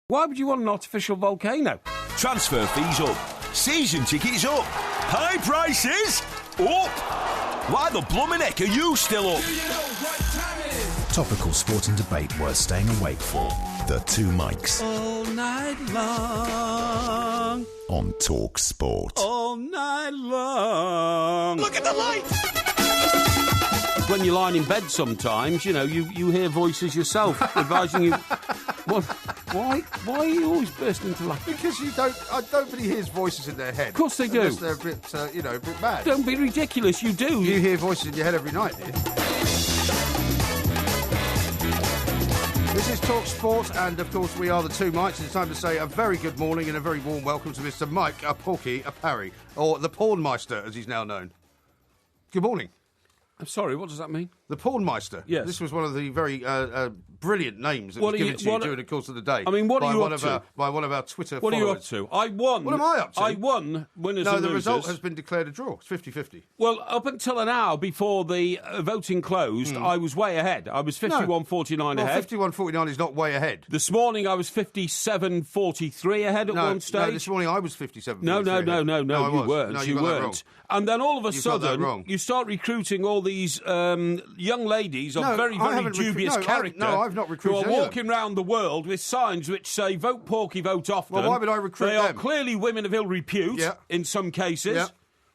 Why would you want an artificial volcano? Transfer fees up. Season tickets up. High prices up. Why the bloomin' heck are you still up? Do you know what time it is? Topical sport and debate worth staying awake for. The Two Mics. All night long. On Talk Sport. All night long. Look at the lights. When you're lying in bed sometimes, you know, you hear voices yourself advising you... What? Why are you always bursting into laughter? Because nobody hears voices in their head. Of course they do. Unless they're a bit, a bit mad. Don't be ridiculous, you do. You hear voices in your head every night, do you? This is Talk Sport, and of course we are the Two Mics. It's time to say a very good morning and a very warm welcome to Mr. Mike, Porky, Parry, or the Porn-meister, as he's now known. Good morning. I'm sorry, what does that mean? The Porn-meister. Yes. This was one of the very brilliant names that was given to you during the course of the day. I mean, what are you up to? By one of our Twitter What followers. are you up to? I won. What am I up to? I won winners and losers. No, the result has been declared a draw. It's 50-50. Well, up until an hour before the voting closed, I was way ahead. I was 51-49 ahead. 51-49 is not way ahead. This morning I was 57-43 ahead at one stage. No, this morning I was 57-43 No, ahead. you weren't. No, you weren't. And then all of a sudden, you start recruiting all these young ladies of very dubious character. I've not recruited who are walking around the world with signs which say, vote Porky, vote often. Well, why would I recruit them? They are clearly women of ill repute in some cases. Yeah.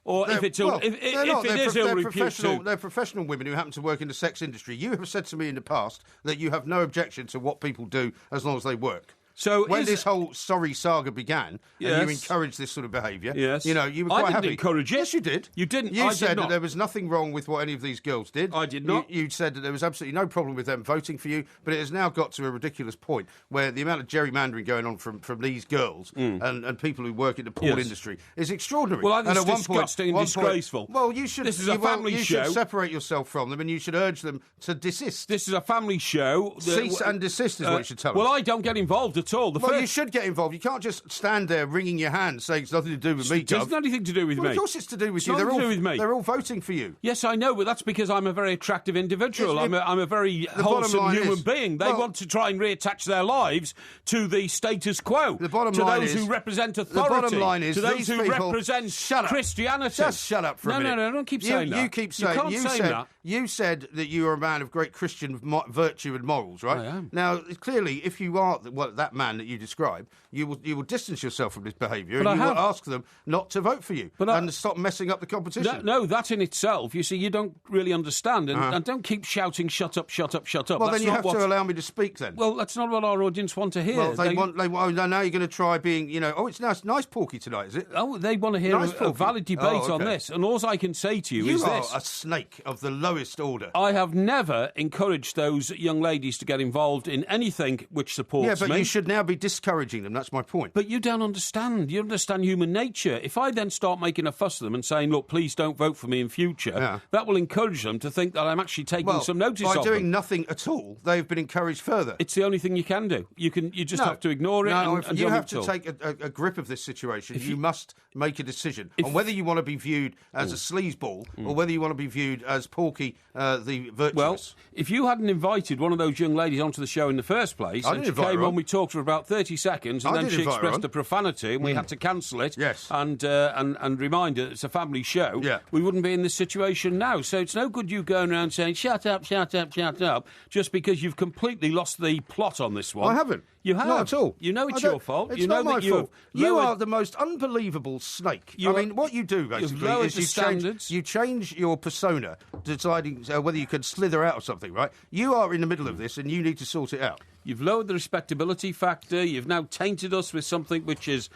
Or if it is ill repute too. They're professional women who happen to work in the sex industry. You have said to me in the past that you have no objection to what people do as long as they work. So when this whole sorry saga began, and you encouraged this sort of behaviour, you know, you were quite happy. I didn't encourage it. Yes, you did. You didn't. You said that there was nothing wrong with what any of these girls did. I did not. You said that there was absolutely no problem with them voting for you, but it has now got to a ridiculous point where the amount of gerrymandering going on from these girls and people who work in the porn industry is extraordinary. Well, I think it's disgusting and disgraceful. Well, you should. This is a family show. You should separate yourself from them, and you should urge them to desist. This is a family show. Cease and desist is what you should tell them. Well, I don't get involved at all. You should get involved. You can't just stand there wringing your hands saying it's nothing to do with me, Gov. It's nothing to do with me. Of course it's to do with you. They're all voting for you. Yes, I know, but that's because I'm a very attractive individual. I'm a very wholesome human being. They want to try and reattach their lives to the status quo. The bottom line is... To those who represent authority. The bottom line is... To those who represent Christianity. Just shut up for a minute. No, don't keep saying that. You keep saying... You can't say that. You said that you are a man of great Christian virtue and morals, right? I am. Now, clearly, if you are that man that you describe, you will distance yourself from this behaviour and you will ask them not to vote for you and stop messing up the competition. No, that in itself, you see, you don't really understand and don't keep shouting, shut up, shut up, shut up. Well, then you have to allow me to speak then. Well, that's not what our audience want to hear. Well, now you're going to try being, it's nice Porky tonight, is it? Oh, they want to hear a valid debate on this. And all I can say to you is this. You are a snake of the lowest order. I have never encouraged those young ladies to get involved in anything which supports me. Yeah, but you should now be discouraging them. That's my point. But you don't understand. You understand human nature. If I then start making a fuss of them and saying, look, please don't vote for me in future, that will encourage them to think that I'm actually taking some notice of them. By doing nothing at all, they've been encouraged further. It's the only thing you can do. You just have to ignore it. And you have to take a grip of this situation. You must make a decision on whether you want to be viewed as a sleazeball or whether you want to be viewed as Porky the virtuous. Well, if you hadn't invited one of those young ladies onto the show in the first place, and she came on, we talked for about 30 seconds, and then she expressed a profanity, and we had to cancel it, and remind her it's a family show, we wouldn't be in this situation now. So it's no good you going around saying, shut up, shut up, shut up, just because you've completely lost the plot on this one. I haven't. You have. Not at all. You know it's your fault. It's not my fault. You are the most unbelievable snake. What you do, basically, is you change your persona, deciding whether you can slither out of something, right? You are in the middle of this, and you need to sort it out. You've lowered the respectability factor. You've now tainted us with something which is,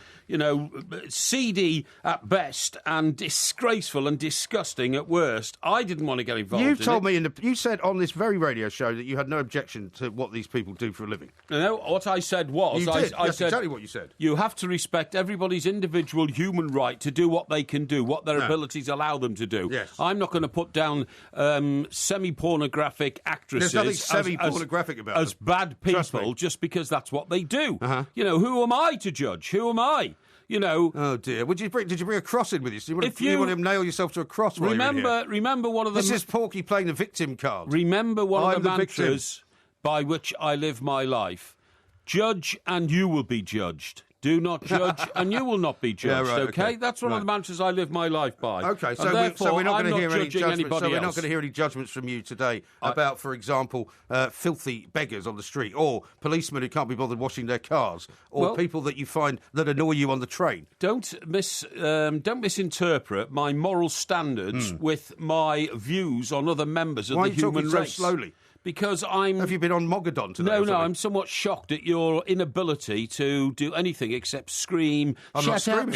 seedy at best and disgraceful and disgusting at worst. I didn't want to get involved in it. You've told me, you said on this very radio show that you had no objection to what these people do for a living. No, what I said was... You did. I That's said, exactly what you said. You have to respect everybody's individual human right to do what they can do, what their abilities allow them to do. Yes. I'm not going to put down semi-pornographic actresses... There's nothing semi-pornographic about as bad people just because that's what they do. Who am I to judge? Who am I? Oh dear! Did you bring a cross in with you? So you want to nail yourself to a cross? Remember one of the... This is Porky playing the victim card. Remember one of the mantras by which I live my life. Judge and you will be judged. Do not judge, and you will not be judged. Right, okay, that's one of the mantras I live my life by. Okay, so we're not going to hear any judgments. So we're not going to hear any judgments from you today about, for example, filthy beggars on the street, or policemen who can't be bothered washing their cars, or people that you find that annoy you on the train. Don't misinterpret my moral standards with my views on other members of the human race. Why are you talking so slowly? Because I'm... Have you been on Mogadon today? No, I'm somewhat shocked at your inability to do anything except scream, shut up at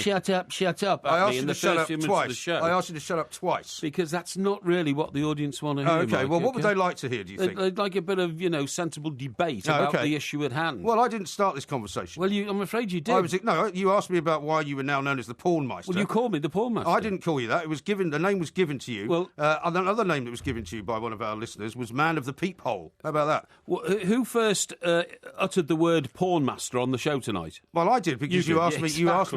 me in the first few minutes of the show. I asked you to shut up twice. Because that's not really what the audience want to hear, Okay, Mike, well, what would they like to hear, do you think? They'd like a bit of, sensible debate about the issue at hand. Well, I didn't start this conversation. Well, I'm afraid you did. You asked me about why you were now known as the Porn-meister. Well, you called me the Porn-meister. I didn't call you that. The name was given to you. Well, another name that was given to you by one of our listeners was Man of the Peephole. How about that? Well, who first uttered the word Porn-master on the show tonight? Well, I did, because you asked me. You asked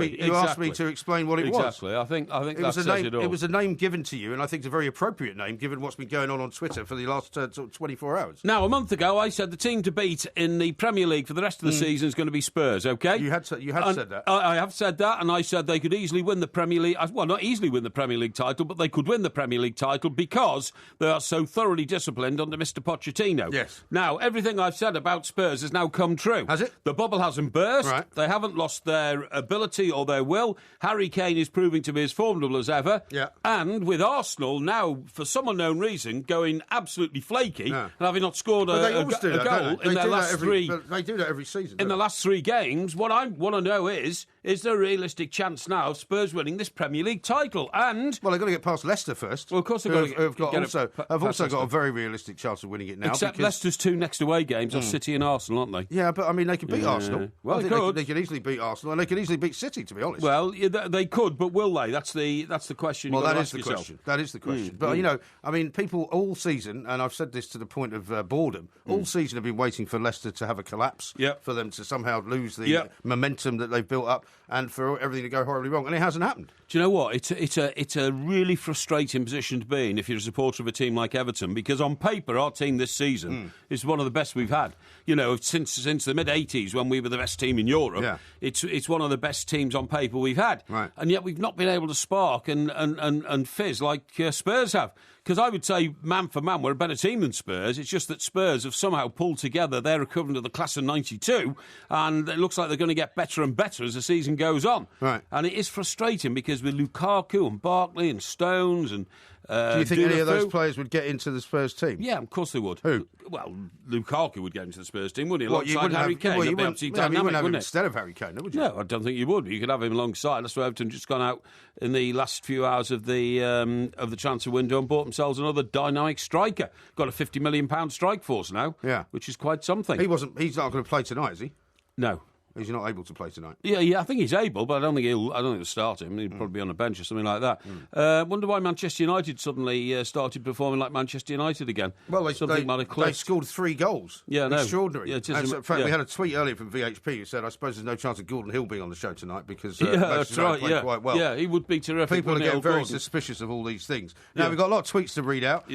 me to explain what it was. Exactly. I think that says it all. It was a name given to you, and I think it's a very appropriate name given what's been going on Twitter for the last 24 hours. Now, a month ago, I said the team to beat in the Premier League for the rest of the season is going to be Spurs. Okay, you had said that. I have said that, and I said they could easily win the Premier League. Well, not easily win the Premier League title, but they could win the Premier League title because they are so thoroughly disciplined under Mr. Pochettino. Yes. Now, everything I've said about Spurs has now come true. Has it? The bubble hasn't burst. Right. They haven't lost their ability or their will. Harry Kane is proving to be as formidable as ever. Yeah. And with Arsenal now, for some unknown reason, going absolutely flaky and having not scored a goal in their last three. They do that every season. In the last 3 games, what I want to know is there a realistic chance now of Spurs winning this Premier League title? And well, they've got to get past Leicester first. Well, of course they've also got a very realistic chance of winning it now. Except Leicester's 2 next away games are City and Arsenal, aren't they? Yeah, but I mean, they could beat Arsenal. Well, they could easily beat Arsenal, and they could easily beat City, to be honest. Well, they could, but will they? That's the question. Well, that is the question. That is the question. But I mean, people all season, and I've said this to the point of boredom, all season have been waiting for Leicester to have a collapse, for them to somehow lose the momentum that they've built up, and for everything to go horribly wrong, and it hasn't happened. Do you know what? It's a really frustrating position to be in if you're a supporter of a team like Everton, because on paper our team this season is one of the best we've had. Since the mid-'80s when we were the best team in Europe, it's one of the best teams on paper we've had. Right. And yet we've not been able to spark and fizz like Spurs have. Because I would say, man for man, we're a better team than Spurs. It's just that Spurs have somehow pulled together their equivalent of the class of '92, and it looks like they're going to get better and better as the season goes on. Right. And it is frustrating because with Lukaku and Barkley and Stones and... do you think any of those players would get into the Spurs team? Yeah, of course they would. Who? Well, Lukaku would get into the Spurs team, wouldn't he? Alongside Harry Kane. You wouldn't have him instead of Harry Kane, would you? No, I don't think you would. But you could have him alongside. That's why Everton just gone out in the last few hours of the transfer window and bought themselves another dynamic striker. Got a £50 million strike force now, which is quite something. He's not going to play tonight, is he? No. He's not able to play tonight. Yeah, I think he's able, but I don't think he'll start him. He'll probably be on a bench or something like that. Wonder why Manchester United suddenly started performing like Manchester United again. Well, they scored 3 goals. Yeah, no. Extraordinary. Yeah, in fact, we had a tweet earlier from VHP who said, I suppose there's no chance of Gordon Hill being on the show tonight because that's right, played quite well. Yeah, he would be terrific. People are getting very suspicious of all these things. Now, we've got a lot of tweets to read out,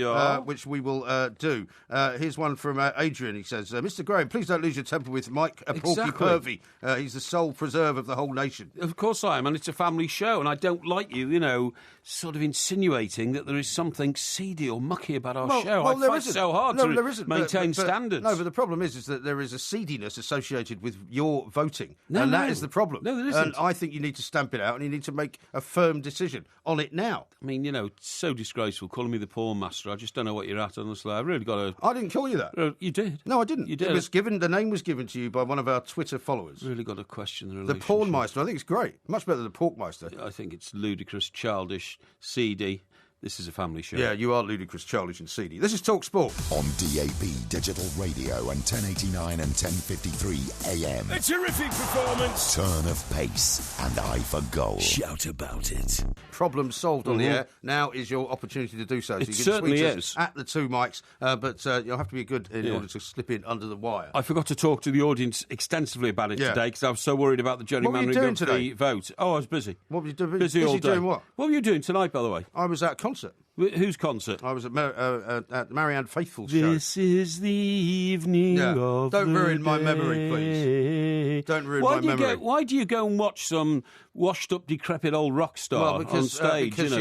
which we will do. Here's one from Adrian. He says, Mr. Graham, please don't lose your temper with Mike Porky Purvey. He's the sole preserve of the whole nation. Of course I am, and it's a family show, and I don't like you, sort of insinuating that there is something seedy or mucky about our show. I fight so hard to maintain standards. No, but the problem is that there is a seediness associated with your voting, that is the problem. No, there isn't. And I think you need to stamp it out, and you need to make a firm decision on it now. I mean, it's so disgraceful calling me the Porn-meister. I just don't know what you're at, honestly. I've really got to... I didn't call you that. You did. No, I didn't. You did. The name was given to you by one of our Twitter followers. Really got to question the relationship. The Porn-meister, I think it's great. Much better than the Pork-meister. I think it's ludicrous, childish, seedy. This is a family show. Yeah, you are ludicrous, childish and seedy. This is Talk Sport. On DAB Digital Radio and 1089 and 1053 AM. A terrific performance. Turn of pace and eye for goal. Shout about it. Problem solved on the air. Now is your opportunity to do so. It certainly is. At the 2 mics, but you'll have to be good in order to slip in under the wire. I forgot to talk to the audience extensively about it today because I was so worried about the gerrymandering of the vote. Oh, I was busy. What were you doing? Busy all day. Doing what? What were you doing tonight, by the way? I was at a concert. Whose concert? I was at Marian Faithful's show. This is the evening of Don't the ruin day. my memory, please. Don't ruin my memory. Why do you go and watch some washed-up, decrepit old rock star on stage? Because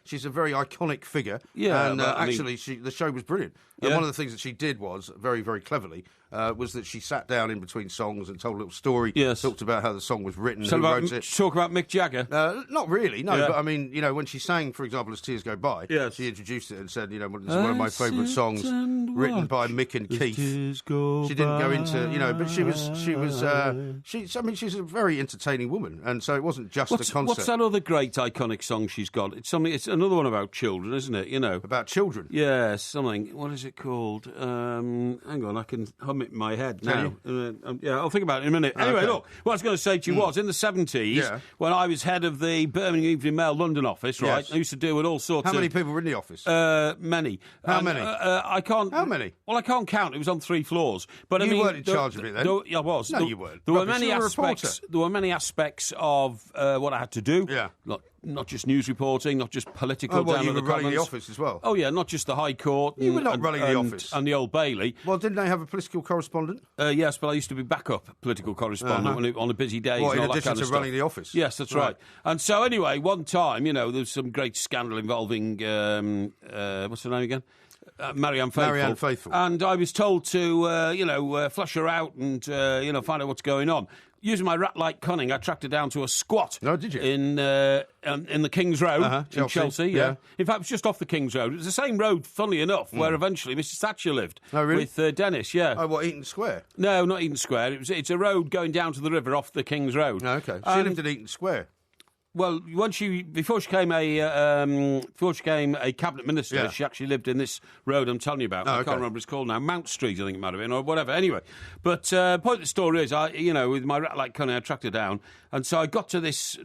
she's a very iconic figure. Yeah, and the show was brilliant. And one of the things that she did was, very, very cleverly, was that she sat down in between songs and told a little story. Yes. Talked about how the song was written, who wrote it. Talk about Mick Jagger? Not really, no. Yeah. But I mean, when she sang, for example, "As Tears Go By," she introduced it and said, "This is one of my favourite songs written by Mick and Keith." She didn't go into, but she's a very entertaining woman, and so it wasn't just the concept. What's that other great iconic song she's got? It's another one about children, isn't it? About children. Yeah, something. What is it called? Hang on, I can hum it in my head now. I'll think about it in a minute. Anyway, look, what I was going to say to you was, in the 70s, when I was head of the Birmingham Evening Mail London office, right, I used to deal with all sorts How many people were in the office? Many. How many? I can't... How many? Well, I can't count. It was on 3 floors. But you weren't in charge of it then? I was. No, you weren't. There were many aspects of what I had to do. Yeah. Not just news reporting, not just political down you in the were running Commons. the office as well? Oh, yeah, not just the High Court. You were not running the office. And the Old Bailey. Well, didn't they have a political correspondent? Yes, but I used to be backup political correspondent on a busy day. In addition to running the office? Yes, that's right. And so anyway, one time, there was some great scandal involving, what's her name again? Marian Faithful. And I was told to, flush her out and, find out what's going on. Using my rat-like cunning, I tracked her down to a squat. Oh, did you? In the King's Road in Chelsea. Yeah. In fact, it was just off the King's Road. It was the same road, funnily enough, where eventually Mrs Thatcher lived. Oh, really? With Dennis, yeah. Oh, what, Eaton Square? No, not Eaton Square. It's a road going down to the river off the King's Road. Oh, okay. She lived in Eaton Square. Well, before she came a cabinet minister, she actually lived in this road I'm telling you about. I can't remember what it's called now. Mount Street, I think it might have been, or whatever. Anyway, but point of the story is, with my rat-like cunning, I tracked her down, and so I got to this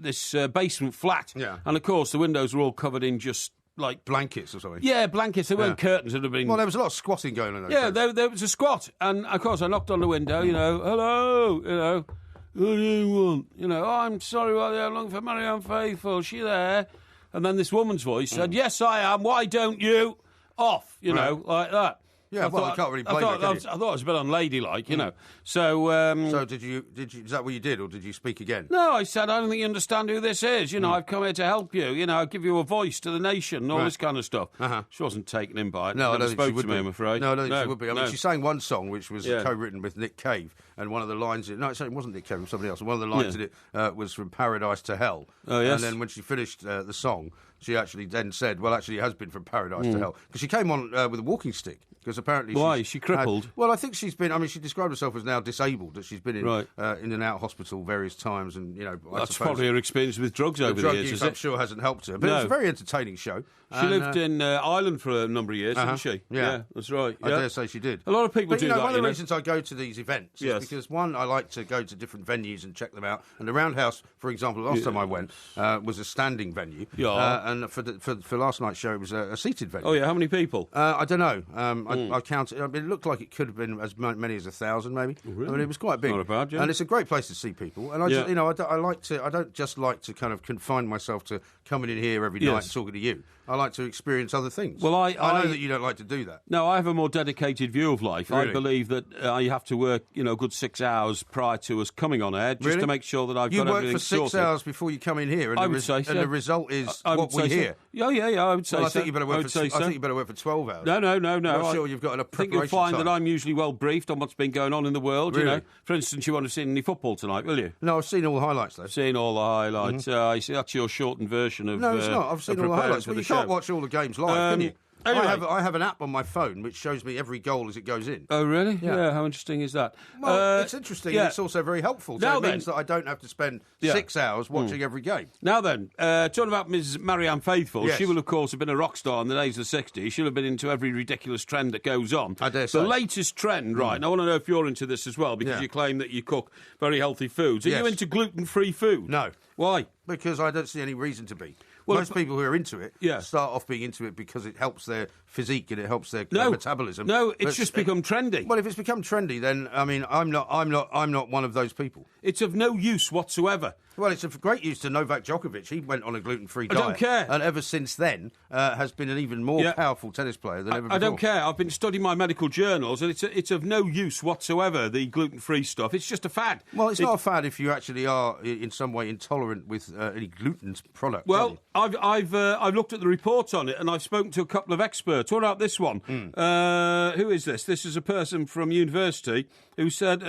basement flat, and of course the windows were all covered in just like blankets or something. Yeah, blankets. There weren't curtains. It would have been. Well, there was a lot of squatting going on. Yeah, there was a squat, and of course I knocked on the window. Hello. What do you want? I'm sorry, I'm looking for Marian Faithful. Is she there? And then this woman's voice said, yes, I am. Why don't you? Off, like that. Yeah, I can't really blame her, can you? I thought it was a bit unladylike, So, did you? Is that what you did, or did you speak again? No, I said, I don't think you understand who this is. I've come here to help you. I'll give you a voice to the nation, and all this kind of stuff. She wasn't taken in by it. No, I don't think she would be. I'm afraid. No, I don't think she would be. I mean, she sang one song which was co-written with Nick Cave, and one of the lines it wasn't Nick Cave, it was somebody else. And one of the lines in it was from Paradise to Hell. Oh, yes. And then when she finished the song, she actually then said, well, actually, it has been from Paradise to Hell. Because she came on with a walking stick. Because apparently Why? Is she crippled? I think she's been... I mean, she described herself as now disabled, that she's been in and out of hospital various times, and, That's probably her experience with drugs over the years, is it? I'm sure hasn't helped her. But it was a very entertaining show. She lived in Ireland for a number of years, didn't she? Yeah, that's right. I dare say she did. A lot of people do that. One of the reasons I go to these events is because, one, I like to go to different venues and check them out. And the Roundhouse, for example, last time I went, was a standing venue. Yeah. And for last night's show, it was a seated venue. Oh, yeah. How many people? I don't know. I counted. It looked like it could have been as many as 1,000, maybe. Oh, really? I mean, it was quite big. Not bad, yeah. And it's a great place to see people. And I just, I don't just like to kind of confine myself to coming in here every night and talking to you. I like to experience other things. Well, I know that you don't like to do that. No, I have a more dedicated view of life. Really? I believe that you have to work, a good 6 hours prior to us coming on air, just to make sure that I've got everything sorted. You work for 6 hours before you come in here, and I would say so. And the result is what we hear. Yeah, I would say so. I think you better work for. I think you better work for 12 hours. No. I'm not sure you've got enough preparation. I think you'll find that I'm usually well briefed on what's been going on in the world. Really? For instance, you won't have seen any football tonight, will you? No, I've seen all the highlights though. Seen all the highlights. I see that's your shortened version of. No, it's not. I've seen all the highlights. Well, you can't watch all the games live, can you? Anyway. I have an app on my phone which shows me every goal as it goes in. Oh, really? Yeah. How interesting is that? Well, it's interesting and it's also very helpful. So it means that I don't have to spend 6 hours watching every game. Now then, talking about Mrs. Marian Faithful, she will, of course, have been a rock star in the days of the 60s. She'll have been into every ridiculous trend that goes on. I dare say. The latest trend, right, and I want to know if you're into this as well, because you claim that you cook very healthy foods. Are you into gluten-free food? No. Why? Because I don't see any reason to be. Well, most people who are into it start off being into it because it helps their physique and it helps their metabolism. No, it's just become trendy. Well, if it's become trendy, then I mean, I'm not one of those people. It's of no use whatsoever. Well, it's of great use to Novak Djokovic. He went on a gluten-free diet. I don't care. And ever since then, has been an even more powerful tennis player than ever before. I don't care. I've been studying my medical journals, and it's of no use whatsoever, the gluten-free stuff. It's just a fad. Well, it's not a fad if you actually are in some way intolerant with any gluten product. Well, I've looked at the reports on it, and I've spoken to a couple of experts. What about this one? Who is this? This is a person from university who said...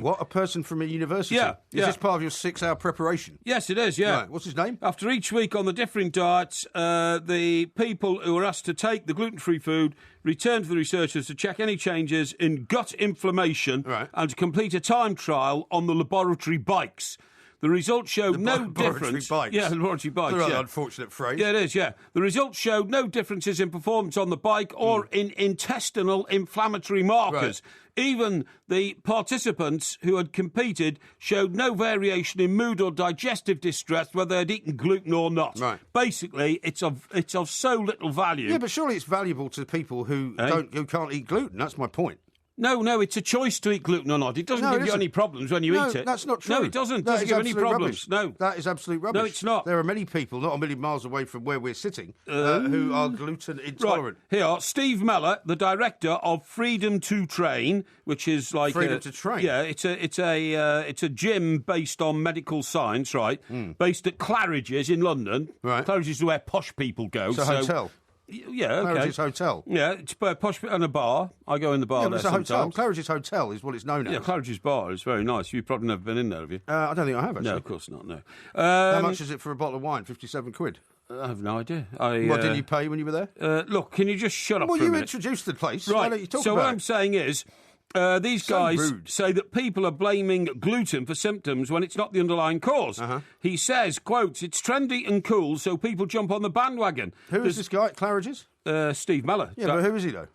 What? A person from a university? Yeah. Is this part of your 6-hour preparation? Yes, it is, yeah. Right. What's his name? After each week on the differing diets, the people who were asked to take the gluten-free food returned to the researchers to check any changes in gut inflammation and to complete a time trial on the laboratory bikes. The results showed no difference. Bikes. Yeah, laboratory bikes. That's a rather unfortunate phrase. Yeah, it is, yeah. The results showed no differences in performance on the bike or in intestinal inflammatory markers. Right. Even the participants who had competed showed no variation in mood or digestive distress, whether they'd eaten gluten or not. Right. Basically, it's of so little value. Yeah, but surely it's valuable to people who can't eat gluten. That's my point. No, it's a choice to eat gluten or not. It doesn't give you any problems when you eat it. That's not true. No, it doesn't. It doesn't give any problems. Rubbish. No. That is absolute rubbish. No, it's not. There are many people, not a million miles away from where we're sitting, who are gluten intolerant. Right. Here, Steve Mellor, the director of Freedom to Train, which is like... Freedom to Train? Yeah, it's a gym based on medical science, right, based at Claridge's in London. Right. Claridge's is where posh people go. It's a hotel. Yeah, okay. Claridge's Hotel. Yeah, it's a posh and a bar. I go in the bar there it's a sometimes. hotel. Claridge's Hotel is what it's known as. Yeah, Claridge's bar is very nice. You've probably never been in there, have you? I don't think I have, actually. No, of course not, no. How much is it for a bottle of wine? 57 quid? I have no idea. What did you pay when you were there? Look, can you just shut up for a minute? Well, you introduced the place. Right. Why don't you talk so about what I'm saying is... these guys say that people are blaming gluten for symptoms when it's not the underlying cause. He says, quote, it's trendy and cool, so people jump on the bandwagon. Who is this guy at Claridge's? Steve Mellor. Yeah, but who is he, though?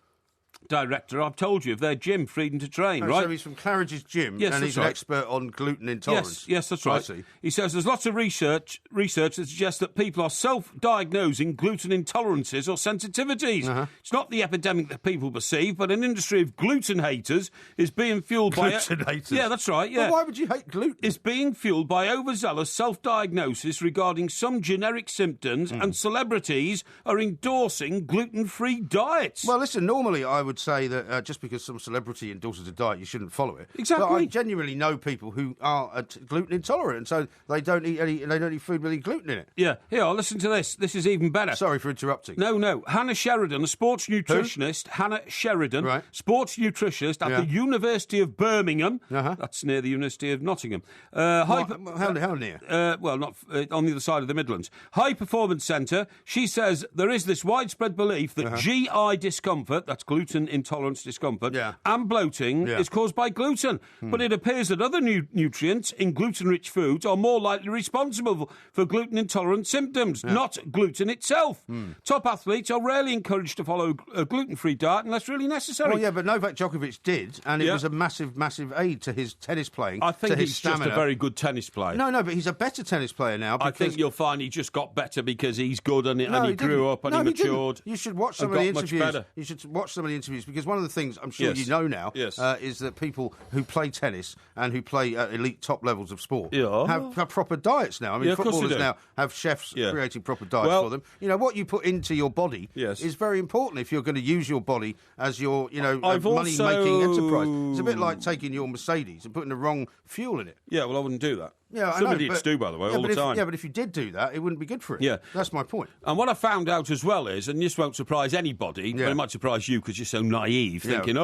Director, I've told you, of their gym, Freedom to Train, right? So he's from Claridge's gym, yes, and he's an expert on gluten intolerance. Yes, that's right. I see. He says there's lots of research that suggests that people are self-diagnosing gluten intolerances or sensitivities. It's not the epidemic that people perceive, but an industry of gluten haters is being fueled by... Gluten haters? Yeah, that's right, yeah. Well, why would you hate gluten? It's being fueled by overzealous self-diagnosis regarding some generic symptoms, and celebrities are endorsing gluten-free diets. Well, listen, normally I would say that just because some celebrity endorses a diet, you shouldn't follow it. Exactly. But I genuinely know people who are gluten intolerant, and so they don't eat food with any gluten in it. Yeah. Here, listen to this. This is even better. Sorry for interrupting. No. Hannah Sheridan, a sports nutritionist. Who? Hannah Sheridan, right. Sports nutritionist at the University of Birmingham. That's near the University of Nottingham. How near? Well, not on the other side of the Midlands. High Performance Centre. She says there is this widespread belief that GI discomfort, that's gluten intolerance discomfort, and bloating is caused by gluten. But it appears that other nutrients in gluten-rich foods are more likely responsible for gluten-intolerant symptoms, not gluten itself. Top athletes are rarely encouraged to follow a gluten-free diet unless really necessary. Well, yeah, but Novak Djokovic did, and it was a massive, massive aid to his tennis playing. I think he's just a very good tennis player. No, but he's a better tennis player now. I think you'll find he just got better because he's good and he grew up and he matured. You should watch some of the interviews. You should watch some of the interviews because one of the things I'm sure you know now is that people who play tennis and who play at elite top levels of sport have proper diets now. I mean, footballers now have chefs creating proper diets for them. You know, what you put into your body is very important if you're going to use your body as your, money-making enterprise. It's a bit like taking your Mercedes and putting the wrong fuel in it. Yeah, well, I wouldn't do that. Yeah, some idiots do, by the way, all the time. Yeah, but if you did do that, it wouldn't be good for it. Yeah. That's my point. And what I found out as well is, and this won't surprise anybody, but it might surprise you because you're so naive, thinking,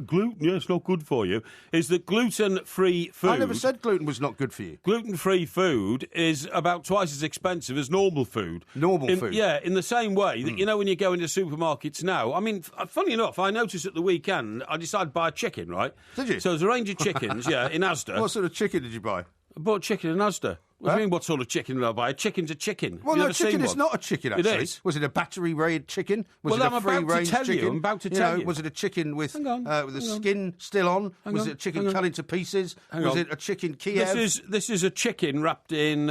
gluten, it's not good for you, is that gluten-free food... I never said gluten was not good for you. Gluten-free food is about twice as expensive as normal food. Food? Yeah, in the same way that, when you go into supermarkets now, I mean, funny enough, I noticed at the weekend, I decided to buy a chicken, right? Did you? So there's a range of chickens, in Asda. What sort of chicken did you buy? I bought chicken in Asda. What do you mean, what sort of chicken did I buy? A chicken's a chicken. Well, no, chicken is not a chicken, actually. It is. Was it a battery-reared chicken? Was it a free-range chicken? I'm about to tell you. Was it a chicken with the skin still on? Was it a chicken cut into pieces? Was it a chicken Kiev? This is a chicken wrapped in,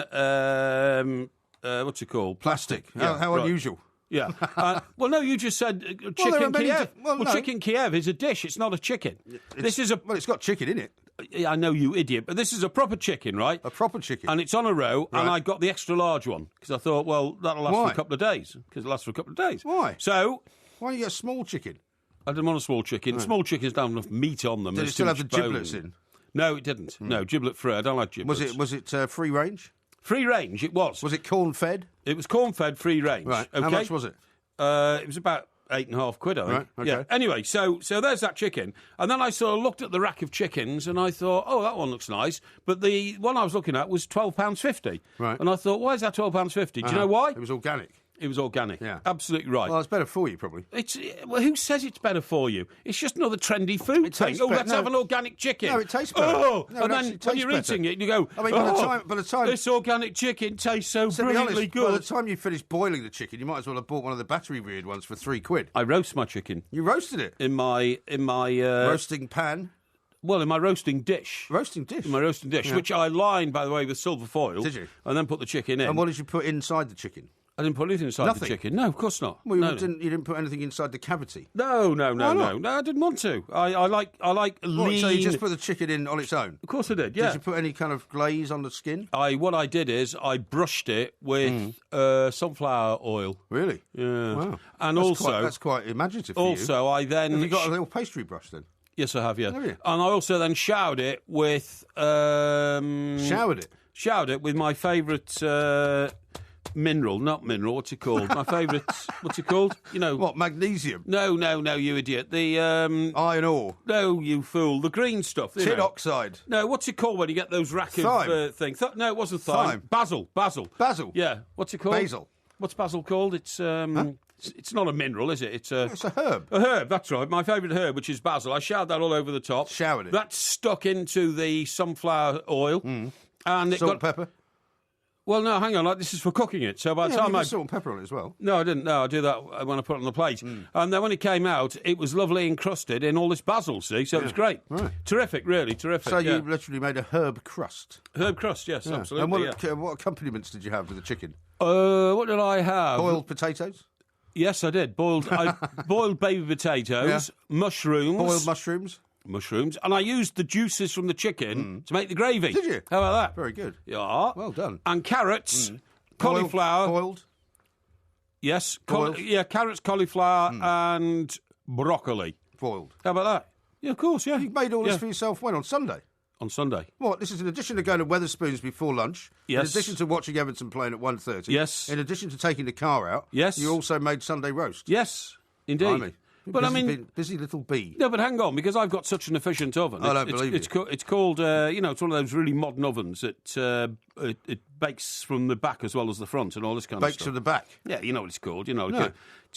what's it called? Plastic. How unusual. Yeah. Well, no, you just said chicken Kiev. Chicken Kiev is a dish. It's not a chicken. Well, it's got chicken in it. I know, you idiot, but this is a proper chicken, right? A proper chicken. And it's on a row, and I got the extra large one, because I thought, well, that'll last for a couple of days. Because it lasts for a couple of days. Why? So... Why don't you get a small chicken? I didn't want a small chicken. Right. Small chickens don't have enough meat on them. Did it still have the giblets in? No, it didn't. No, giblet free. I don't like giblets. Was it free range? Free range, it was. Was it corn-fed? It was corn-fed, free range. Right. Okay. How much was it? It was about £8.50, I think. Right, okay. Yeah. Anyway, so there's that chicken. And then I sort of looked at the rack of chickens and I thought, oh, that one looks nice. But the one I was looking at was £12.50. Right. And I thought, why is that £12.50? Do you know why? It was organic. It was organic. Yeah. Absolutely right. Well, it's better for you, probably. Well, who says it's better for you? It's just another trendy food thing. Oh, let's have an organic chicken. No, it tastes better. Oh, and then when you're eating it, you go, by the time this organic chicken tastes so brilliantly good. By the time you finish boiling the chicken, you might as well have bought one of the battery-reared ones for £3. I roast my chicken. You roasted it? In my roasting pan? Well, in my roasting dish. Roasting dish? In my roasting dish, which I lined, by the way, with silver foil. Did you? And then put the chicken in. And what did you put inside the chicken? I didn't put anything inside the chicken. No, of course not. Well, you didn't put anything inside the cavity? No, I didn't want to. I like lean... So you just put the chicken in on its own? Of course I did, yeah. Did you put any kind of glaze on the skin? What I did is I brushed it with sunflower oil. Really? Yeah. Wow. And that's quite imaginative for you. Also, I then... Have you got a little pastry brush then? Yes, I have, yeah. Have you? And I also then showered it with... Showered it? Showered it with my favourite... what's it called? My favourite, what's it called? You know. What, magnesium? No, you idiot. The, iron ore? No, you fool. The green stuff. Tin oxide? No, what's it called when you get those rack of things? No, it wasn't thyme. Basil. Basil? Yeah. What's it called? Basil. What's basil called? It's, It's not a mineral, is it? It's a herb. A herb, that's right. My favourite herb, which is basil. I showered that all over the top. Showered it? That's stuck into the sunflower oil. And it Salt and pepper? Well, no, hang on. This is for cooking it. So by the time salt and pepper on it as well. No, I didn't. No, I do that when I put it on the plate. And then when it came out, it was lovely encrusted in all this basil. See, so it was great. Right. Terrific, really terrific. So you literally made a herb crust. Herb crust, yes, absolutely. And what accompaniments did you have with the chicken? What did I have? Boiled potatoes. Yes, I did. Boiled baby potatoes, mushrooms. Boiled mushrooms, and I used the juices from the chicken to make the gravy. Did you? How about that? Very good. Yeah. Well done. And carrots, cauliflower. Boiled? Yes. Carrots, cauliflower, and broccoli. Boiled. How about that? Yeah, of course, yeah. You made all this for yourself when? On Sunday? On Sunday. What? This is in addition to going to Wetherspoons before lunch. Yes. In addition to watching Everton playing at 1:30. Yes. In addition to taking the car out. Yes. You also made Sunday roast. Yes, indeed. Blimey. Busy little bee. No, but hang on, because I've got such an efficient oven. I don't believe it. It's called, it's one of those really modern ovens that it bakes from the back as well as the front and all this kind of stuff. Bakes from the back? Yeah, you know what it's called. You know,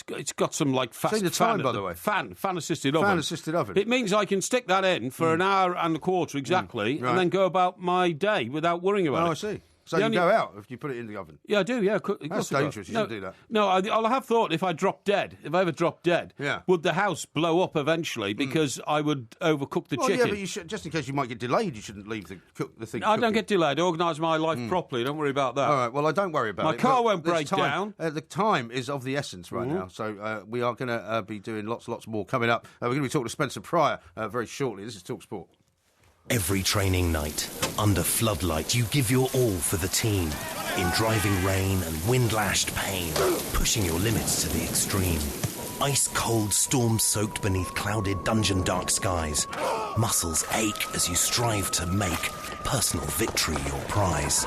it's got some like fast. Seen the time, by the way. Fan assisted oven. Fan assisted oven. It means I can stick that in for an hour and a quarter exactly, and then go about my day without worrying about it. Oh, I see. So you go out if you put it in the oven? Yeah, I do, yeah. That's dangerous. You shouldn't do that. No, I'll have thought if I dropped dead, if I ever dropped dead, would the house blow up eventually because I would overcook the chicken? Yeah, but you just in case you might get delayed, you shouldn't leave the thing I don't get delayed. I organise my life properly. Don't worry about that. All right, well, I don't worry about it. My car won't break down. The time is of the essence right now, so we are going to be doing lots more coming up. We're going to be talking to Spencer Pryor very shortly. This is TalkSport. Every training night, under floodlight, you give your all for the team. In driving rain and wind-lashed pain, pushing your limits to the extreme. Ice-cold, storm-soaked beneath clouded dungeon dark skies. Muscles ache as you strive to make personal victory your prize.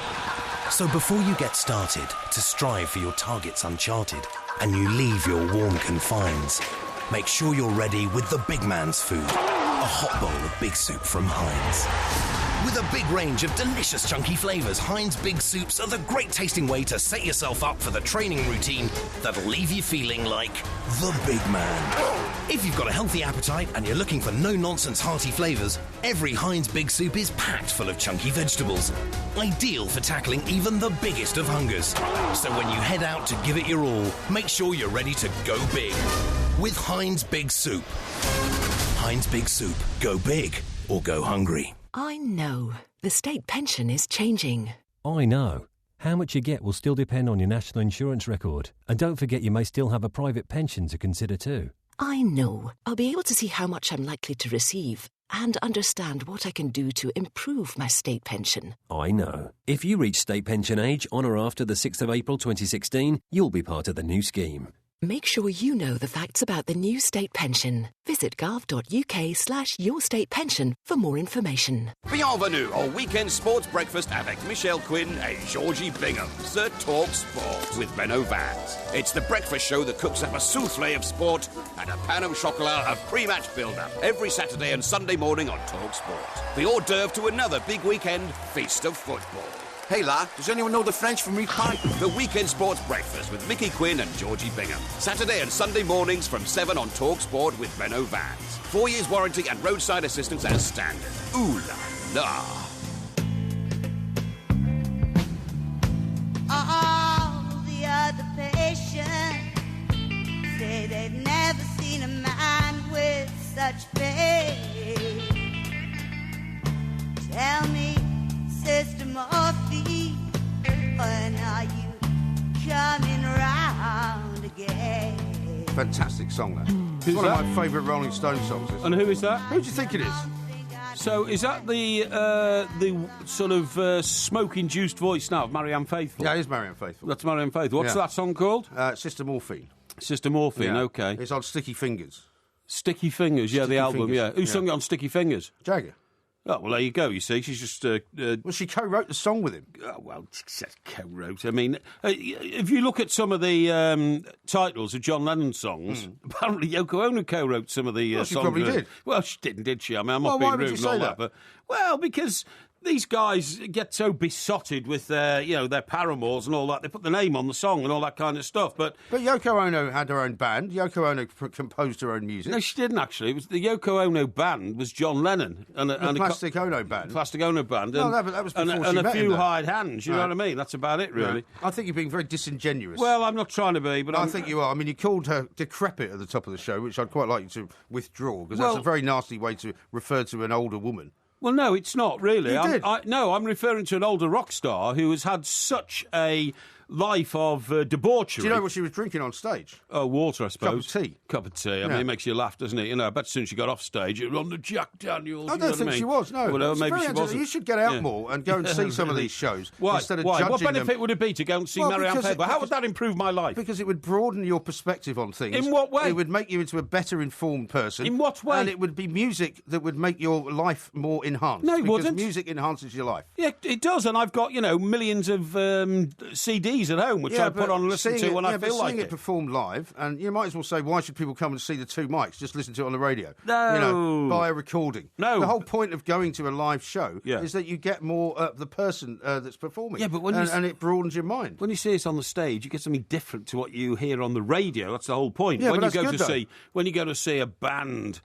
So before you get started, to strive for your targets uncharted, and you leave your warm confines, make sure you're ready with the big man's food. A hot bowl of Big Soup from Heinz. With a big range of delicious chunky flavours, Heinz Big Soups are the great tasting way to set yourself up for the training routine that'll leave you feeling like the big man. If you've got a healthy appetite and you're looking for no-nonsense hearty flavours, every Heinz Big Soup is packed full of chunky vegetables. Ideal for tackling even the biggest of hungers. So when you head out to give it your all, make sure you're ready to go big. With Heinz Big Soup. Heinz Big Soup. Go big or go hungry. I know. The state pension is changing. I know. How much you get will still depend on your national insurance record. And don't forget you may still have a private pension to consider too. I know. I'll be able to see how much I'm likely to receive and understand what I can do to improve my state pension. I know. If you reach state pension age on or after the 6th of April 2016, you'll be part of the new scheme. Make sure you know the facts about the new state pension. Visit gov.uk/yourstatepension for more information. Bienvenue au weekend sports breakfast avec Michelle Quinn and Georgie Bingham, Sir Talk Sport with Benno Vance. It's the breakfast show that cooks up a souffle of sport and a pan au chocolat of pre-match build-up every Saturday and Sunday morning on Talk Sport. The hors d'oeuvre to another big weekend feast of football. Hey, La, does anyone know the French for meat pie? The Weekend Sports Breakfast with Mickey Quinn and Georgie Bingham. Saturday and Sunday mornings from 7 on Talk Sport with Benno Vance. 4 years warranty and roadside assistance as standard. Ooh la la. All the other patients say they've never seen a man with such faith. Tell me, Sister Morphe, when are you coming round again? Fantastic song, that. It's one of my favourite Rolling Stones songs. And who is that? Who do you think it is? So is that the sort of smoke-induced voice now of Marian Faithful? Yeah, it is Marian Faithful. That's Marian Faithful. What's that song called? Sister Morphine. Sister Morphine, OK. It's on Sticky Fingers. Sticky Fingers, yeah, the album, yeah. Who sung it on Sticky Fingers? Jagger. Oh, well, there you go, you see. She's just... well, she co-wrote the song with him. Oh, well, co-wrote. I mean, if you look at some of the titles of John Lennon's songs, apparently Yoko Ono co-wrote some of the songs. She probably did. Well, she did she? I mean, I'm not being rude and all that. But, well, because... These guys get so besotted with their paramours and all that. They put the name on the song and all that kind of stuff. But Yoko Ono had her own band. Yoko Ono composed her own music. No, she didn't actually. It was the Yoko Ono band was John Lennon and the Plastic Ono band. Plastic Ono band. No, but that was before and a few him, hired hands. You know what I mean? That's about it, really. I think you're being very disingenuous. Well, I'm not trying to be, but I think you are. I mean, you called her decrepit at the top of the show, which I'd quite like you to withdraw because that's a very nasty way to refer to an older woman. Well, no, it's not really. You did. I'm referring to an older rock star who has had such a life of debauchery. Do you know what she was drinking on stage? Oh, water, I suppose. Cup of tea. I mean, it makes you laugh, doesn't it? You know, I bet as soon as she got off stage, it was on the Jack Daniels. I don't think she was, no. Well, maybe she wasn't. You should get out more and go and see some of these shows. Why? Instead of judging What benefit them. would it be to go and see Marian Faithful? How would that improve my life? Because it would broaden your perspective on things. In what way? It would make you into a better informed person. In what way? And it would be music that would make your life more enhanced. No, it wouldn't. Because music enhances your life. Yeah, it does, and I've got, millions of CDs at home, which I put on and listen to when I feel like it. Seeing it performed live, and you might as well say, why should people come and see the two mics? Just listen to it on the radio. No. Buy a recording. No. The whole point of going to a live show is that you get more the person that's performing. Yeah, but and it broadens your mind. When you see it on the stage, you get something different to what you hear on the radio. That's the whole point. Yeah, when but you that's go good, when you go to see a band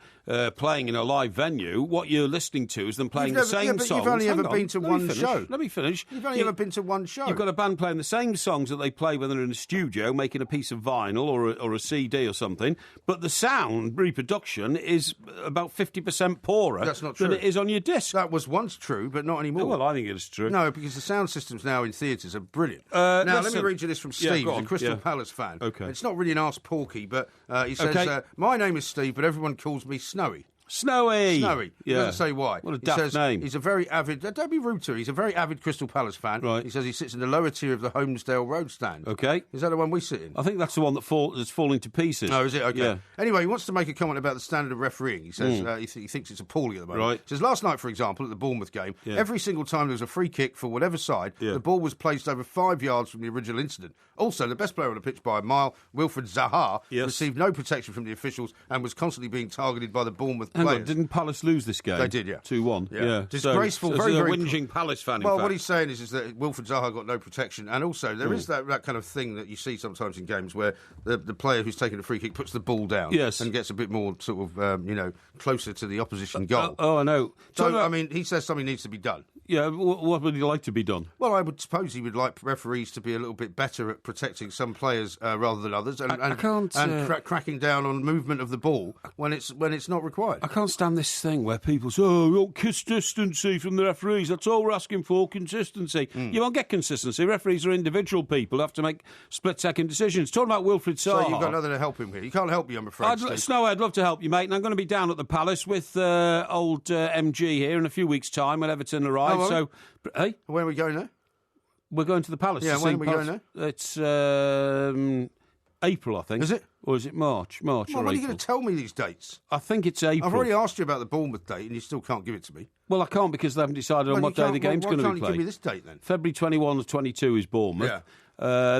playing in a live venue, what you're listening to is them playing the same songs. You've only ever been to one show. Let me finish. You've only ever been to one show. You've got a band playing the same songs that they play when they're in the studio, making a piece of vinyl or a CD or something, but the sound reproduction is about 50% poorer than it is on your disc. That was once true, but not anymore. Oh, well, I think it is true. No, because the sound systems now in theatres are brilliant. Now, let me read you this from Steve, a Crystal Palace fan. Okay. It's not really an Ask Porky, but he says, my name is Steve, but everyone calls me Snowy. Snowy. He doesn't say why. What a daft name. He's a very avid... Don't be rude to him. He's a very avid Crystal Palace fan. Right. He says he sits in the lower tier of the Holmesdale Road stand. OK. Is that the one we sit in? I think that's the one that's falling to pieces. Oh, is it? OK. Yeah. Anyway, he wants to make a comment about the standard of refereeing. He says he thinks it's appalling at the moment. Right. He says, last night, for example, at the Bournemouth game, every single time there was a free kick for whatever side, the ball was placed over 5 yards from the original incident. Also, the best player on the pitch by a mile, Wilfred Zaha, received no protection from the officials and was constantly being targeted by the Bournemouth players. Didn't Palace lose this game? They did, 2-1. Yeah. Disgraceful, so, very, very... whinging Palace fan, Well, what he's saying is that Wilfred Zaha got no protection, and also there is that kind of thing that you see sometimes in games where the player who's taking a free kick puts the ball down and gets a bit more sort of, closer to the opposition goal. I know. So, I mean, he says something needs to be done. Yeah, what would you like to be done? Well, I would suppose he would like referees to be a little bit better at protecting some players rather than others, and cracking down on movement of the ball when it's not required. I can't stand this thing where people say, "Oh, we want consistency from the referees. That's all we're asking for, consistency." You won't get consistency. Referees are individual people who have to make split-second decisions. Talking about Wilfried Zaha. So you've got nothing to help him here. You can't help me, I'm afraid. Snow, I'd love to help you, mate, and I'm going to be down at the Palace with old MG here in a few weeks' time when Everton arrive. So, hey, where are we going now? We're going to the Palace. Yeah, when are we going now? It's April, I think. Is it? Or is it March? March or April? When are you going to tell me these dates? I think it's April. I've already asked you about the Bournemouth date, and you still can't give it to me. Well, I can't because they haven't decided on what day the game's going to be played. Why can't you give me this date, then? February 21 to 22 is Bournemouth. Yeah.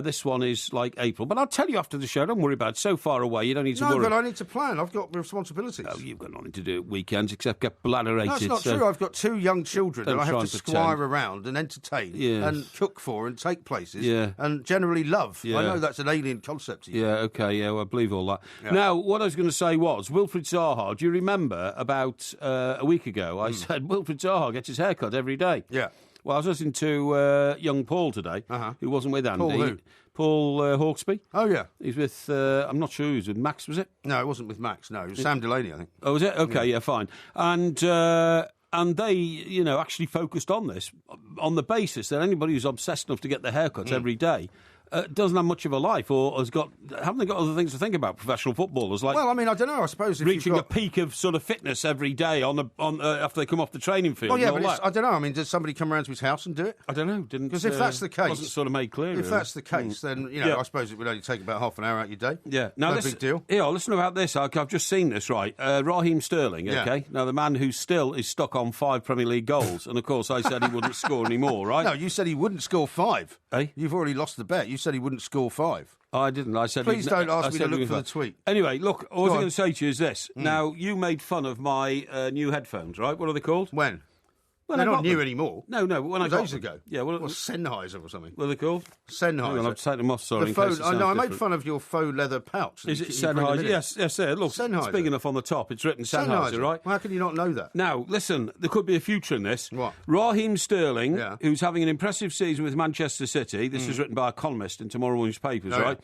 This one is like April. But I'll tell you after the show. Don't worry about it. It's so far away, you don't need to worry. No, but I need to plan. I've got responsibilities. Oh, you've got nothing to do at weekends except get bladderated. That's not true. I've got 2 young children that I have to squire around and entertain and cook for and take places and generally love. I know that's an alien concept to you. Yeah, OK, yeah, well, I believe all that. Yeah. Now, what I was going to say was, Wilfried Zaha, do you remember about a week ago, I said Wilfried Zaha gets his hair cut every day? Yeah. Well, I was listening to young Paul today, who wasn't with Andy. Paul who? Paul Hawksby. Oh, yeah. He's with, I'm not sure who was with Max, was it? No, it wasn't with Max, no. It was Sam Delaney, I think. Oh, was it? OK, yeah fine. And they, you know, actually focused on this, on the basis that anybody who's obsessed enough to get their haircuts every day doesn't have much of a life, or haven't they got other things to think about, professional footballers? Like, well, I mean, I don't know. I suppose if reaching a peak of sort of fitness every day after they come off the training field. Well, yeah, but I don't know. I mean, does somebody come around to his house and do it? I don't know. Because if that's the case, wasn't sort of made clear. If that's the case, then I suppose it would only take about half an hour out of your day. Yeah, now no big deal. Yeah, listen about this. I've just seen this. Right, Raheem Sterling. Okay, now the man who still is stuck on 5 Premier League goals, and of course I said he wouldn't score any more. Right? No, you said he wouldn't score 5. Eh? You've already lost the bet. You said he wouldn't score 5. I didn't. I said. Please don't ask me to look for the tweet. Anyway, look. All I was going to say to you is this. Now, you made fun of my new headphones, right? What are they called? When? Well, they're not new anymore. No, when I got days ago. Yeah, Sennheiser or something. What are they called? Sennheiser. I've taken them off. Sorry. I made fun of your faux leather pouch. Is it Sennheiser? Yes. Look, Sennheiser. It's big enough on the top. It's written Sennheiser, right? Well, how can you not know that? Now, listen. There could be a future in this. What? Raheem Sterling, who's having an impressive season with Manchester City. This is written by Economist in tomorrow morning's papers, right?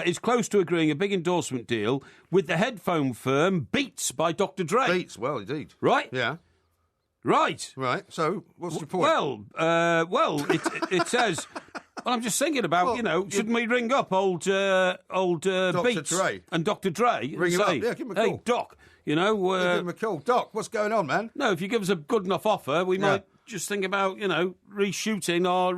Is close to agreeing a big endorsement deal with the headphone firm Beats by Dr. Dre. Beats, well, indeed. Right? Yeah. Right. So, what's your point? It says... Well, I'm just thinking about, shouldn't we ring up old Beats Dre. and Dr. Dre? Ring him up. Yeah, give him a call. Hey, Doc, give him a call. Doc, what's going on, man? No, if you give us a good enough offer, we might just think about, reshooting our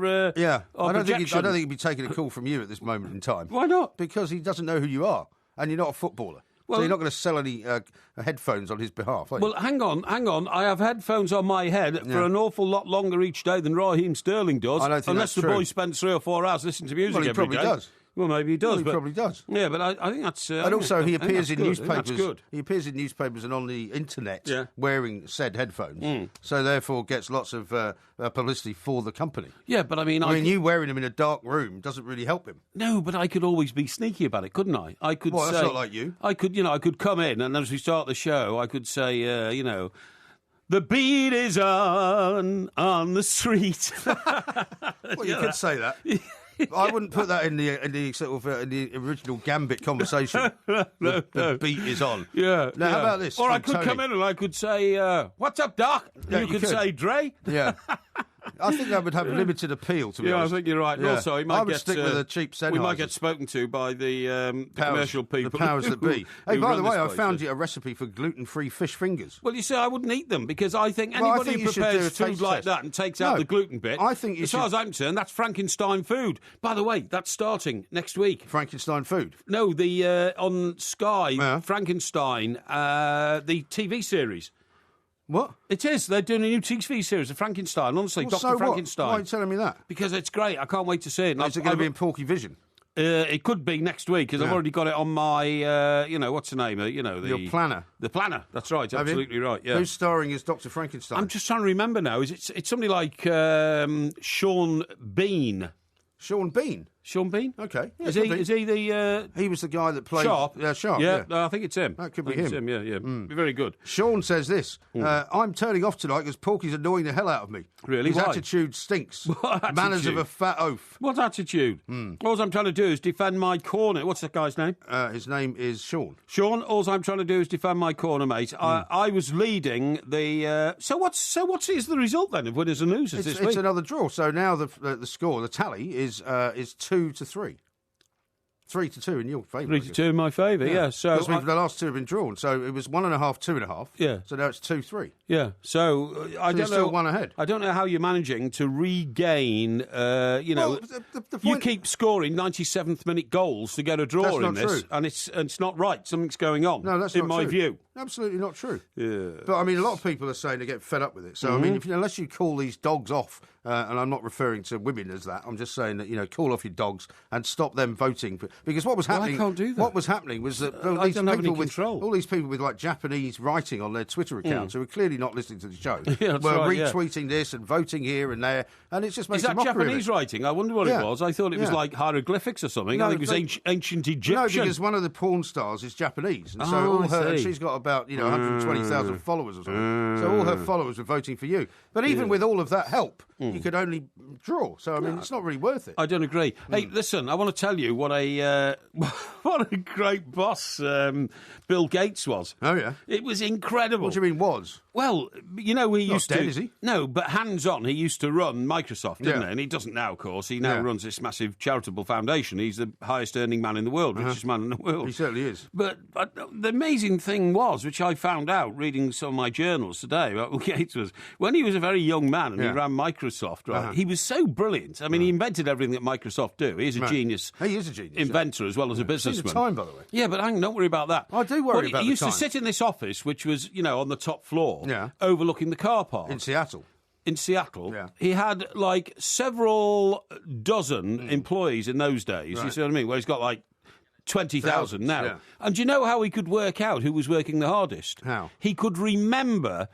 I don't think he'd be taking a call from you at this moment in time. Why not? Because he doesn't know who you are, and you're not a footballer. Well, so you're not going to sell any headphones on his behalf, are you? Well, hang on. I have headphones on my head for an awful lot longer each day than Raheem Sterling does. I don't think unless that's the boy spends 3 or 4 hours listening to music every day. Well, he probably does. Well, maybe he does. He probably does. Yeah, but I think that's... and also, he appears in newspapers. That's good. He appears in newspapers and on the internet wearing said headphones. So, therefore, gets lots of publicity for the company. Yeah, but I mean... you wearing them in a dark room doesn't really help him. No, but I could always be sneaky about it, couldn't I? I could say... that's not like you. I could come in, and as we start the show, I could say, the beat is on the street. Well, you could say that. I wouldn't put that in the sort of in the original Gambit conversation. The beat is on. Yeah. Now, how about this? Or I could come in and I could say, "What's up, Doc?" Yeah, you could say, "Dre." Yeah. I think that would have limited appeal, to be honest. I think you're right. Yeah. Also, I would stick with a cheap Sennheiser. We might get spoken to by the commercial people. The powers that be. Hey, by the way, I found you a recipe for gluten-free fish fingers. Well, you see, I wouldn't eat them because I think anybody who prepares food like that and takes out the gluten bit, as far as I'm concerned, that's Frankenstein food. By the way, that's starting next week. Frankenstein food? No, the on Sky, Frankenstein, the TV series. What? It is. They're doing a new TV series of Frankenstein. Honestly, well, Dr. Frankenstein. Why are you telling me that? Because it's great. I can't wait to see it. Is it going to be in Porky Vision? It could be next week because I've already got it on my, what's the name? Your planner. The planner. That's right. Absolutely right. Yeah. Who's starring as Dr. Frankenstein? I'm just trying to remember now. It's somebody like Sean Bean. Sean Bean? Sean Bean? Okay. Yeah, is he the... he was the guy that played... Sharp? Yeah, Sharp, yeah. I think it's him. That could be him. It's him, yeah. Very good. Sean says this, I'm turning off tonight because Porky's annoying the hell out of me. Really? His Why? attitude stinks. What attitude? Manners of a fat oaf. What attitude? All I'm trying to do is defend my corner. What's that guy's name? His name is Sean. Sean, all I'm trying to do is defend my corner, mate. I was leading the... So what is the result, then, of winners and losers this week? It's another draw. So now the score, the tally, is 2-3. 3-2 in your favour. 3-2 in my favour, yeah. So the last two have been drawn. So it was 1.5, 2.5. Yeah. So now it's 2-3. Yeah. So I don't know. Still one ahead. I don't know how you're managing to regain. The point... You keep scoring 97th minute goals to get a draw in this, and it's not right. Something's going on. No, that's in not my true. view. Absolutely not true. Yeah. But I mean, a lot of people are saying they get fed up with it. So I mean, unless you call these dogs off, and I'm not referring to women as that, I'm just saying that call off your dogs and stop them voting because what was happening. I can't do that. What was happening was that I don't have any control. All these people with like Japanese writing on their Twitter accounts who are clearly not listening to the show were retweeting this and voting here and there, and it's just makes Is that Japanese writing? I wonder what it was. I thought it was like hieroglyphics or something. I think it was ancient Egyptian. No, because one of the porn stars is Japanese, and so and she's got about 120,000 followers or something. So all her followers were voting for you. But even with all of that help, you could only draw. So I mean, it's not really worth it. I don't agree. Hey, listen, I want to tell you what a great boss Bill Gates was. Oh yeah, it was incredible. What do you mean was? Well, he used dead, to. Is he? No, but hands-on, he used to run Microsoft, didn't he? And he doesn't now, of course. He now runs this massive charitable foundation. He's the highest-earning man in the world, richest man in the world. He certainly is. But the amazing thing was, which I found out reading some of my journals today about Bill Gates, was when he was a very young man and he ran Microsoft, right? He was so brilliant. I mean, he invented everything that Microsoft do. He's a genius. He is a genius. Inventor as well as a businessman. It's the time, by the way. Yeah, but don't worry about that. I do worry about the time. He used to sit in this office, which was, on the top floor, overlooking the car park. In Seattle. He had like several dozen employees in those days. You see what I mean? Where he's got like 20,000 now. Yeah. And do you know how he could work out who was working the hardest? How? He could remember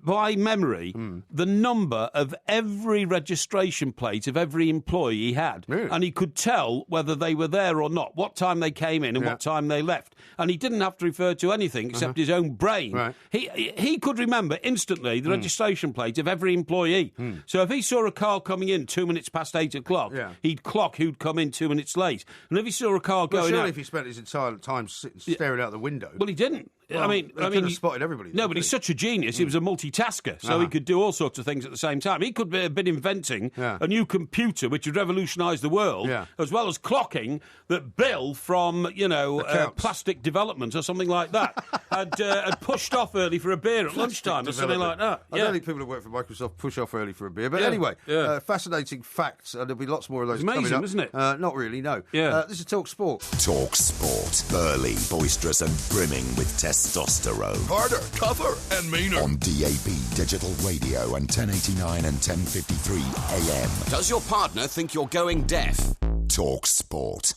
by memory the number of every registration plate of every employee he had. Really? And he could tell whether they were there or not, what time they came in and what time they left. And he didn't have to refer to anything except his own brain. Right. He could remember instantly the registration plate of every employee. So if he saw a car coming in 2 minutes past 8 o'clock, he'd clock who'd come in 2 minutes late. And if he saw a car going surely out... if he spent his entire time staring out the window... Well, he didn't. Well, he could have spotted everybody. No, but he's such a genius. He was a multitasker, so he could do all sorts of things at the same time. He could have been inventing a new computer which would revolutionise the world, as well as clocking that Bill from, plastic development or something like that had pushed off early for a beer at lunchtime or something like that. I don't think people who work for Microsoft push off early for a beer. But anyway, fascinating facts. There'll be lots more of those coming up. Isn't it? Not really, no. Yeah. This is Talk Sport. Talk Sport. Burly, boisterous and brimming with testosterone. Harder, tougher and meaner. On DAB Digital Radio and 1089 and 1053 AM. Does your partner think you're going deaf? Talk Sport.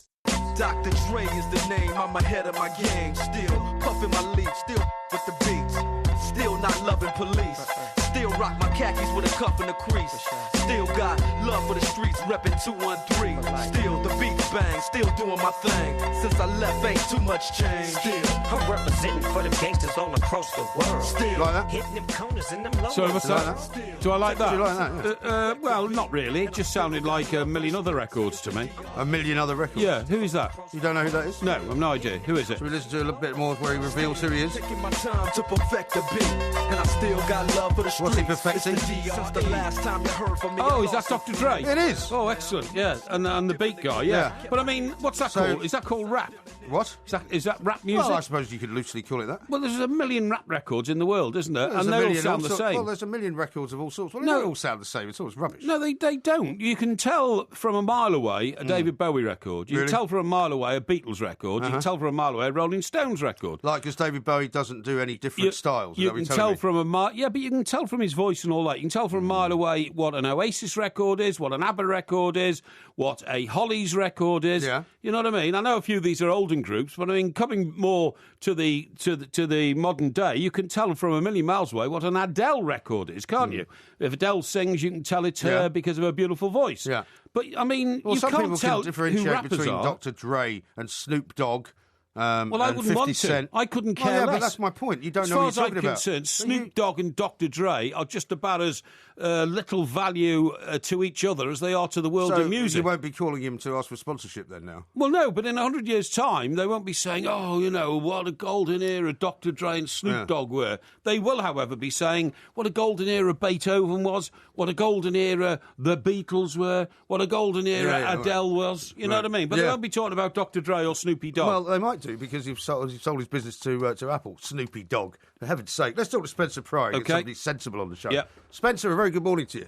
Dr. Dre is the name, I'm ahead of my game. Still puffin' my leaf, still with the beats. Still not loving police. Still rock my khakis with a cuff and a crease. Still got love for the streets, reppin' 213. Still the beats bang, still doing my thing. Since I left, ain't too much change. Still, I'm representing for the gangsters all across the world. Still like that? Hitting them corners in them low. Sorry, what's that? Do I like that? Do you like that? Well, not really. It just sounded like a million other records to me. A million other records? Yeah, who is that? You don't know who that is? No, I've no idea. Who is it? Should we listen to a little bit more where he reveals who he is? Taking my time to perfect the beat, and I still got love for the streets. What's he perfecting? Since the last time you heard from me. Oh, is that Dr. Dre? It is. Oh, excellent. Yeah, and the beat guy. Yeah. But I mean, what's that called? Is that called rap? What? Is that rap music? Well, I suppose you could loosely call it that. Well, there's a million rap records in the world, isn't there? And they all sound the same. Well, there's a million records of all sorts. Well, they all sound the same. It's all rubbish. No, they don't. You can tell from a mile away a David Bowie record. You can tell from a mile away a Beatles record. You can tell from a mile away a Rolling Stones record. Like, because David Bowie doesn't do any different styles. You can tell from a mile... Yeah, but you can tell from his voice and all that. You can tell from a mile away what an Oasis record is, what an ABBA record is, what a Hollies record is. Yeah. You know what I mean? I know a few of these are older olden groups, but I mean, coming more to the modern day, you can tell from a million miles away what an Adele record is, can't you? If Adele sings, you can tell it's her because of her beautiful voice. Yeah. But, I mean, you some can't people tell can differentiate who rappers between are. Dr. Dre and Snoop Dogg. Well, I wouldn't 50 want to. Cent. I couldn't care less. But that's my point. You don't know what you're talking about. As far as I'm concerned, Snoop Dogg and Dr. Dre are just about as little value to each other as they are to the world of music. So you won't be calling him to ask for sponsorship then now? Well, no, but in 100 years' time, they won't be saying, oh, you know, what a golden era Dr. Dre and Snoop Dogg were. They will, however, be saying what a golden era Beethoven was, what a golden era the Beatles were, what a golden era Adele was. You know what I mean? But they won't be talking about Dr. Dre or Snoopy Dogg. Well, they might do, because he's sold his business to Apple. Snoopy Dogg. For heaven's sake. Let's talk to Spencer Pryor. Get somebody sensible on the show. Yeah. Spencer, a very good morning to you.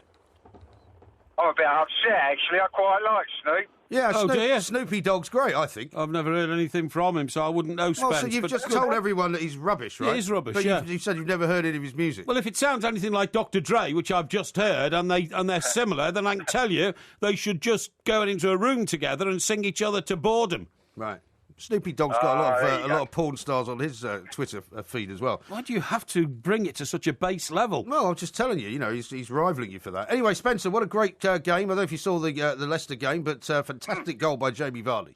I'm a bit upset, actually. I quite like Snoop. Yeah, Snoopy Dogg's great, I think. I've never heard anything from him, so I wouldn't know Spence. Well, so you've just told everyone that he's rubbish, right? He is rubbish, but you said you've never heard any of his music. Well, if it sounds anything like Dr. Dre, which I've just heard, and they're similar, then I can tell you they should just go into a room together and sing each other to boredom. Right. Snoopy Dogg's got a lot of porn stars on his Twitter feed as well. Why do you have to bring it to such a base level? Well, I'm just telling you, he's rivaling you for that. Anyway, Spencer, what a great game. I don't know if you saw the Leicester game, but fantastic goal by Jamie Vardy.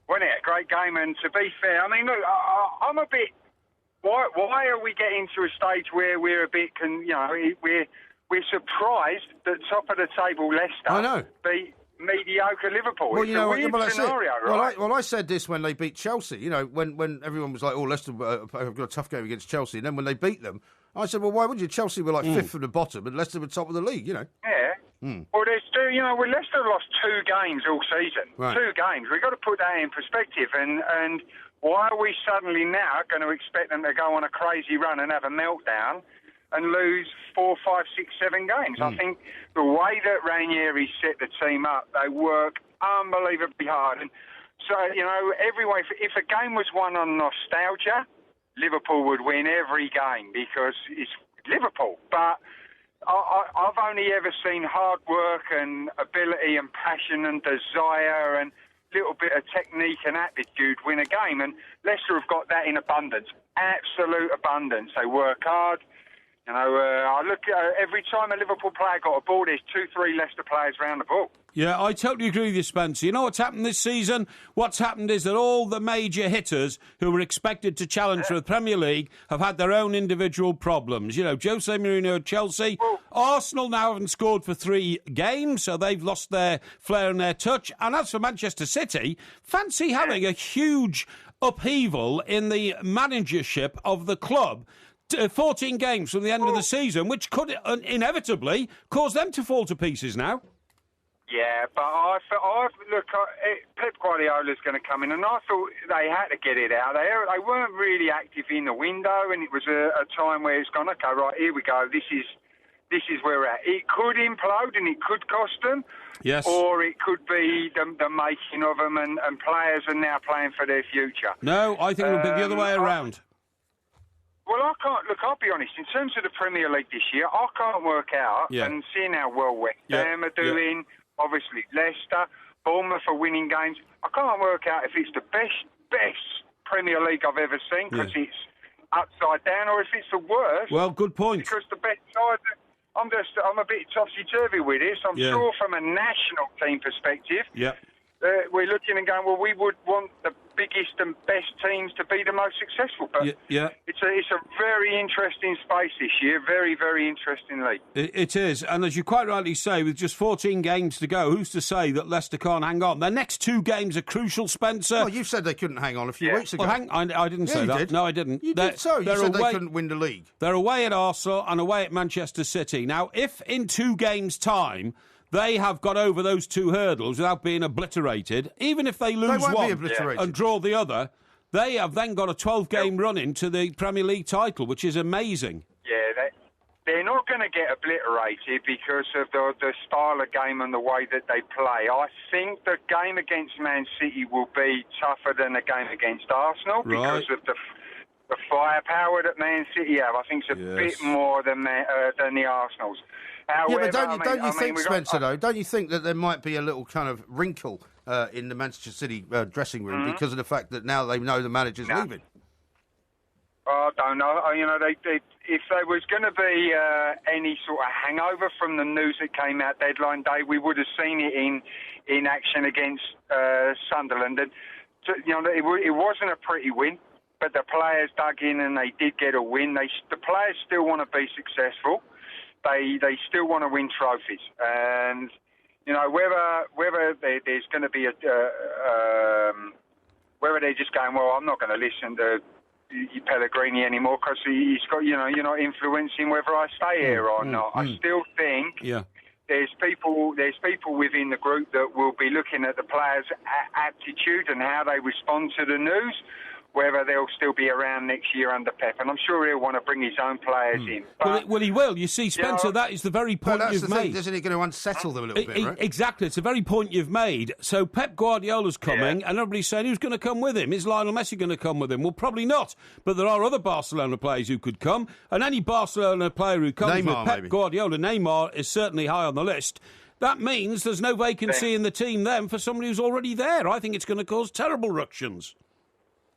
Wasn't it? A great game, and to be fair, I mean, look, I'm a bit... Why are we getting to a stage where we're a bit... We're surprised that top of the table Leicester beat mediocre Liverpool. Well, it's a weird scenario, right? Well, I said this when they beat Chelsea. When everyone was like, "Oh, Leicester have got a tough game against Chelsea," and then when they beat them, I said, "Well, why would you? Chelsea were like fifth from the bottom, and Leicester were top of the league." Yeah. Well, there's Leicester lost 2 games all season. Right. 2 games. We've got to put that in perspective. And why are we suddenly now going to expect them to go on a crazy run and have a meltdown and lose 4, 5, 6, 7 games? I think the way that Ranieri set the team up, they work unbelievably hard. And so, if a game was won on nostalgia, Liverpool would win every game because it's Liverpool. But I've only ever seen hard work and ability and passion and desire and little bit of technique and aptitude win a game. And Leicester have got that in abundance, absolute abundance. They work hard. I look every time a Liverpool player got a ball, there's 2, 3 Leicester players around the ball. Yeah, I totally agree with you, Spencer. You know what's happened this season? What's happened is that all the major hitters who were expected to challenge for the Premier League have had their own individual problems. Jose Mourinho at Chelsea. Arsenal now haven't scored for 3 games, so they've lost their flair and their touch. And as for Manchester City, fancy having a huge upheaval in the managership of the club. 14 games from the end of the season, which could inevitably cause them to fall to pieces now. Yeah, but Pep Guardiola's going to come in, and I thought they had to get it out. They weren't really active in the window, and it was a time where it's gone, okay, right, here we go, this is where we're at. It could implode and it could cost them. Yes. Or it could be the making of them, and players are now playing for their future. No, I think it'll be the other way around. Well, I can't... Look, I'll be honest. In terms of the Premier League this year, I can't work out, and seeing how well West Ham are doing, obviously Leicester, Bournemouth are winning games, I can't work out if it's the best Premier League I've ever seen, because it's upside down, or if it's the worst. Well, good point. Because the best side... I'm a bit topsy-turvy with this. I'm sure from a national team perspective... we're looking and going, well, we would want the biggest and best teams to be the most successful. But it's a very interesting space this year, very, very interesting league. It is, and as you quite rightly say, with just 14 games to go, who's to say that Leicester can't hang on? Their next 2 games are crucial, Spencer. Well, you said they couldn't hang on a few weeks ago. Well, I didn't say that. Did. No, I didn't. You did so. You said they couldn't win the league. They're away at Arsenal and away at Manchester City. Now, if in 2 games' time... they have got over those 2 hurdles without being obliterated. Even if they lose one and draw the other, they have then got a 12-game run into the Premier League title, which is amazing. Yeah, they're not going to get obliterated because of the style of game and the way that they play. I think the game against Man City will be tougher than the game against Arsenal because of the firepower that Man City have. I think it's a bit more than the Arsenal's. However, don't you think, Spencer, though, don't you think that there might be a little kind of wrinkle in the Manchester City dressing room because of the fact that now they know the manager's leaving? I don't know. If there was going to be any sort of hangover from the news that came out deadline day, we would have seen it in action against Sunderland. And it wasn't a pretty win, but the players dug in and they did get a win. The players still want to be successful. They still want to win trophies, and whether there's going to be whether they're just going, well, I'm not going to listen to Pellegrini anymore because he's got, you're not influencing whether I stay here or not. I still think there's people within the group that will be looking at the players' attitude and how they respond to the news, whether they'll still be around next year under Pep. And I'm sure he'll want to bring his own players in. But, well, he will. You see, Spencer, that is the very point you've made. Isn't it going to unsettle them a little bit, right? Exactly. It's the very point you've made. So Pep Guardiola's coming, and everybody's saying, who's going to come with him? Is Lionel Messi going to come with him? Well, probably not. But there are other Barcelona players who could come, and any Barcelona player who comes with Pep Guardiola, Neymar, is certainly high on the list. That means there's no vacancy in the team then for somebody who's already there. I think it's going to cause terrible ructions.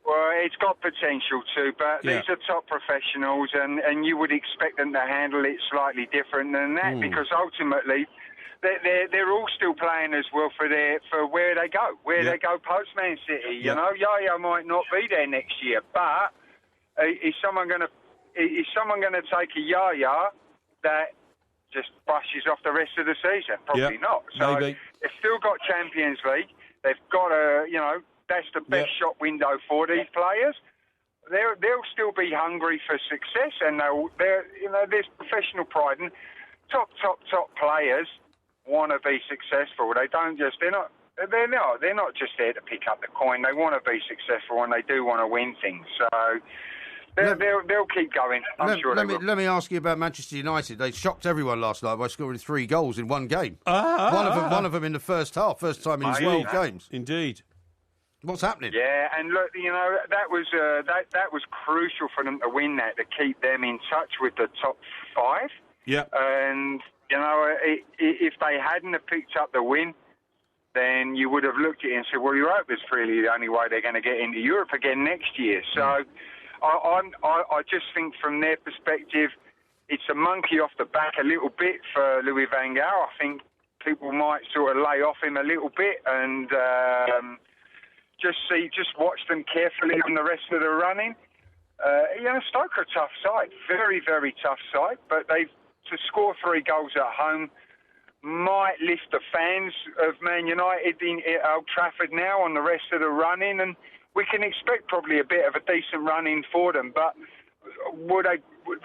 Well, it's got potential too, but these are top professionals, and you would expect them to handle it slightly different than that, because ultimately they're all still playing as well for where they go, they go post Man City. You know, Yaya might not be there next year, but is someone going to take a Yaya that just brushes off the rest of the season? Probably not. So they've still got Champions League. They've got that's the best shot window for these players. They'll still be hungry for success, and there's professional pride. And top players want to be successful. They don't just they're not just there to pick up the coin. They want to be successful, and they do want to win things. So they'll keep going. Let me ask you about Manchester United. They shocked everyone last night by scoring 3 goals in one game. One of them in the first half, first time in 12 games. Indeed. What's happening? Yeah, and look, that was crucial for them to win that, to keep them in touch with the top 5. Yeah. And if they hadn't have picked up the win, then you would have looked at it and said, well, Europa's really the only way they're going to get into Europe again next year. So I just think from their perspective, it's a monkey off the back a little bit for Louis van Gaal. I think people might sort of lay off him a little bit and just watch them carefully on the rest of the running. Stoke are a tough side, very, very tough side, but to score 3 goals at home might lift the fans of Man United at Old Trafford now on the rest of the running, and we can expect probably a bit of a decent run-in for them, but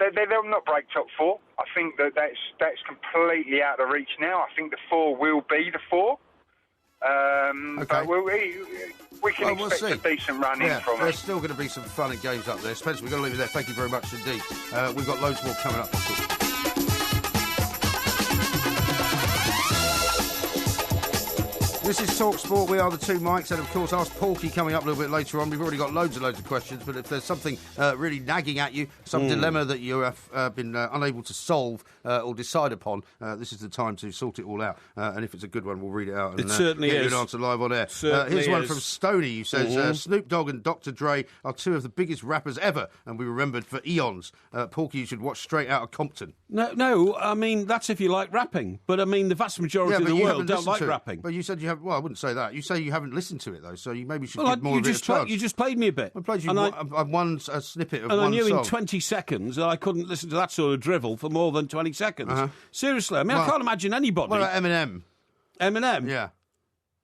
they'll not break top 4. I think that's completely out of reach now. I think the 4 will be the 4. But we can expect a decent run-in from it. There's still going to be some fun and games up there. Spencer, we've got to leave it there. Thank you very much indeed. We've got loads more coming up. This is TalkSport. We are the 2 mics, and of course, Ask Porky coming up a little bit later on. We've already got loads of questions, but if there's something really nagging at you, some dilemma that you have been unable to solve or decide upon, this is the time to sort it all out. And if it's a good one, we'll read it out and it certainly get is. you an answer live on air. Here's one from Stoney, who says, Snoop Dogg and Dr. Dre are 2 of the biggest rappers ever, and we remembered for eons. Porky, you should watch Straight Outta Compton. No, I mean, that's if you like rapping. But, I mean, the vast majority of the world don't like rapping. But you said you have. Well, I wouldn't say that. You say you haven't listened to it, though, so you maybe should give more of it a chance. You just played me a bit. I played you one snippet of one song. And I knew in 20 seconds that I couldn't listen to that sort of drivel for more than 20 seconds. Seriously, I mean, I can't imagine anybody... What about Eminem? Eminem? Yeah.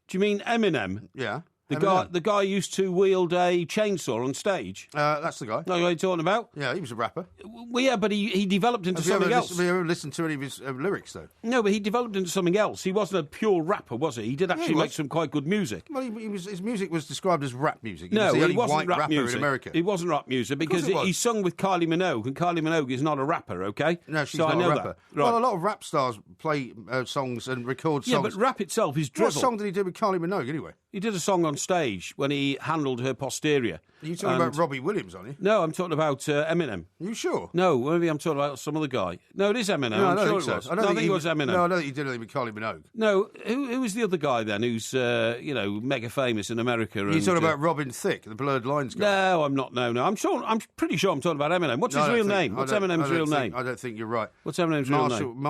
Do you mean Eminem? Yeah. The guy used to wield a chainsaw on stage. That's the guy. Know what you're talking about? Yeah, he was a rapper. Well, yeah, but he developed into something else. Have you ever listened to any of his lyrics, though? No, but he developed into something else. He wasn't a pure rapper, was he? He did actually make some quite good music. Well, his music was described as rap music. He no, was the only wasn't white rap rapper music. in America. It wasn't rap music because he sung with Kylie Minogue, and Kylie Minogue is not a rapper, okay? No, she's not a rapper. Right. Well, a lot of rap stars play songs and record songs. Yeah, but rap itself is drivel. What song did he do with Kylie Minogue, anyway? He did a song on stage when he handled her posterior. Are you talking about Robbie Williams, aren't you? No, I'm talking about Eminem. Are you sure? No, maybe I'm talking about some other guy. No, it is Eminem. No, I'm I sure don't think it was. so. I think it was Eminem. No, I don't think he did anything with Kylie Minogue. No, who was the other guy then who's, mega famous in America? You're talking about Robin Thicke, the Blurred Lines guy? No, I'm not. No. I'm pretty sure I'm talking about Eminem. What's his real name? What's Eminem's real name? I don't think you're right. What's Eminem's real name?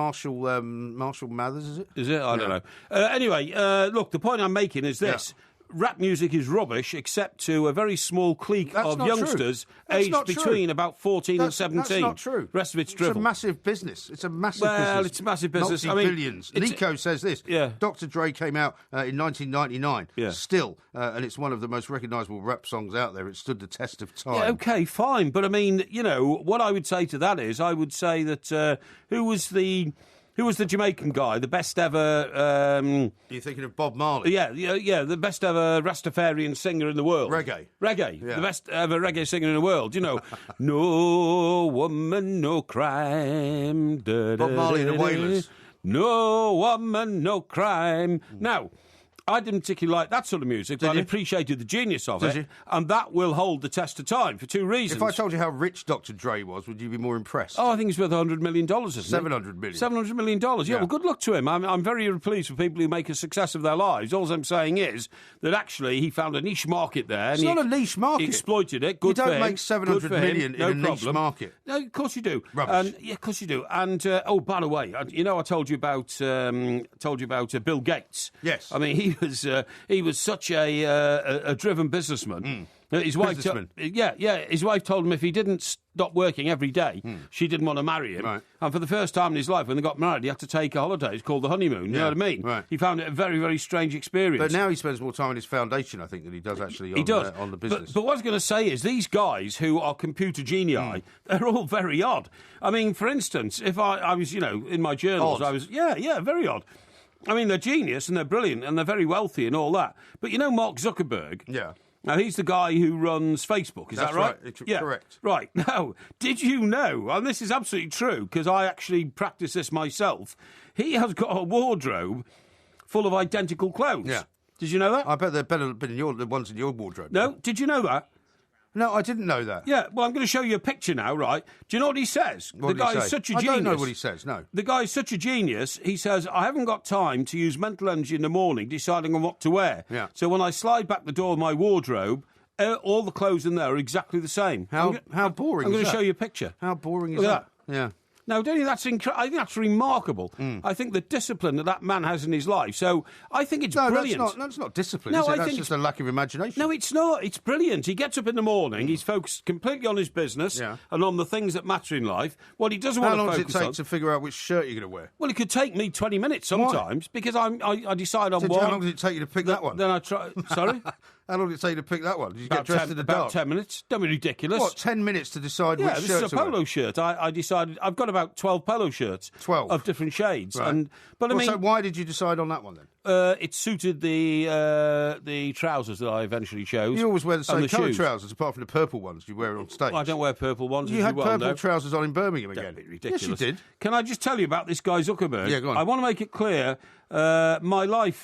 Marshall Mathers, is it? Is it? I don't know. Anyway, look, the point I'm making is this. Yeah. Rap music is rubbish, except to a very small clique of youngsters aged between about 14 and 17. That's not true. The rest of it's drivel. It's a massive business. It's a massive business. Well, it's a massive business. Multi-billions. Nico says this. Yeah. Dr. Dre came out in 1999. Yeah. Still, and it's one of the most recognisable rap songs out there. It stood the test of time. Yeah, OK, fine. But, I mean, what I would say to that is I would say that who was the Jamaican guy, the best ever... You're thinking of Bob Marley? Yeah, the best ever Rastafarian singer in the world. Reggae, yeah. The best ever reggae singer in the world. No woman, no crime. Bob Marley and the Wailers. No woman, no crime. Now... I didn't particularly like that sort of music, but I appreciated the genius of it, and that will hold the test of time for two reasons. If I told you how rich Dr. Dre was, would you be more impressed? Oh, I think he's worth $100 million, isn't he? $700 million. $700 million, yeah. Well, good luck to him. I'm very pleased for people who make a success of their lives. All I'm saying is that actually he found a niche market there. It's not a niche market. He exploited it. Good for him. You don't make $700 million in a niche market. No, of course you do. Rubbish. Yeah, of course you do. And, by the way, I told you about Bill Gates. Yes. I mean, he was such a driven businessman. His wife, his wife told him if he didn't stop working every day, she didn't want to marry him. Right. And for the first time in his life, when they got married, he had to take a holiday. It's called the honeymoon. You know what I mean? Right. He found it a very, very strange experience. But now he spends more time in his foundation, I think, than he does actually on the business. But what I was going to say is these guys who are computer genii, they're all very odd. I mean, for instance, if I was, in my journals, I was, very odd. I mean, they're genius and they're brilliant and they're very wealthy and all that. But Mark Zuckerberg... Yeah. Now, he's the guy who runs Facebook, is that right? That's right, correct. Right. Now, did you know, and this is absolutely true, because I actually practice this myself, he has got a wardrobe full of identical clothes. Yeah. Did you know that? I bet they're better than the ones in your wardrobe. No? Did you know that? No, I didn't know that. Yeah, well, I'm going to show you a picture now, right? Do you know what he says? What the guy is such a genius. I don't know what he says, no. The guy is such a genius, he says, I haven't got time to use mental energy in the morning deciding on what to wear. Yeah. So when I slide back the door of my wardrobe, all the clothes in there are exactly the same. How boring is that? I'm going to show you a picture. How boring is that? Yeah. No, don't you think I think that's remarkable. I think the discipline that man has in his life. So I think it's brilliant. That's not discipline, is it? That's just a lack of imagination. No, it's not. It's brilliant. He gets up in the morning, he's focused completely on his business and on the things that matter in life. What he doesn't want to focus on... How long does it take to figure out which shirt you're going to wear? Well, it could take me 20 minutes sometimes because I decide on one. How long does it take you to pick that one? Then I try... Sorry? How long did it take you to pick that one? Did you get dressed in the dark? About 10 minutes. Don't be ridiculous. What, 10 minutes to decide which shirt to wear? Yeah, this is a polo shirt. I decided... I've got about 12 polo shirts. 12? Of different shades. Right. So why did you decide on that one, then? It suited the trousers that I eventually chose. You always wear the same colour trousers, apart from the purple ones you wear on stage. Well, I don't wear purple ones, You had purple trousers on in Birmingham again. Don't be ridiculous. Yes, you did. Can I just tell you about this guy Zuckerberg? Yeah, go on. I want to make it clear... my life...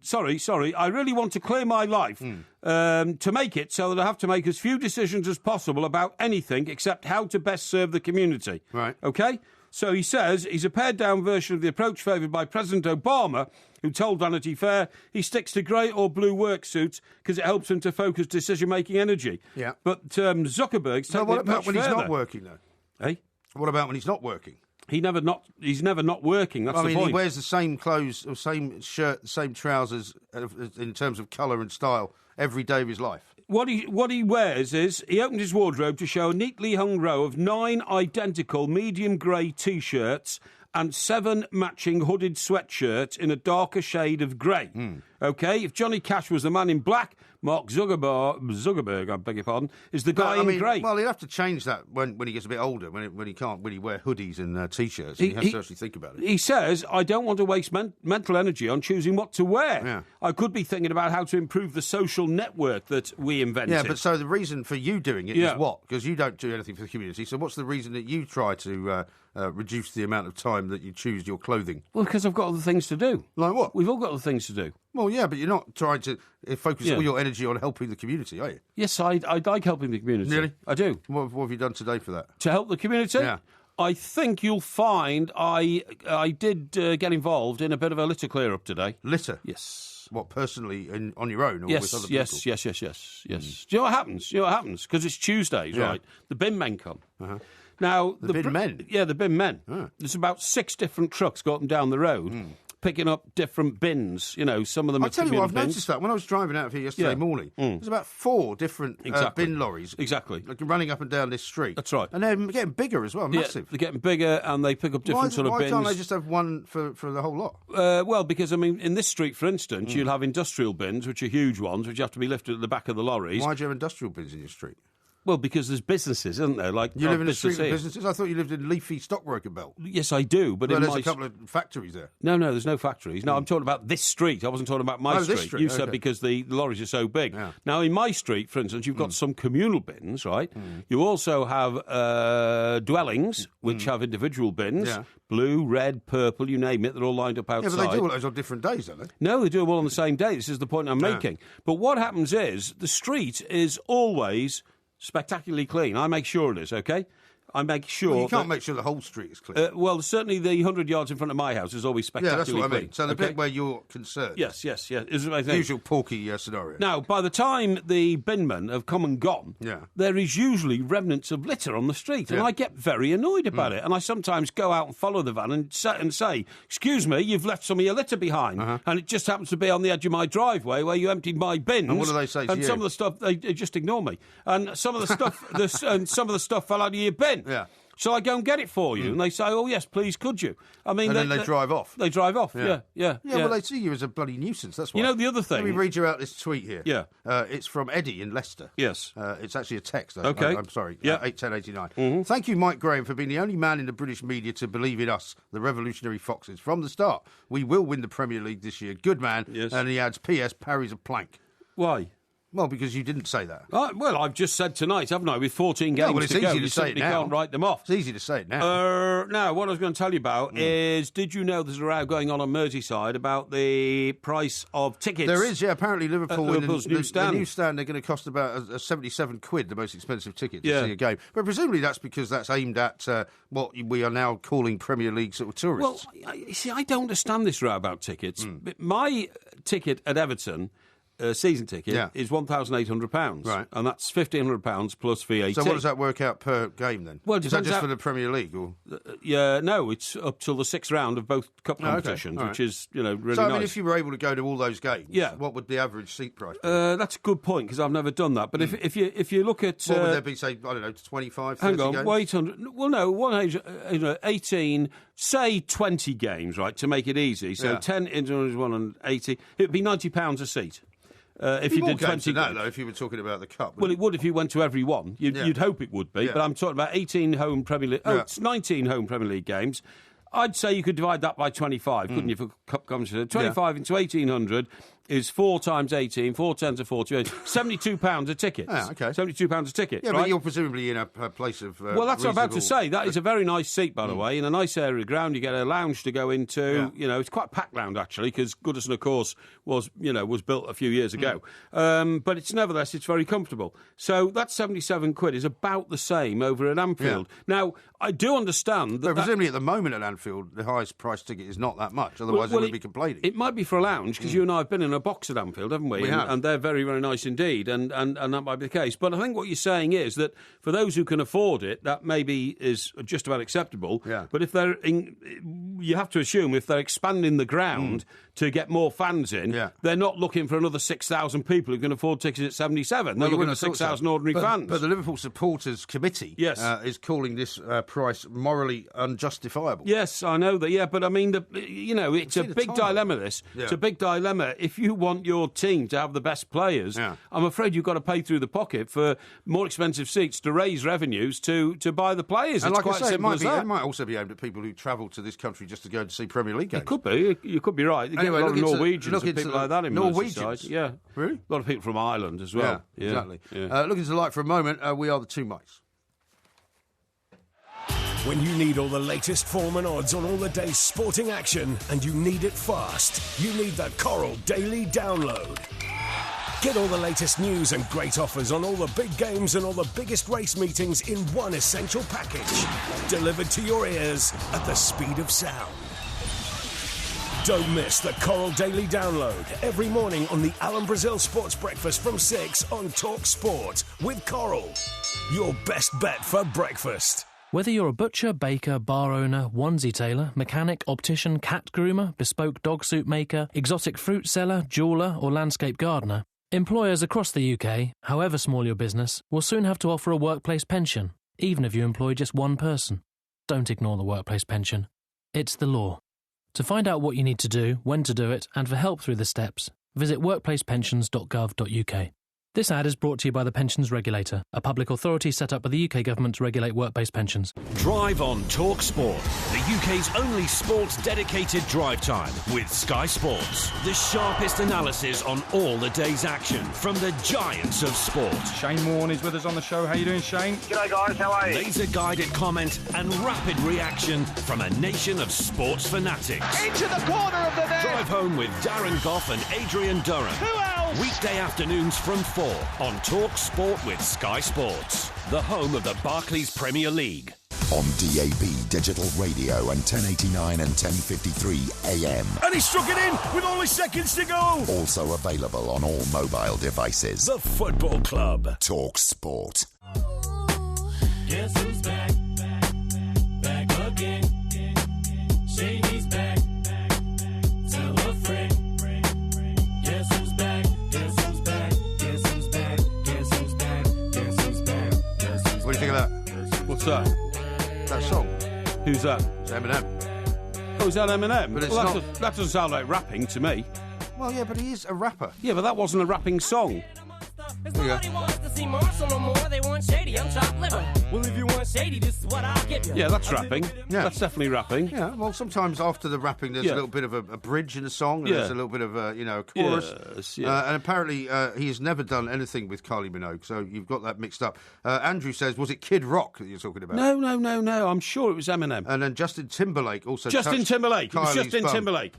sorry. I really want to clear my life to make it so that I have to make as few decisions as possible about anything except how to best serve the community. Right. OK? So he says he's a pared-down version of the approach favoured by President Obama, who told Vanity Fair he sticks to grey or blue work suits because it helps him to focus decision-making energy. Yeah. But Zuckerberg's taking what it about much when further. he's not working, though? Eh? What about when he's not working? He's never not working. That's the point. He wears the same clothes, or same shirt, the same trousers in terms of colour and style every day of his life. What he wears is he opened his wardrobe to show a neatly hung row of 9 identical medium grey T-shirts and 7 matching hooded sweatshirts in a darker shade of grey. OK, if Johnny Cash was the man in black, Mark Zuckerberg, I beg your pardon, is the guy in grey. Well, he'll have to change that when he gets a bit older, when he can't really wear hoodies and T-shirts. He has to actually think about it. He says, I don't want to waste mental energy on choosing what to wear. Yeah. I could be thinking about how to improve the social network that we invented. Yeah, but so the reason for you doing it is what? Because you don't do anything for the community. So what's the reason that you try to reduce the amount of time that you choose your clothing? Well, because I've got other things to do. Like what? We've all got other things to do. Well, yeah, but you're not trying to focus all your energy on helping the community, are you? Yes, I like helping the community. Really? I do. What have you done today for that? To help the community? Yeah. I think you'll find I did get involved in a bit of a litter clear-up today. Litter? Yes. What, personally, on your own or with other people? Yes. Do you know what happens? Because it's Tuesdays, right? The bin men come. Uh-huh. Now, the bin men? Yeah, the bin men. There's about 6 different trucks go up and down the road. Picking up different bins, some of them. I'll tell you what, I've noticed that when I was driving out of here yesterday morning, there's about 4 different bin lorries, running up and down this street. That's right, and they're getting bigger as well, massive. They're getting bigger, and they pick up different sort of bins. Why can't they just have one for the whole lot? Well, because in this street, for instance, you'll have industrial bins, which are huge ones, which have to be lifted at the back of the lorries. Why do you have industrial bins in your street? Well, because there's businesses, isn't there? Like you live in a street of businesses? I thought you lived in leafy stockbroker belt. Yes, I do, but there's a couple of factories there. No, there's no factories. No, I'm talking about this street. I wasn't talking about my street. This street. You said because the lorries are so big. Yeah. Now, in my street, for instance, you've got some communal bins, right? You also have dwellings, which have individual bins. Yeah. Blue, red, purple, you name it. They're all lined up outside. Yeah, but they do all those on different days, don't they? No, they do them all on the same day. This is the point I'm making. But what happens is the street is always spectacularly clean. I make sure it is, okay? I make sure... Well, you can't make sure the whole street is clean. Well, certainly the 100 yards in front of my house is always spectacularly clean. Yeah, that's what I mean. So the bit where you're concerned. Yes. Is the usual Porky scenario. Now, by the time the binmen have come and gone, there is usually remnants of litter on the street, and I get very annoyed about it. And I sometimes go out and follow the van and say, excuse me, you've left some of your litter behind. And it just happens to be on the edge of my driveway where you emptied my bins. And what do they say to you? And some of the stuff, they just ignore me. And some of the stuff, some of the stuff fell out of your bin. Yeah. Shall I go and get it for you? And they say, oh, yes, please, could you? I mean, and then they drive off. They drive off, yeah. Well, they see you as a bloody nuisance, that's why. You know, the other thing... Let me read you out this tweet here. Yeah. It's from Eddie in Leicester. Yes. It's actually a text. Okay. I'm sorry. Yeah. 81089. Thank you, Mike Graham, for being the only man in the British media to believe in us, the revolutionary foxes. From the start, we will win the Premier League this year. Good man. Yes. And he adds, P.S. Parry's a plank. Why? Well, because you didn't say that. Well, I've just said tonight, haven't I, with 14 games to go, you simply can't write them off. It's easy to say it now. Now, what I was going to tell you about is, did you know there's a row going on Merseyside about the price of tickets? There is, yeah. Apparently Liverpool's the newsstand, they're going to cost about 77 quid, the most expensive ticket to see a game. But presumably that's because that's aimed at what we are now calling Premier League sort of tourists. Well, you see, I don't understand this row about tickets. My ticket at Everton... season ticket is £1,800, right, and that's £1,500 plus VAT. So what does that work out per game then? Well, is that just for the Premier League, or? No, it's up till the 6th round of both cup competitions, which is really nice. So I mean, if you were able to go to all those games, what would the average seat price be? That's a good point because I've never done that. But if you look at what would there be? Say 25, 30 hang on, games? wait on. Well, no, 18. Say 20 games, right, to make it easy. So 10 into 1 and 80. It would be £90 a seat. If you did 20 that, though, if you were talking about the cup. Well, it would if you went to every one. You'd hope it would be. But I'm talking about 18 home Premier League. It's 19 home Premier League games. I'd say you could divide that by 25, couldn't you, for cup competition? 25 into 1,800 is 4 times 18, 4 10s are 48, £72 a ticket. Yeah, okay. £72 a ticket. Yeah, right? but you're presumably in a place of. Well, that's what I'm about to say. That is a very nice seat, by the way, in a nice area of ground. You get a lounge to go into. You know, it's quite a packed lounge actually, because Goodison, of course, was built a few years ago. But it's nevertheless it's very comfortable. So that 77 quid is about the same over at Anfield. Now I do understand that. Presumably at the moment at Anfield, the highest price ticket is not that much. Otherwise, they would be complaining. It might be for a lounge because you and I have been in a box at Anfield, haven't we? We have. And they're very, very nice indeed, and that might be the case. But I think what you're saying is that for those who can afford it, that maybe is just about acceptable. Yeah. But if you have to assume if they're expanding the ground to get more fans in, they're not looking for another 6,000 people who can afford tickets at 77. They're looking for 6,000 ordinary fans. But the Liverpool Supporters Committee is calling this price morally unjustifiable. Yes, I know that. Yeah, but I mean, it's a big dilemma. It's a big dilemma. If you want your team to have the best players, I'm afraid you've got to pay through the pocket for more expensive seats to raise revenues to buy the players. And it's like quite I say, simple as that. It might also be aimed at people who travel to this country just to go and see Premier League games. It could be. You could be right. You anyway, get a lot of Norwegians and people like that in Norwegians? Merseyside. Yeah. Really? A lot of people from Ireland as well. Yeah, exactly. Looking to the light for a moment, we are the Two Mice. When you need all the latest form and odds on all the day's sporting action and you need it fast, you need the Coral Daily Download. Get all the latest news and great offers on all the big games and all the biggest race meetings in one essential package. Delivered to your ears at the speed of sound. Don't miss the Coral Daily Download every morning on the Alan Brazil Sports Breakfast from 6 on Talk Sport with Coral. Your best bet for breakfast. Whether you're a butcher, baker, bar owner, onesie tailor, mechanic, optician, cat groomer, bespoke dog suit maker, exotic fruit seller, jeweller or landscape gardener, employers across the UK, however small your business, will soon have to offer a workplace pension, even if you employ just one person. Don't ignore the workplace pension. It's the law. To find out what you need to do, when to do it, and for help through the steps, visit workplacepensions.gov.uk. This ad is brought to you by the Pensions Regulator, a public authority set up by the UK government to regulate work-based pensions. Drive on Talk Sport, the UK's only sports-dedicated drive time with Sky Sports. The sharpest analysis on all the day's action from the giants of sport. Shane Warne is with us on the show. How you doing, Shane? G'day, guys. How are you? Laser-guided comment and rapid reaction from a nation of sports fanatics. Into the corner of the net. Drive home with Darren Gough and Adrian Durham. Who else? Weekday afternoons from 4 on Talk Sport with Sky Sports, the home of the Barclays Premier League. On DAB Digital Radio and 1089 and 1053 AM. And he struck it in with only seconds to go. Also available on all mobile devices. The Football Club. Talk Sport. Guess who's back? Back again. Shady's back. Tell a friend. Guess who's back? Guess who's back? Guess who's back? Guess who's back? Guess who's back? What do you think of that? What's that? That song. Who's that? It's Eminem. Oh, is that Eminem? But it's well, not... that doesn't sound like rapping to me. Well, yeah, but he is a rapper. Yeah, but that wasn't a rapping song. Nobody wants to see Marshall no more. They want Shady. I'm chopped liver. Well, if you want Shady, this is what I'll give you. Yeah, that's rapping. Yeah, that's definitely rapping. Yeah. Well, sometimes after the rapping, there's a little bit of a bridge in the song. And there's a little bit of a chorus. Yes, and apparently, he has never done anything with Kylie Minogue. So you've got that mixed up. Andrew says, was it Kid Rock that you're talking about? No. I'm sure it was Eminem. And then Justin Timberlake also. Justin Timberlake. It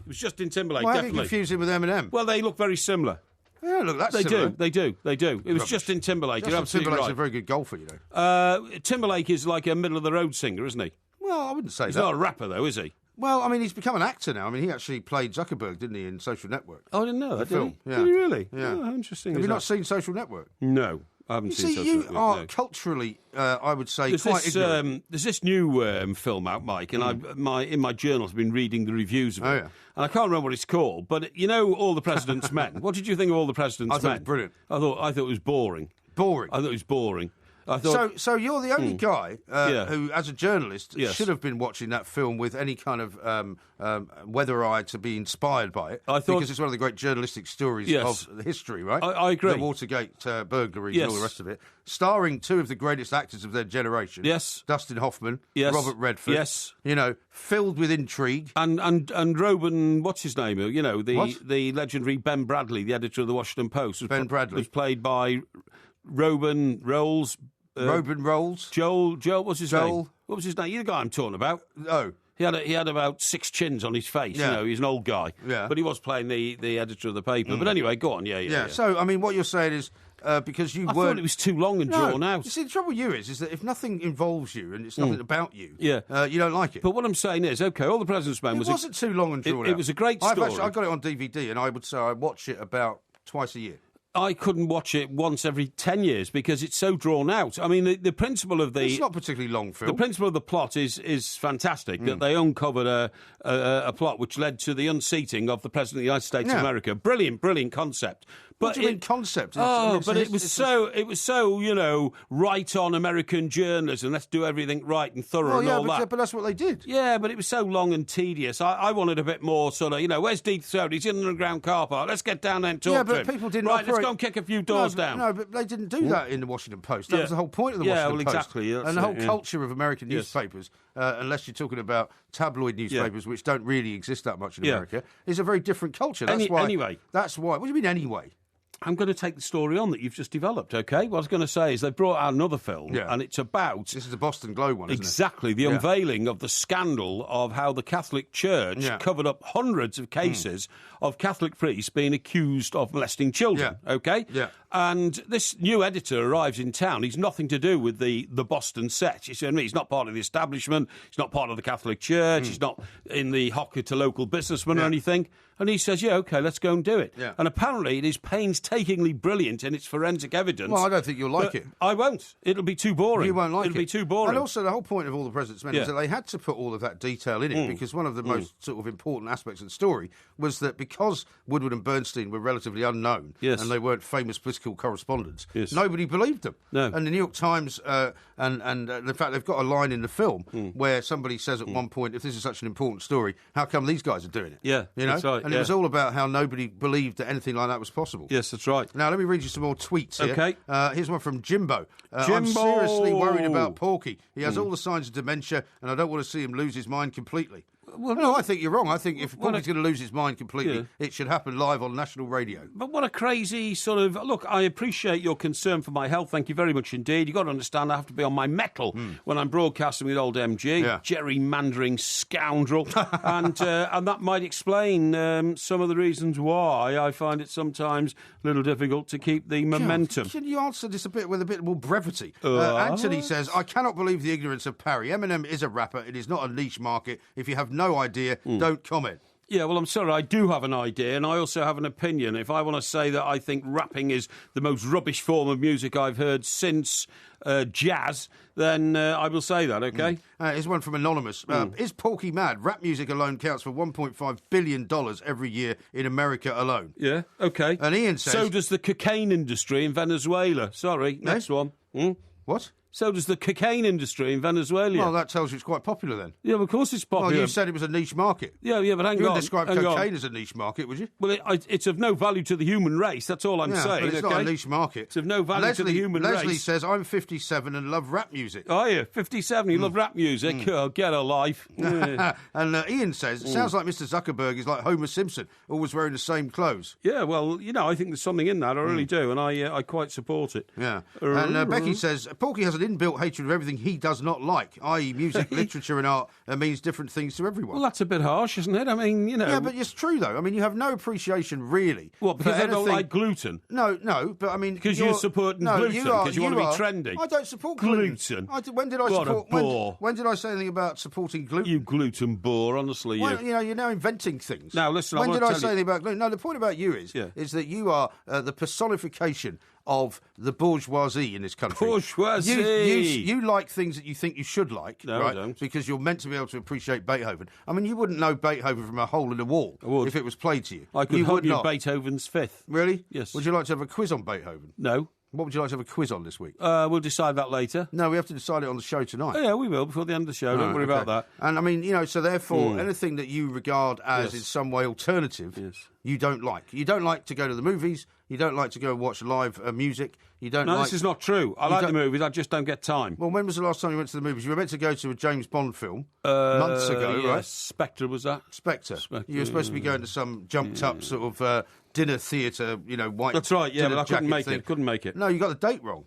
was Justin Timberlake. Why have you confused him with Eminem? Well, they look very similar. Yeah, look, that's they similar. do. It was Rubbish. Justin Timberlake. Justin You're absolutely Timberlake's right. a very good golfer, you know. Timberlake is like a middle-of-the-road singer, isn't he? Well, I wouldn't say He's that. not a rapper, though, is he? Well, I mean, he's become an actor now. I mean, he actually played Zuckerberg, didn't he, in Social Network? Oh, I didn't know that, The film. Did he? Yeah. Did he really? Yeah. Oh, interesting. Have you not seen Social Network? No, I haven't seen Social Network. You are no. culturally, I would say, quite ignorant. There's this new film out, Mike, and in my journal I've been reading the reviews of it. Oh, yeah. And I can't remember what it's called, but you know All the President's Men. What did you think of All the President's Men? I thought it was brilliant. I thought it was boring. Boring? I thought it was boring. I thought, so you're the only guy who, as a journalist, Yes. should have been watching that film with any kind of weather eye to be inspired by it. I thought, because it's one of the great journalistic stories Yes. of history, right? I agree. The Watergate burglaries Yes. and all the rest of it. Starring two of the greatest actors of their generation. Yes. Dustin Hoffman, Yes. Robert Redford. Yes. You know, filled with intrigue. And Robin, what's his name? You know, the legendary Ben Bradley, the editor of the Washington Post. Bradley. Was played by Robin Rolls. Robin Rolls. Joel, what's his name? What was his name? You're the guy I'm talking about. Oh. He had about 6 chins on his face. Yeah. You know, he's an old guy. Yeah. But he was playing the editor of the paper. But anyway, go on. Yeah. So, I mean, what you're saying is, because you I thought it was too long and drawn out. You see, the trouble with you is that if nothing involves you and it's nothing about you, Yeah. You don't like it. But what I'm saying is, OK, All the President's Men It wasn't too long and drawn out. It was a great story. I got it on DVD, and I would say I watch it about twice a year. I couldn't watch it once every 10 years because it's so drawn out. I mean, the principle of It's not a particularly long film. The principle of the plot is fantastic, that they uncovered a plot which led to the unseating of the President of the United States of America. Brilliant concept. But what do you mean concept? It was so, you know, right on American journalism. Let's do everything right and thorough and all that. But that's what they did. Yeah, but it was so long and tedious. I wanted a bit more sort of, you know, where's Deep Throat? He's in the underground car park. Let's get down there and talk to him. Yeah, but people didn't Right, operate... let's go and kick a few doors down. No, but they didn't do that in the Washington Post. That was the whole point of the Washington Post. Exactly. And the whole culture of American newspapers, unless you're talking about tabloid newspapers, which don't really exist that much in America, is a very different culture. That's why. Anyway. That's why. What do you mean, anyway? I'm going to take the story on that you've just developed, OK? What I was going to say is they've brought out another film, and it's about... This is the Boston Globe one, isn't it? Exactly, the unveiling of the scandal of how the Catholic Church covered up hundreds of cases of Catholic priests being accused of molesting children, OK? Yeah. And this new editor arrives in town. He's nothing to do with the Boston set. You see what I mean? He's not part of the establishment. He's not part of the Catholic Church. He's not in the hawker to local businessmen or anything. And he says, OK, let's go and do it. Yeah. And apparently it is painstakingly brilliant in its forensic evidence. Well, I don't think you'll like it. I won't. It'll be too boring. You won't like it. It'll be too boring. And also the whole point of All the President's Men is that they had to put all of that detail in it because one of the most sort of important aspects of the story was that because Woodward and Bernstein were relatively unknown and they weren't famous political correspondents, nobody believed them. No. And the New York Times, and in fact, they've got a line in the film where somebody says at one point, if this is such an important story, how come these guys are doing it? Yeah, you know? that's right. And it was all about how nobody believed that anything like that was possible. Yes, that's right. Now, let me read you some more tweets here. OK. Here's one from Jimbo. Jimbo! I'm seriously worried about Porky. He has all the signs of dementia, and I don't want to see him lose his mind completely. Well, no, I think you're wrong. I think if Porky's going to lose his mind completely, it should happen live on national radio. But what a crazy sort of... Look, I appreciate your concern for my health. Thank you very much indeed. You've got to understand I have to be on my mettle when I'm broadcasting with old MG, gerrymandering scoundrel. and that might explain some of the reasons why I find it sometimes a little difficult to keep the momentum. Can you answer this with a bit more brevity? Anthony says, I cannot believe the ignorance of Parry. Eminem is a rapper. It is not a niche market. If you have no idea, don't comment. Yeah, well, I'm sorry, I do have an idea, and I also have an opinion. If I want to say that I think rapping is the most rubbish form of music I've heard since jazz, then I will say that, OK? Here's one from Anonymous. Is Porky mad? Rap music alone counts for $1.5 billion every year in America alone. Yeah, OK. And Ian says... So does the cocaine industry in Venezuela. Sorry, next one. What? So does the cocaine industry in Venezuela. Well, that tells you it's quite popular then. Yeah, of course it's popular. Well, you said it was a niche market. Yeah, but hang on. You wouldn't describe cocaine as a niche market, would you? Well, it's of no value to the human race, that's all I'm saying. But it's not a niche market. It's of no value to the human race. Leslie says, I'm 57 and love rap music. Are you? 57, you love rap music? Oh, get a life. And Ian says, it sounds like Mr. Zuckerberg is like Homer Simpson, always wearing the same clothes. Yeah, well, I think there's something in that, I really do, and I quite support it. Yeah. And Becky says, Porky has an inbuilt hatred of everything he does not like, i.e. music, literature and art, means different things to everyone. Well, that's a bit harsh, isn't it? I mean, Yeah, but it's true, though. I mean, you have no appreciation, really. What, because I don't like gluten? No, but I mean... Because you're supporting gluten, because you want to be trendy. I don't support gluten. When did I support... When did I say anything about supporting gluten? You gluten bore, honestly, well, you're now inventing things. Now, listen, when did I say anything about gluten? No, the point about you is that you are the personification of the bourgeoisie in this country. Bourgeoisie! You like things that you think you should like, no, right? I don't. Because you're meant to be able to appreciate Beethoven. I mean, you wouldn't know Beethoven from a hole in the wall if it was played to you. I could hug you Beethoven's Fifth. Really? Yes. Would you like to have a quiz on Beethoven? No. What would you like to have a quiz on this week? We'll decide that later. No, we have to decide it on the show tonight. Oh, yeah, we will, before the end of the show. Don't worry about that. And, I mean, so therefore, anything that you regard as in some way alternative, you don't like. You don't like to go to the movies. You don't like to go and watch live music. You don't No, this is not true. I like the movies, I just don't get time. Well, when was the last time you went to the movies? You were meant to go to a James Bond film months ago, right? Spectre was that. Spectre. You were supposed to be going to some jumped-up sort of dinner theatre, white... That's right, yeah, but I couldn't make it. No, you got the date wrong.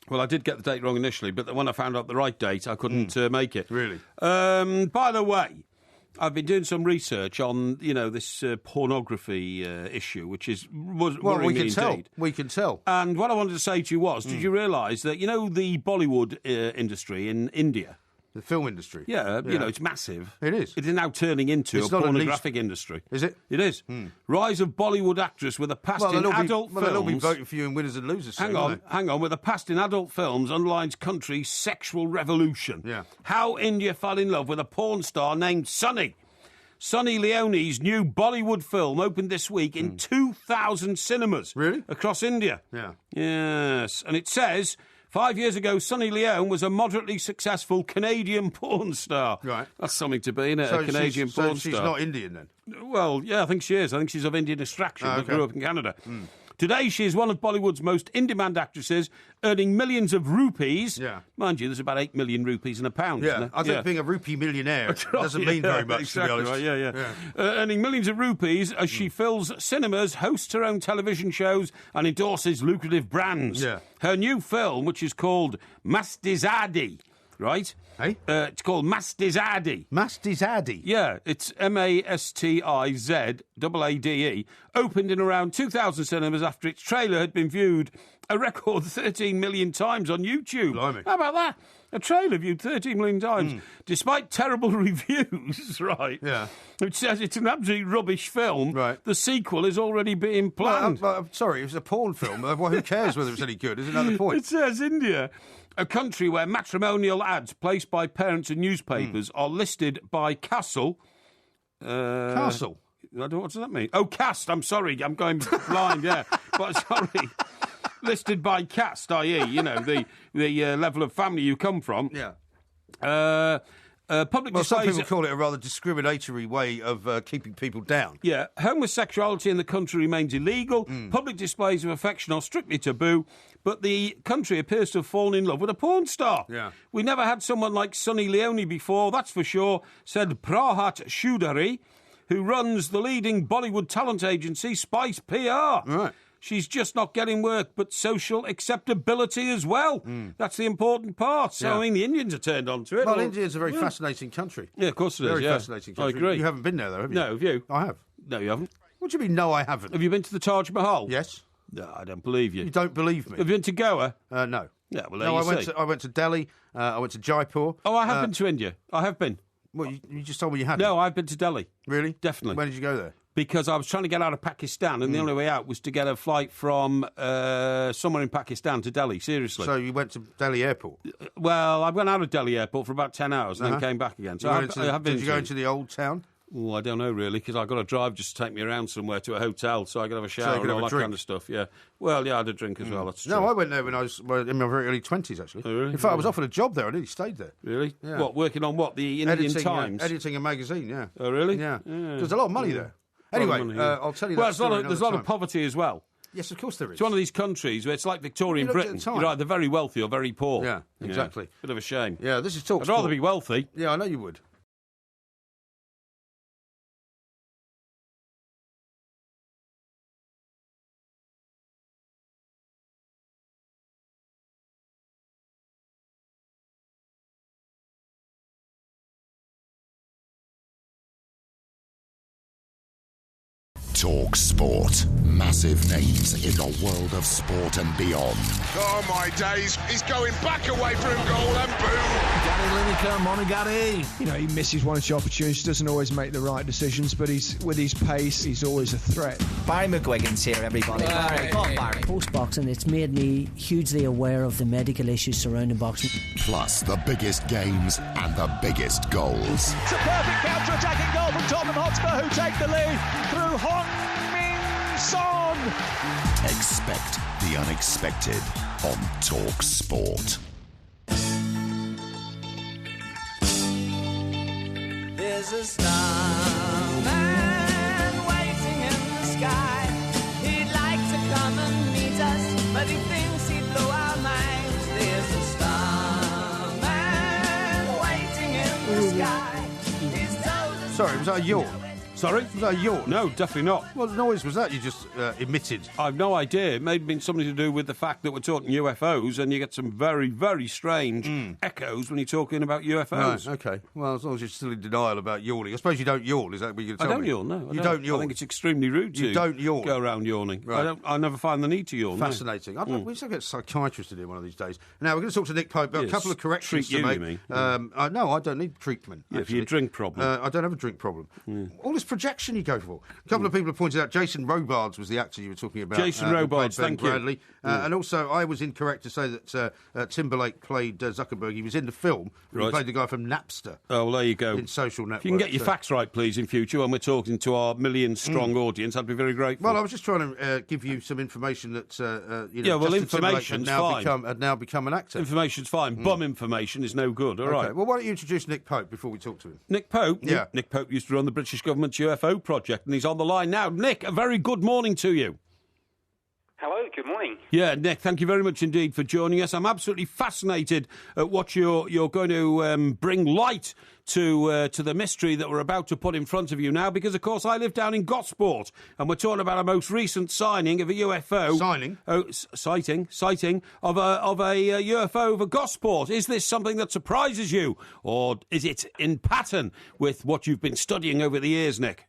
Well, I did get the date wrong initially, but when I found out the right date, I couldn't make it. Really? By the way, I've been doing some research on, this pornography issue, which was worrying me indeed. We can tell. And what I wanted to say to you was, did you realise that, the Bollywood industry in India... The film industry? Yeah, it's massive. It is. It is now turning into a pornographic industry. Is it? It is. Rise of Bollywood actress with a past in adult films. They'll all be voting for you in winners and losers. Hang on. With a past in adult films underlines country's sexual revolution. Yeah. How India fell in love with a porn star named Sunny. Sunny Leone's new Bollywood film opened this week in 2,000 cinemas. Really? Across India. Yeah. Yes. And it says... 5 years ago, Sunny Leone was a moderately successful Canadian porn star. Right. That's something to be, isn't it? A Canadian porn star. So she's not Indian, then? Well, yeah, I think she is. I think she's of Indian extraction, but grew up in Canada. Today, she is one of Bollywood's most in-demand actresses, earning millions of rupees. Yeah. Mind you, there's about 8 million rupees in a pound. Yeah, I think being a rupee millionaire doesn't mean very much, exactly, to be honest. Right, yeah. Earning millions of rupees as she fills cinemas, hosts her own television shows and endorses lucrative brands. Yeah. Her new film, which is called Mastizadi, right? Hey? It's called Mastizadi. Mastizadi? Yeah, it's Mastizade, opened in around 2,000 cinemas after its trailer had been viewed a record 13 million times on YouTube. Blimey. How about that? A trailer viewed 13 million times, despite terrible reviews, right? Yeah. It says it's an absolutely rubbish film. Right. The sequel is already being planned. Well, I'm sorry, it was a porn film. Well, who cares whether it's any good? Is another point. It says India, a country where matrimonial ads placed by parents in newspapers are listed by Castle. Castle? What does that mean? Oh, caste. I'm sorry. I'm going blind, yeah. But sorry. Listed by caste, i.e., the level of family you come from. Yeah. Public well, some displays... people call it a rather discriminatory way of keeping people down. Yeah. Homosexuality in the country remains illegal. Public displays of affection are strictly taboo. But the country appears to have fallen in love with a porn star. Yeah. We never had someone like Sunny Leone before, that's for sure, said Prahat Shudari, who runs the leading Bollywood talent agency, Spice PR. Right. She's just not getting work, but social acceptability as well. That's the important part. So, I mean, the Indians are turned on to it. Well, India's a very fascinating country. Yeah, of course it is. Very fascinating country. I agree. You haven't been there, though, have you? No, have you? I have. No, you haven't. What do you mean, no, I haven't? Have you been to the Taj Mahal? Yes. No, I don't believe you. You don't believe me? Have you been to Goa? No. Yeah, well, I went to Delhi. I went to Jaipur. Oh, I have been to India. I have been. Well, you just told me you hadn't. No, I've been to Delhi. Really? Definitely. When did you go there? Because I was trying to get out of Pakistan, and the only way out was to get a flight from somewhere in Pakistan to Delhi, seriously. So you went to Delhi Airport? Well, I went out of Delhi Airport for about 10 hours and then came back again. So did you go into the old town? Oh, I don't know, really, because I've got to drive just to take me around somewhere to a hotel, so I could have a shower and all that kind of stuff, yeah. Well, yeah, I had a drink as well, that's true. No, I went there when I was in my very early 20s, actually. Oh, really? In fact, I was offered a job there. I nearly stayed there. Really? Yeah. What, working on what, the Indian Times? Editing a magazine, yeah. Oh, really? Yeah. There's a lot of money there. Anyway, I'll tell you that story another time. There's a lot of poverty as well. Yes, of course there is. It's one of these countries where it's like Victorian Britain. You're either very wealthy or very poor. Yeah, exactly. Bit of a shame. Yeah, this is Talk I'd rather be wealthy. Yeah, I know you would. Talk Sport. Massive names in the world of sport and beyond. Oh, my days. He's going back away from goal and boom. Gary Lineker, Monagari. You know, he misses one or two opportunities, doesn't always make the right decisions, but with his pace, he's always a threat. Barry McGuigan's here, everybody. Barry. Post-boxing, it's made me hugely aware of the medical issues surrounding boxing. Plus the biggest games and the biggest goals. It's a perfect counter-attacking goal from Tottenham Hotspur, who take the lead through Hong Min-son. Expect the unexpected on Talk Sport. There's a starman waiting in the sky. He'd like to come and meet us, but he thinks he'd blow our minds. There's a starman waiting in the sky. He's told us. Sorry, was that a yawn? Sorry? Was that a yawn? No, definitely not. What noise was that you just emitted? I've no idea. It may have been something to do with the fact that we're talking UFOs and you get some very, very strange echoes when you're talking about UFOs. Right, OK. Well, as long as you're still in denial about yawning. I suppose you don't yawn, is that what you're going to tell me? I don't yawn, no. You don't yawn? I think it's extremely rude to go around yawning. Right. I never find the need to yawn. Fascinating. No. We should get a psychiatrist to do one of these days. Now, we're going to talk to Nick Pope about a couple of corrections treat to make. You mean? No, I don't need treatment. Yeah, for your drink problem. I don't have a drink problem. All this projection you go for. A couple of people have pointed out Jason Robards was the actor you were talking about. Jason Robards, thank Bradley. you. And also, I was incorrect to say that Timberlake played Zuckerberg. He was in the film. Right. He played the guy from Napster. Oh, well, there you go. In Social Network. If you can get your facts right, please, in future, when we're talking to our million-strong audience, I'd be very grateful. Well, I was just trying to give you some information that, information's fine. Had now become an actor. Information's fine. Bum information is no good, all right. Well, why don't you introduce Nick Pope before we talk to him? Nick Pope? Yeah. Nick Pope used to run the British government's UFO project, and he's on the line now. Nick, a very good morning to you. Hello, good morning. Yeah, Nick, thank you very much indeed for joining us. I'm absolutely fascinated at what you're going to bring light to the mystery that we're about to put in front of you now, because, of course, I live down in Gosport, and we're talking about a most recent signing of a UFO. Sighting of a UFO over Gosport. Is this something that surprises you, or is it in pattern with what you've been studying over the years, Nick?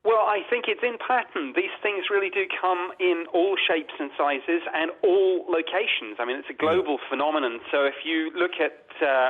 Well, I think it's in pattern. These things really do come in all shapes and sizes and all locations. I mean, it's a global phenomenon. So if you look at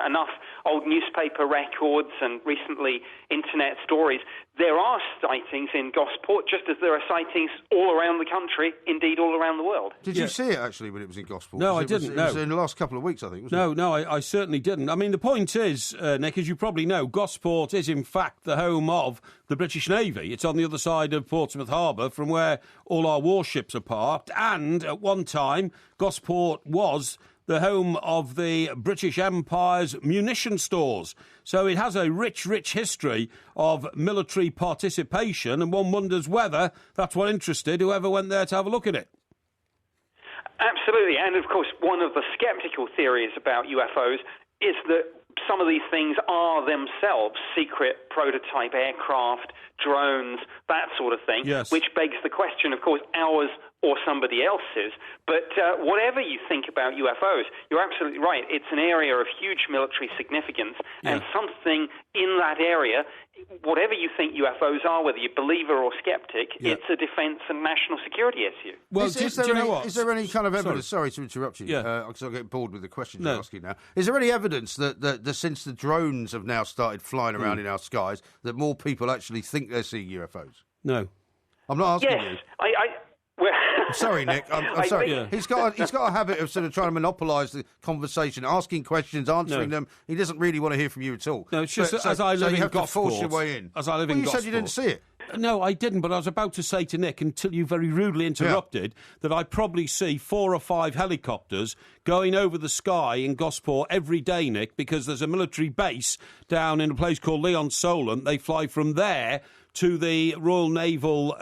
enough old newspaper records and recently internet stories, there are sightings in Gosport, just as there are sightings all around the country, indeed all around the world. Did you see it, actually, when it was in Gosport? No, I didn't. It was in the last couple of weeks, I think, wasn't it? No, I certainly didn't. I mean, the point is, Nick, as you probably know, Gosport is, in fact, the home of the British Navy. It's on the other side of Portsmouth Harbour from where all our warships are parked. And at one time, Gosport was the home of the British Empire's munition stores. So it has a rich history of military participation, and one wonders whether that's what interested whoever went there to have a look at it. Absolutely, and of course one of the sceptical theories about UFOs is that some of these things are themselves secret prototype aircraft, drones, that sort of thing, which begs the question, of course, ours or somebody else's. But whatever you think about UFOs, you're absolutely right. It's an area of huge military significance, and something in that area, whatever you think UFOs are, whether you're believer or skeptic, it's a defence and national security issue. Well, is there any kind of evidence? Sorry to interrupt you, because I'm getting bored with the questions you're asking now. Is there any evidence that since the drones have now started flying around in our skies, that more people actually think they're seeing UFOs? No. I'm not asking you. I'm sorry, Nick. I'm sorry. He's got a habit of sort of trying to monopolise the conversation, asking questions, answering them. He doesn't really want to hear from you at all. No, it's just as I live in Gosport. You have to force your way in. As I live in Gosport. You said you didn't see it. No, I didn't, but I was about to say to Nick, until you very rudely interrupted, that I probably see 4 or 5 helicopters going over the sky in Gosport every day, Nick, because there's a military base down in a place called Leon Solent. They fly from there to the Royal Naval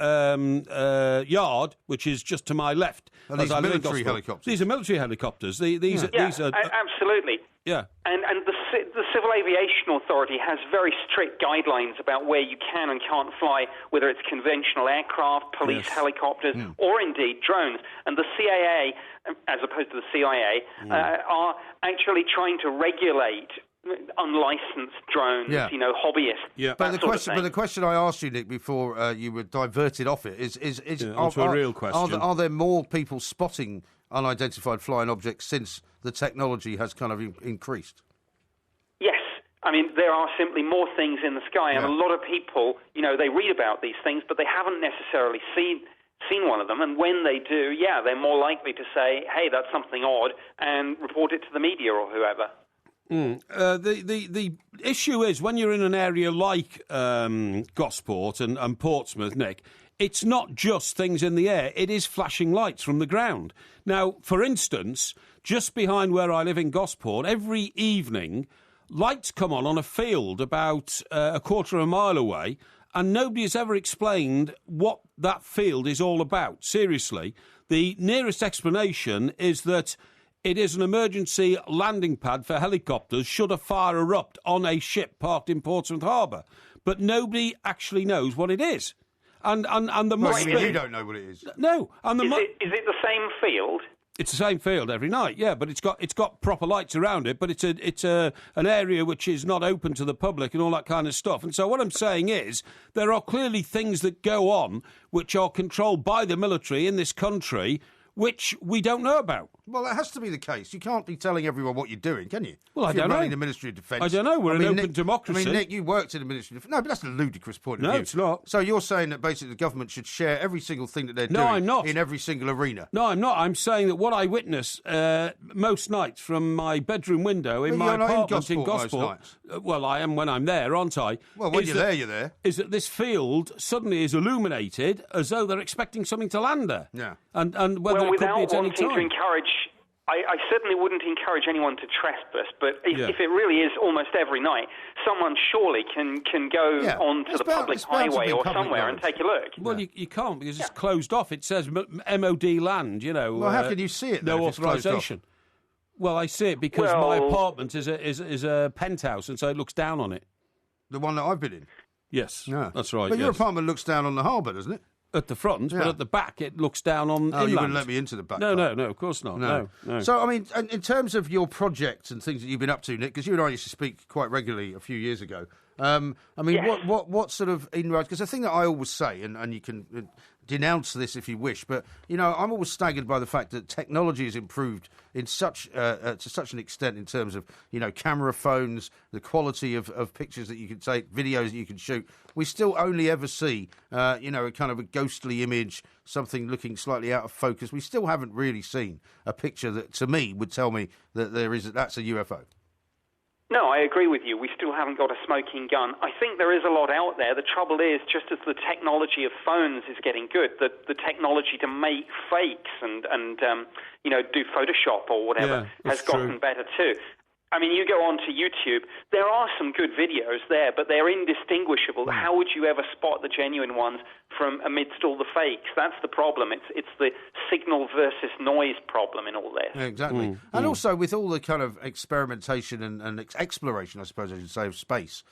Yard, which is just to my left. Are these military helicopters? These are military helicopters. These are absolutely. Yeah. And the Civil Aviation Authority has very strict guidelines about where you can and can't fly, whether it's conventional aircraft, police helicopters, or indeed drones. And the CAA, as opposed to the CIA, are actually trying to regulate unlicensed drones, hobbyists. Yeah. But the question I asked you, Nick, before you were diverted off it, is a real question. Are there more people spotting unidentified flying objects since the technology has kind of increased? Yes. I mean, there are simply more things in the sky, and a lot of people, they read about these things, but they haven't necessarily seen one of them, and when they do, they're more likely to say, hey, that's something odd, and report it to the media or whoever. The issue is, when you're in an area like Gosport and Portsmouth, Nick, it's not just things in the air, it is flashing lights from the ground. Now, for instance, just behind where I live in Gosport, every evening, lights come on a field about a quarter of a mile away, and nobody has ever explained what that field is all about. Seriously, the nearest explanation is that it is an emergency landing pad for helicopters should a fire erupt on a ship parked in Portsmouth Harbour. But nobody actually knows what it is. And there must be... You don't know what it is? No. And is it the same field? It's the same field every night, but it's got proper lights around it, but it's an area which is not open to the public and all that kind of stuff. And so what I'm saying is there are clearly things that go on which are controlled by the military in this country which we don't know about. Well, that has to be the case. You can't be telling everyone what you're doing, can you? Well, I don't know. You're running the Ministry of Defence. I don't know. We're an open democracy. I mean, Nick, you worked in the Ministry of Defence. No, but that's a ludicrous point of view. No, it's not. So you're saying that basically the government should share every single thing that they're doing I'm not. in every single arena? No, I'm not. I'm saying that what I witness most nights from my bedroom window in my apartment in Gosport... Well, I am when I'm there, aren't I? Well, when you're there. Is that this field suddenly is illuminated as though they're expecting something to land there. Yeah. And whether it could be at any time. To encourage I certainly wouldn't encourage anyone to trespass, but if it really is almost every night, someone surely can go onto the public highway or somewhere and take a look. Well, you can't because it's closed off. It says MOD land, you know. Well, how can you see it, no authorisation. Well, I see it because my apartment is a penthouse, and so it looks down on it. The one that I've been in? Yes, that's right. But your apartment looks down on the harbour, doesn't it? At the front, but at the back it looks down on inland. You wouldn't let me into the back? No, of course not. No. So, I mean, in terms of your projects and things that you've been up to, Nick, because you and I used to speak quite regularly a few years ago, I mean, what sort of inroads? Because the thing that I always say, and you can denounce this if you wish, but, you know, I'm always staggered by the fact that technology has improved in such to such an extent in terms of, you know, camera phones, the quality of pictures that you can take, videos that you can shoot. We still only ever see, you know, a kind of a ghostly image, something looking slightly out of focus. We still haven't really seen a picture that, to me, would tell me that that's a UFO. No, I agree with you. We still haven't got a smoking gun. I think there is a lot out there. The trouble is, just as the technology of phones is getting good, the technology to make fakes and you know, do Photoshop or whatever has gotten better too. I mean, you go onto YouTube, there are some good videos there, but they're indistinguishable. How would you ever spot the genuine ones from amidst all the fakes? That's the problem. It's the signal versus noise problem in all this. Yeah, exactly. And also with all the kind of experimentation and exploration, I suppose I should say, of space,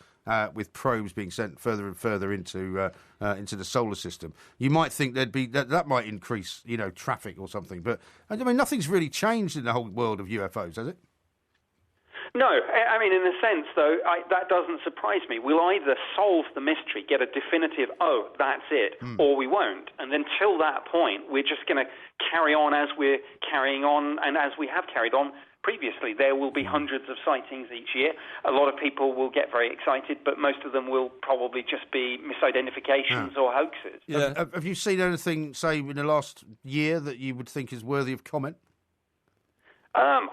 with probes being sent further and further into the solar system, you might think there'd be that might increase, you know, traffic or something. But I mean, nothing's really changed in the whole world of UFOs, has it? No, I mean, in a sense, though, that doesn't surprise me. We'll either solve the mystery, get a definitive, that's it, or we won't. And until that point, we're just going to carry on as we're carrying on and as we have carried on previously. There will be hundreds of sightings each year. A lot of people will get very excited, but most of them will probably just be misidentifications or hoaxes. Yeah. Have you seen anything, say, in the last year that you would think is worthy of comment?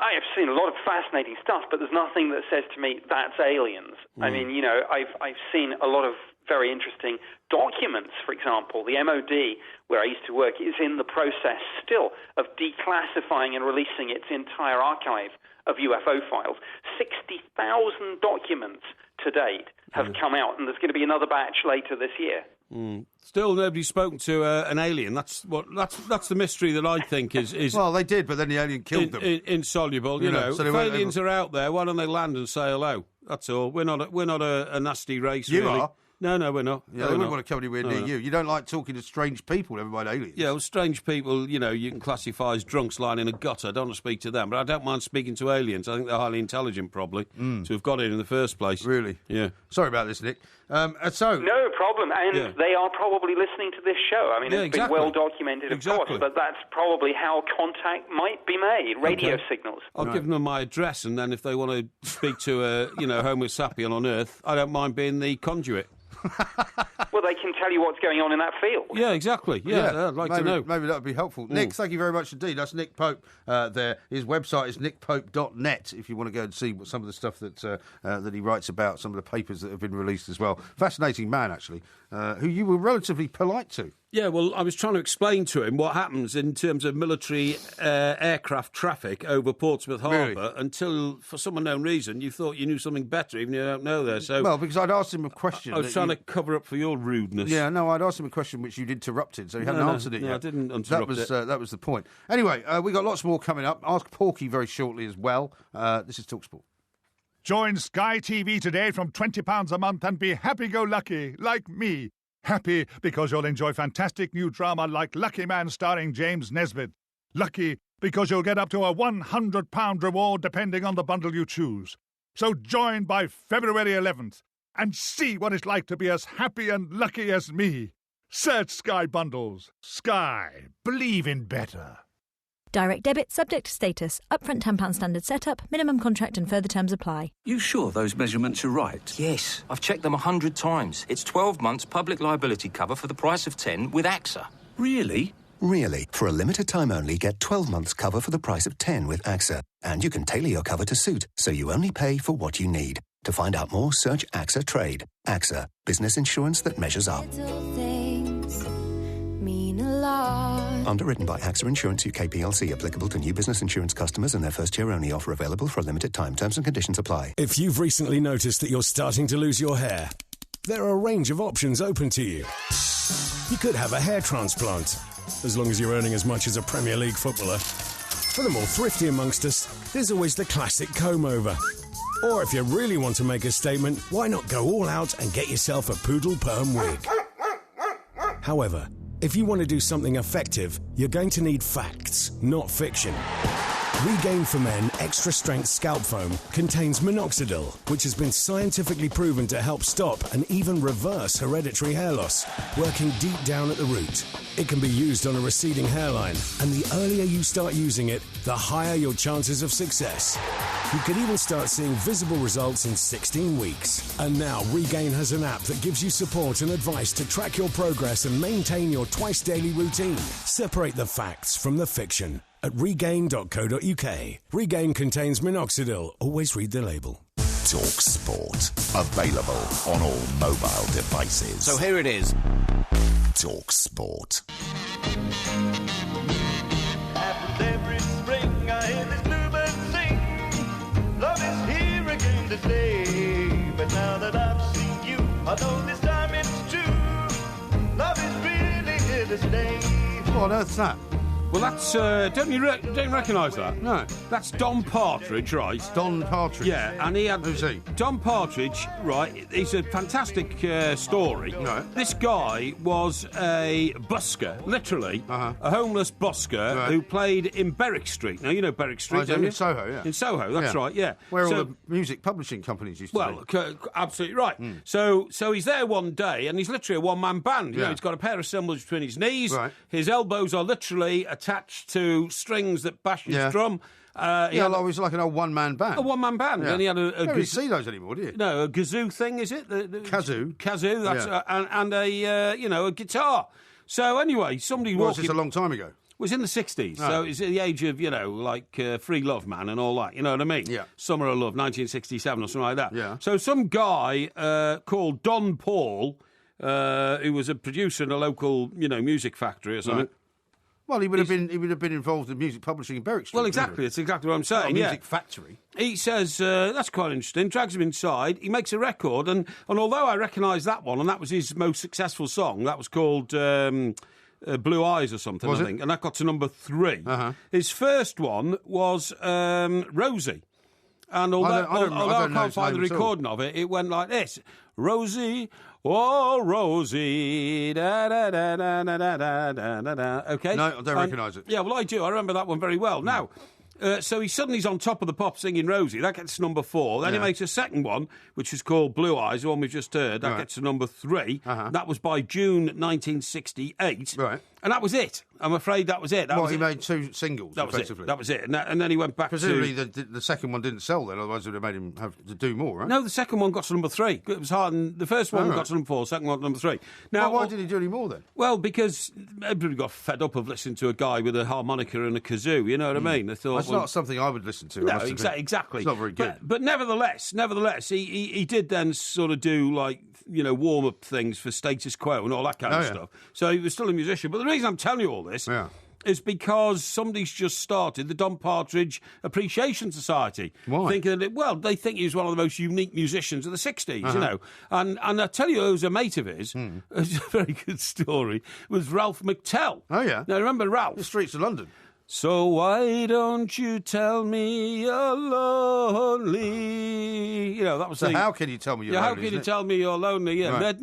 I have seen a lot of fascinating stuff, but there's nothing that says to me that's aliens. I mean, you know, I've seen a lot of very interesting documents. For example, the MOD, where I used to work, is in the process still of declassifying and releasing its entire archive of UFO files. 60,000 documents to date have come out, and there's going to be another batch later this year. Still, nobody's spoken to an alien. That's the mystery that I think is. Well, they did, but then the alien killed them. Insoluble, you know. So if aliens are out there, why don't they land and say hello? That's all. We're not a nasty race. You really. Are. No, we're not. Yeah, they wouldn't want to come anywhere near you. You don't like talking to strange people, never mind aliens. Yeah, well, strange people, you know, you can classify as drunks lying in a gutter. I don't want to speak to them, but I don't mind speaking to aliens. I think they're highly intelligent, probably, to have got in the first place. Really? Yeah. Sorry about this, Nick. No problem, and they are probably listening to this show. I mean, it's been well documented, of course, but that's probably how contact might be made, radio signals. I'll give them my address, and then if they want to speak to a, you know, Homo sapien on Earth, I don't mind being the conduit. Well, they can tell you what's going on in that field. Yeah, exactly. Yeah, I'd like to know. Maybe that would be helpful. Nick, thank you very much indeed. That's Nick Pope there. His website is nickpope.net if you want to go and see some of the stuff that he writes about, some of the papers that have been released as well. Fascinating man, actually, who you were relatively polite to. Yeah, well, I was trying to explain to him what happens in terms of military aircraft traffic over Portsmouth Harbour until, for some unknown reason, you thought you knew something better, even if you don't know there. So, well, because I'd asked him a question. I was trying to cover up for your rudeness. Yeah, no, I'd asked him a question which you'd interrupted, so he hadn't answered it yet. No, I didn't interrupt it. That was the point. Anyway, we got lots more coming up. Ask Porky very shortly as well. This is TalkSport. Join Sky TV today from £20 a month and be happy-go-lucky, like me. Happy because you'll enjoy fantastic new drama like Lucky Man starring James Nesbitt. Lucky because you'll get up to a £100 reward depending on the bundle you choose. So join by February 11th and see what it's like to be as happy and lucky as me. Search Sky Bundles. Sky. Believe in better. Direct debit subject to status. Upfront £10 standard setup. Minimum contract and further terms apply. You sure those measurements are right? Yes. I've checked them 100 times. It's 12 months public liability cover for the price of 10 with AXA. Really? Really. For a limited time only, get 12 months cover for the price of 10 with AXA. And you can tailor your cover to suit, so you only pay for what you need. To find out more, search AXA Trade. AXA. Business insurance that measures up. mean a lot. Underwritten by AXA Insurance UK PLC, applicable to new business insurance customers and their first year only. Offer available for a limited time. Terms and conditions apply. If you've recently noticed that you're starting to lose your hair, there are a range of options open to you. You could have a hair transplant, as long as you're earning as much as a Premier League footballer. For the more thrifty amongst us, there's always the classic comb-over. Or if you really want to make a statement, why not go all out and get yourself a poodle perm wig? However, if you want to do something effective, you're going to need facts, not fiction. Regain for Men Extra Strength Scalp Foam contains minoxidil, which has been scientifically proven to help stop and even reverse hereditary hair loss, working deep down at the root. It can be used on a receding hairline, and the earlier you start using it, the higher your chances of success. You could even start seeing visible results in 16 weeks. And now Regain has an app that gives you support and advice to track your progress and maintain your twice-daily routine. Separate the facts from the fiction at regain.co.uk. Regain contains minoxidil. Always read the label. Talk Sport. Available on all mobile devices. So here it is. Talk Sport. After every spring, I hear this bluebird sing. Love is here again today. But now that I've seen you, I know this time it's true. Love is really here to stay. What on earth's that? Well, that's don't you recognise that? No, that's Don Partridge, right? Don Partridge. Yeah, and he had. Who's he? Don Partridge, right? He's a fantastic story. No. This guy was a busker, literally a homeless busker who played in Berwick Street. Now you know Berwick Street, don't you? In Soho, yeah. In Soho, that's right, yeah. Where all the music publishing companies used to be. Absolutely right. So he's there one day, and he's literally a one-man band. You know, he's got a pair of cymbals between his knees. Right. His elbows are literally attached to strings that bash his drum. It was like an old one-man band. A one-man band. Yeah. And he had you don't really see those anymore, do you? No, a kazoo thing, is it? Kazoo. Kazoo, that's and a guitar. So anyway, somebody walked... Was this a long time ago? It was in the 60s, so it's at the age of, Free Love Man and all that, you know what I mean? Yeah. Summer of Love, 1967 or something like that. Yeah. So some guy called Don Paul, who was a producer in a local, music factory or something... Right. Well, he would have been involved in music publishing in Berwick Street. Well, exactly. That's exactly what I'm saying. Music factory. He says that's quite interesting. Drags him inside. He makes a record, and although I recognise that one, and that was his most successful song, that was called Blue Eyes or something, I think, and that got to number 3. His first one was Rosie. And although I can't find the recording of it, it went like this: Rosie. Oh, Rosie, da da da da da da da da da. Okay. No, I don't recognise it. Yeah, well, I do. I remember that one very well. Now, so he's on top of the pop singing Rosie. That gets to number 4. Then he makes a second one, which is called Blue Eyes, the one we just heard. That gets to number 3. That was by June 1968. Right. And that was it. I'm afraid that was it. He made 2 singles, effectively. That was it. And then he went back Presumably the second one didn't sell then, otherwise it would have made him have to do more, right? No, the second one got to number 3. It was hard. And the first one got to number 4, second one number 3. Now, why did he do any more then? Well, because everybody got fed up of listening to a guy with a harmonica and a kazoo, you know what I mean? They thought, that's not something I would listen to. No, exactly. It's not very good. But nevertheless, he did then sort of do, warm-up things for Status Quo and all that kind of stuff. So he was still a musician. But the reason I'm telling you all this is because somebody's just started the Don Partridge Appreciation Society. Why? Thinking that, they think he was one of the most unique musicians of the 60s, you know. And I tell you, who's a mate of his, it's a very good story, was Ralph McTell. Oh, yeah? Now, remember Ralph? The streets of London. So why don't you tell me you're lonely? That was how can you tell me you're lonely? How can you tell me you're lonely? Yeah, right.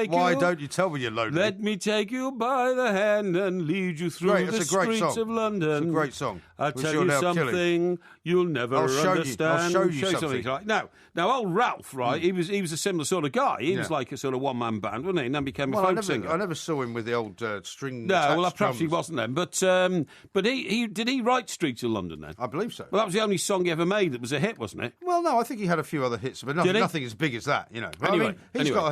Why don't you tell me you're lonely? Let me take you by the hand and lead you through the streets of London. It's a great song. I'll tell you something you'll never understand. I'll show you something. Like, now old Ralph, right? He was a similar sort of guy. He was like a sort of one-man band, wasn't he? And then became a folk singer. I never saw him with the old string. No, perhaps he wasn't then. But he Did he write Streets of London then? I believe so. Well, that was the only song he ever made that was a hit, wasn't it? Well, no, I think he had a few other hits, but nothing as big as that, you know. But Anyway,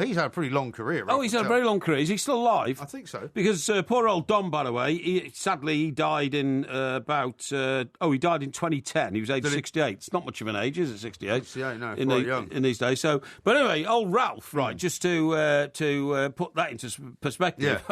he's had a pretty long career. Oh, he's had a very long career. Is he still alive? I think so. Because poor old Don, by the way, sadly he died in he died in 2010. He was aged 68. It's not much of an age, is it? 68. 68, no, young in these days. So, but anyway, old Ralph, right? Just to put that into perspective,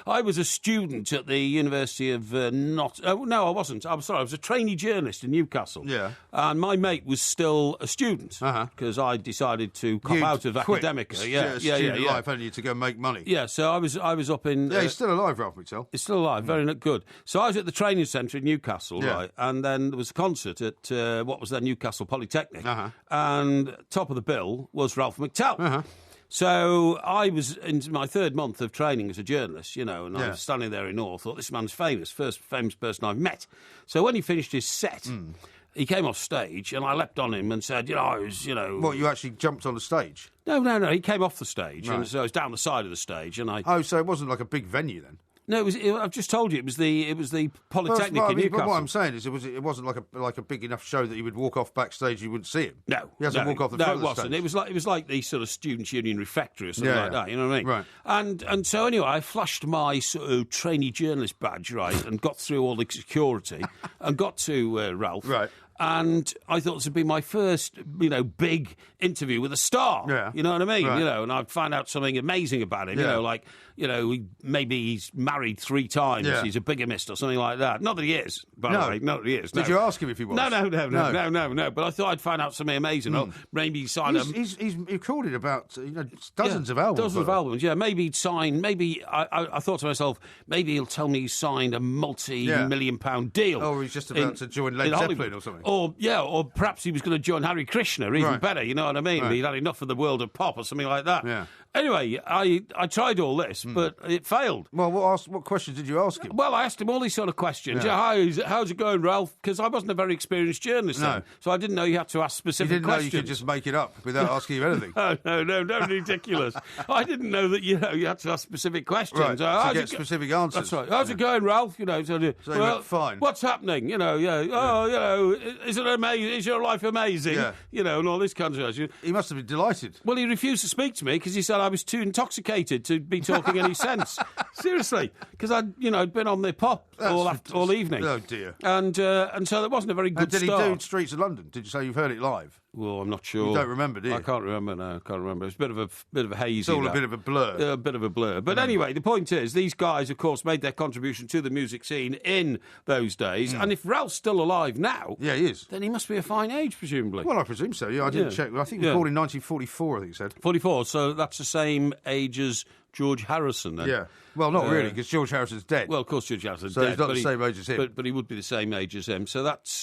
I was a student at the University of no, I wasn't. I'm sorry, I was a trainee journalist in Newcastle. Yeah, and my mate was still a student because I decided to come out of academica. Student life, only to go make money. Yeah, so I was up in. He's still alive, Ralph McTell. He's still alive. Very good. So I was at the training centre in Newcastle, right, and then there was a concert at what was then Newcastle Polytechnic, and top of the bill was Ralph McTell. So I was in my third month of training as a journalist, you know, and I was standing there in awe. Thought, this man's famous, first famous person I've met. So when he finished his set, he came off stage, and I leapt on him and said, What, you actually jumped on the stage? No, he came off the stage, and so I was down the side of the stage, and I... Oh, so it wasn't like a big venue then? No, I've just told you it was the Polytechnic in Newcastle. But what I'm saying is it wasn't like a big enough show that you would walk off backstage, you wouldn't see him. No, he has to walk off the front of the stage. It was like the sort of Students' Union refectory or something like that. You know what I mean? Right. And so anyway, I flashed my sort of trainee journalist badge, right, and got through all the security and got to Ralph. Right. And I thought this would be my first, big interview with a star. Yeah. You know what I mean? Right. And I'd find out something amazing about him. Maybe he's married 3 times. Yeah. He's a bigamist or something like that. Not that he is, by the way. Not that he is. Did you ask him if he was? No. But I thought I'd find out something amazing. Or maybe he'd sign He's recorded about dozens of albums. Dozens of albums, yeah. Maybe he'd sign... I thought to myself, maybe he'll tell me he signed a multi-million-pound deal. Or he's just about to join Led Zeppelin or something. Or perhaps he was going to join Harry Krishna, even better, you know what I mean? Right. He'd had enough of the world of pop or something like that. Yeah. Anyway, I tried all this, but it failed. Well, what questions did you ask him? Well, I asked him all these sort of questions. Yeah. How's it going, Ralph? Because I wasn't a very experienced journalist then, so I didn't know you had to ask specific questions. You didn't know you could just make it up without asking him anything? No, ridiculous. I didn't know that, you had to ask specific questions. Right, to get specific answers. That's right. How's it going, Ralph? Fine. What's happening? Is it amazing? Is your life amazing? Yeah. And all this kind of stuff. He must have been delighted. Well, he refused to speak to me because he said I was too intoxicated to be talking any sense. Seriously, because I'd been on the pop all evening. Oh dear. And so that wasn't a very good start. Did he do Streets of London? Did you say you've heard it live? Well, I'm not sure. You don't remember, do you? I can't remember. No, I can't remember. It's a bit of a hazy. It's all a bit of a blur. A bit of a blur. But anyway, the point is, these guys, of course, made their contribution to the music scene in those days. And if Ralph's still alive now, he is. Then he must be a fine age, presumably. Well, I presume so. Yeah, I didn't check. I think he was born in 1944. I think he said 44. So that's the same age as George Harrison, then. Yeah. Well, not really, because George Harrison's dead. Well, of course, George Harrison's dead. So he's not the same age as him. But he would be the same age as him. So that's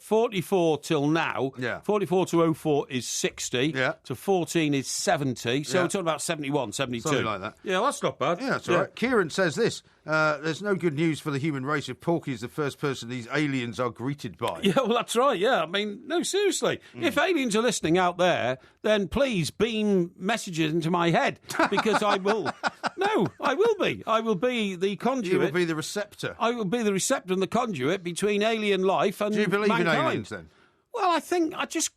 44 till now. Yeah. 44 to 04 is 60. Yeah. To 14 is 70. So we're talking about 71, 72. Something like that. Yeah, well, that's not bad. Yeah, that's all right. Kieran says this. There's no good news for the human race if Porky is the first person these aliens are greeted by. Yeah, well, that's right, yeah. I mean, no, seriously. If aliens are listening out there, then please beam messages into my head, because I will... No, I will be. I will be the conduit. You will be the receptor. I will be the receptor and the conduit between alien life and mankind. Do you believe in aliens, then? Well, I think I just,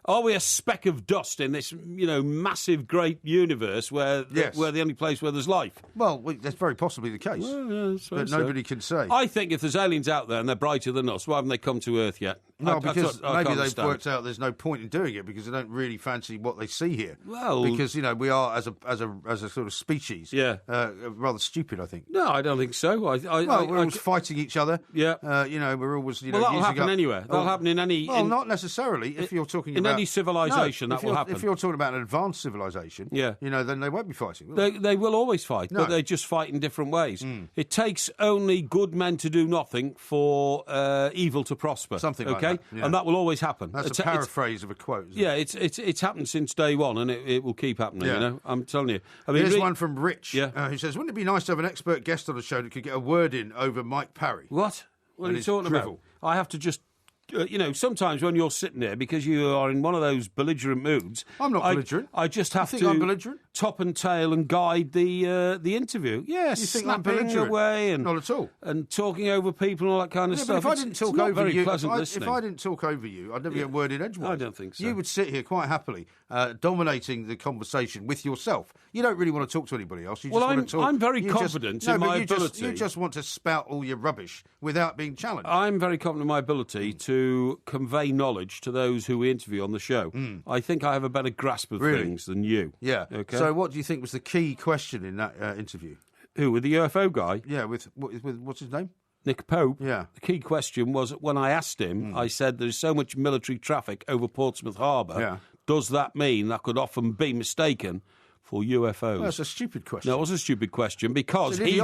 are we a speck of dust in this, massive, great universe where we're the only place where there's life? Well, that's very possibly the case. Well, but nobody can say. I think if there's aliens out there and they're brighter than us, why haven't they come to Earth yet? No, because maybe they've worked out there's no point in doing it because they don't really fancy what they see here. Well, because we are as a sort of species, rather stupid. I think. No, I don't think so. We're always fighting each other. Yeah, we're always well, that'll happen anywhere. That'll happen in any. Well, not necessarily. If you're talking about any civilization, that will happen. If you're talking about an advanced civilization, then they won't be fighting. They will always fight, but they just fight in different ways. It takes only good men to do nothing for evil to prosper. Something like that. Yeah. And that will always happen. That's a paraphrase of a quote. Isn't it? It's happened since day one, and it will keep happening. Yeah. I'm telling you. I mean, here's one from Rich. Who says, "Wouldn't it be nice to have an expert guest on the show that could get a word in over Mike Parry?" What? What are you talking about? I have to just. Sometimes when you're sitting there, because you are in one of those belligerent moods... I'm not belligerent. I just have to... I'm belligerent? top and tail and guide the interview. Yes, you think snapping away and not at all, and talking over people and all that kind of stuff. But if I didn't talk over you, if I didn't talk over you, I'd never get a word in edgewise. I don't think so. You would sit here quite happily, dominating the conversation with yourself. You don't really want to talk to anybody else. You just want to talk. I'm very confident in my ability. You just want to spout all your rubbish without being challenged. I'm very confident in my ability to convey knowledge to those who we interview on the show. I think I have a better grasp of things than you. Yeah. Okay. So what do you think was the key question in that interview? Who, with the UFO guy? Yeah, with what's his name? Nick Pope. Yeah. The key question was, when I asked him, I said, there's so much military traffic over Portsmouth Harbour. Yeah. Does that mean that could often be mistaken for UFOs? That's a stupid question. No, it was a stupid question because he